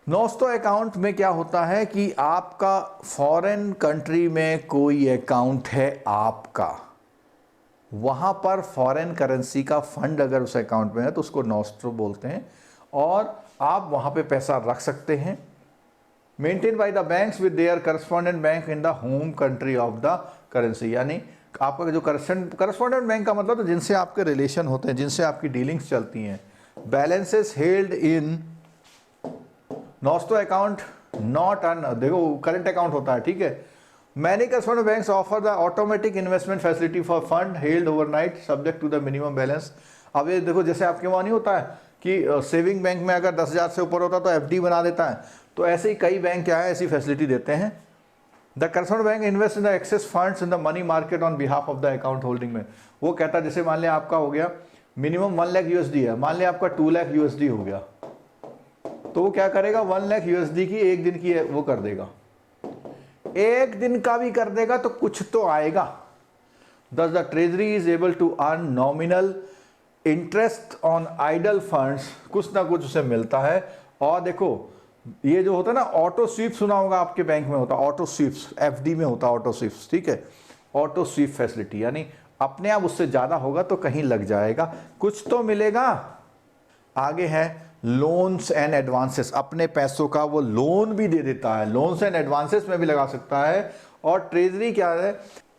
नॉस्ट्रो अकाउंट में क्या होता है कि आपका फॉरेन कंट्री में कोई अकाउंट है आपका, वहाँ पर फॉरेन करेंसी का फंड अगर उस अकाउंट में है तो उसको नॉस्ट्रो बोलते हैं, और आप वहाँ पे पैसा रख सकते हैं. Maintain by the banks with their correspondent bank in the home country of the currency. यानी आपका जो करस्पॉन्डेंट बैंक का मतलब तो जिनसे आपके रिलेशन होते हैं, जिनसे आपकी डीलिंग्स चलती हैं. Balances held in nostro account not अन, देखो करंट अकाउंट होता है, ठीक है. Many correspondent banks offer the automatic investment facility for fund held overnight subject to the minimum balance. अब ये देखो, जैसे आपके वहाँ नहीं होता है कि सेविंग बैंक में अगर 10,000 से ऊपर होता तो FD बना देता है, तो ऐसे ही कई बैंक क्या है ऐसी फैसिलिटी देते हैं. The correspondent bank invest in the excess funds in the money market on behalf of the account holding में. वो कहता है जैसे मान लिया आपका हो गया मिनिमम 1 लाख USD है, मान लिया आपका 2 लाख USD हो गया, तो वो क्या करेगा 1 लाख USD की एक दिन की वो कर देगा, एक दिन का भी कर देगा तो कुछ तो आएगा. Thus the treasury is able to earn nominal interest on idle funds, कुछ ना कुछ उसे मिलता है. और देखो ये जो होता है ना ऑटो स्वीप, सुना होगा आपके बैंक में होता है ऑटो स्वीप्स, FD में होता है ऑटो स्वीप्स, ठीक है. ऑटो स्वीप फैसिलिटी यानी अपने आप उससे ज़्यादा होगा तो कहीं लग जाएगा, कुछ तो मिलेगा. आगे है लोन्स एंड एडवांसेस, अपने पैसों का वो लोन भी दे देता है, लोन्स एंड एडवांसेस में भी लगा सकता है. और ट्रेजरी क्या है?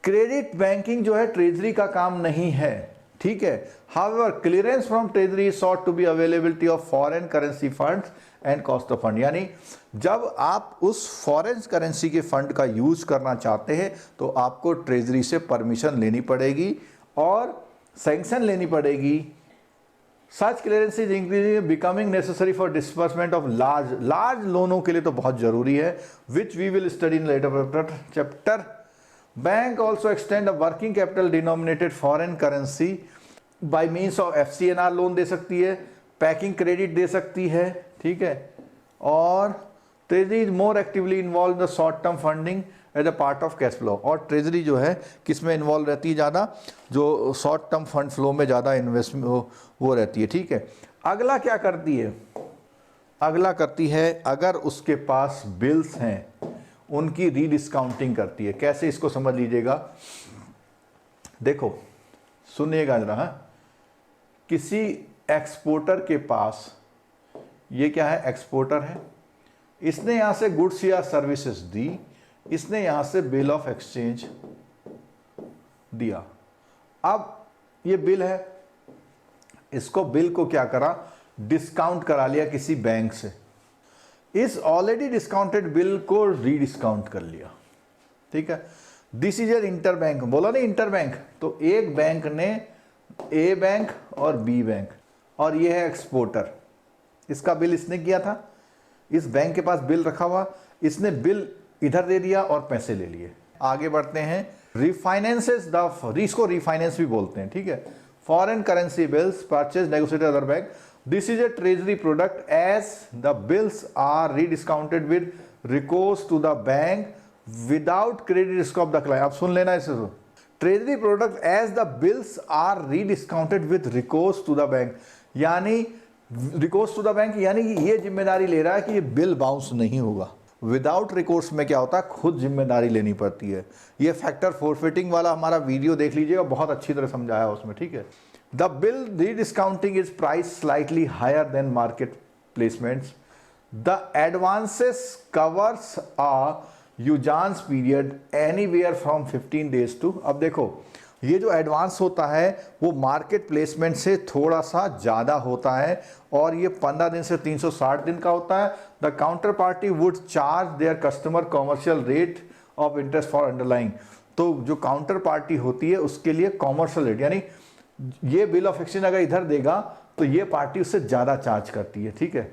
क्रेडिट बैंकिंग जो है ट्रेजरी का काम नहीं है, ठीक है. However clearance from treasury is sought to be availability of foreign currency funds and cost of fund. यानी जब आप उस फॉरेन करेंसी के फंड का यूज करना चाहते हैं तो आपको ट्रेजरी से परमिशन लेनी पड़ेगी और सैंक्शन लेनी पड़ेगी. Such clearance is increasing becoming necessary for disbursement of large लोनों के लिए तो बहुत जरूरी है, which we will study in later chapter. Bank also extend a working capital denominated foreign currency by means of FCNR loan दे सकती है, पैकिंग क्रेडिट दे सकती है, ठीक है। और treasury is more actively involve in the short term funding as a part of cash flow. और treasury जो है किस में इन्वॉल्व रहती है ज़्यादा, जो शॉर्ट टर्म फंड फ्लो में ज़्यादा इन्वेस्टमेंट वो रहती है, ठीक है। अगला क्या करती है, अगला करती है अगर उसके पास बिल्स हैं उनकी रीडिस्काउंटिंग करती है। कैसे, इसको समझ लीजिएगा। देखो सुनिएगा जरा, किसी एक्सपोर्टर के पास, ये क्या है, एक्सपोर्टर है, इसने यहां से गुड्स या सर्विसेज दी, इसने यहां से बिल ऑफ एक्सचेंज दिया। अब ये बिल है, इसको बिल को क्या करा, डिस्काउंट करा लिया किसी बैंक से, इस ऑलरेडी डिस्काउंटेड बिल को रीडिस्काउंट कर लिया, ठीक है। दिस इज एन इंटरबैंक, बोला नहीं इंटरबैंक, तो एक बैंक ने ए बैंक और बी बैंक, और ये है एक्सपोर्टर, इसका बिल इसने किया था, इस बैंक के पास बिल रखा हुआ, इसने बिल इधर दे दिया और पैसे ले लिए। आगे बढ़ते हैं, रिफाइनेंसेस द, इसको रिफाइनेंस भी बोलते हैं, ठीक है। Foreign currency bills purchase negotiated other bank, this is a treasury product as the bills are rediscounted with recourse to the bank without credit risk of the client. अब सुन लेना इसे, treasury product as the bills are rediscounted with recourse to the bank, यानी recourse to the bank यानी ये जिम्मेदारी ले रहा है कि ये बिल बाउंस नहीं होगा। विदाउट रिकोर्स में क्या होता है, खुद जिम्मेदारी लेनी पड़ती है। ये फैक्टर फोरफिटिंग वाला हमारा वीडियो देख लीजिएगा, बहुत अच्छी तरह समझाया उसमें, ठीक है। The bill rediscounting is price slightly higher than market placements, the advances covers a usance period anywhere from 15 days to, अब देखो ये जो एडवांस होता है वो मार्केट प्लेसमेंट से थोड़ा सा ज़्यादा होता है, और ये 15 दिन से 360 दिन का होता है। The counter party would charge there customer commercial rate of interest for underlying, तो जो काउंटर पार्टी होती है उसके लिए कॉमर्शियल रेट, यानी ये बिल ऑफ एक्सचेंज अगर इधर देगा तो ये पार्टी उससे ज़्यादा चार्ज करती है, ठीक है।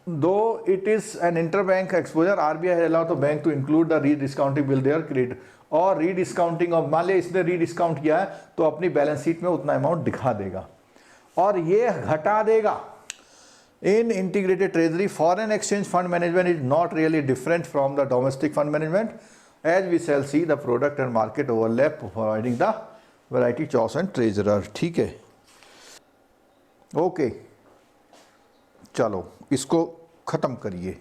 Though it is an interbank exposure, RBI allow to bank to include the rediscounting bill their credit, और रीडिस्काउंटिंग ऑफ, मान लिया इसने रीडिस्काउंट किया है तो अपनी बैलेंस शीट में उतना अमाउंट दिखा देगा और ये घटा देगा। In integrated treasury foreign exchange fund management is not really different from the domestic fund management as we shall see the product and market overlap providing the variety choice and treasurer, ठीक है। Okay चलो इसको खत्म करिए।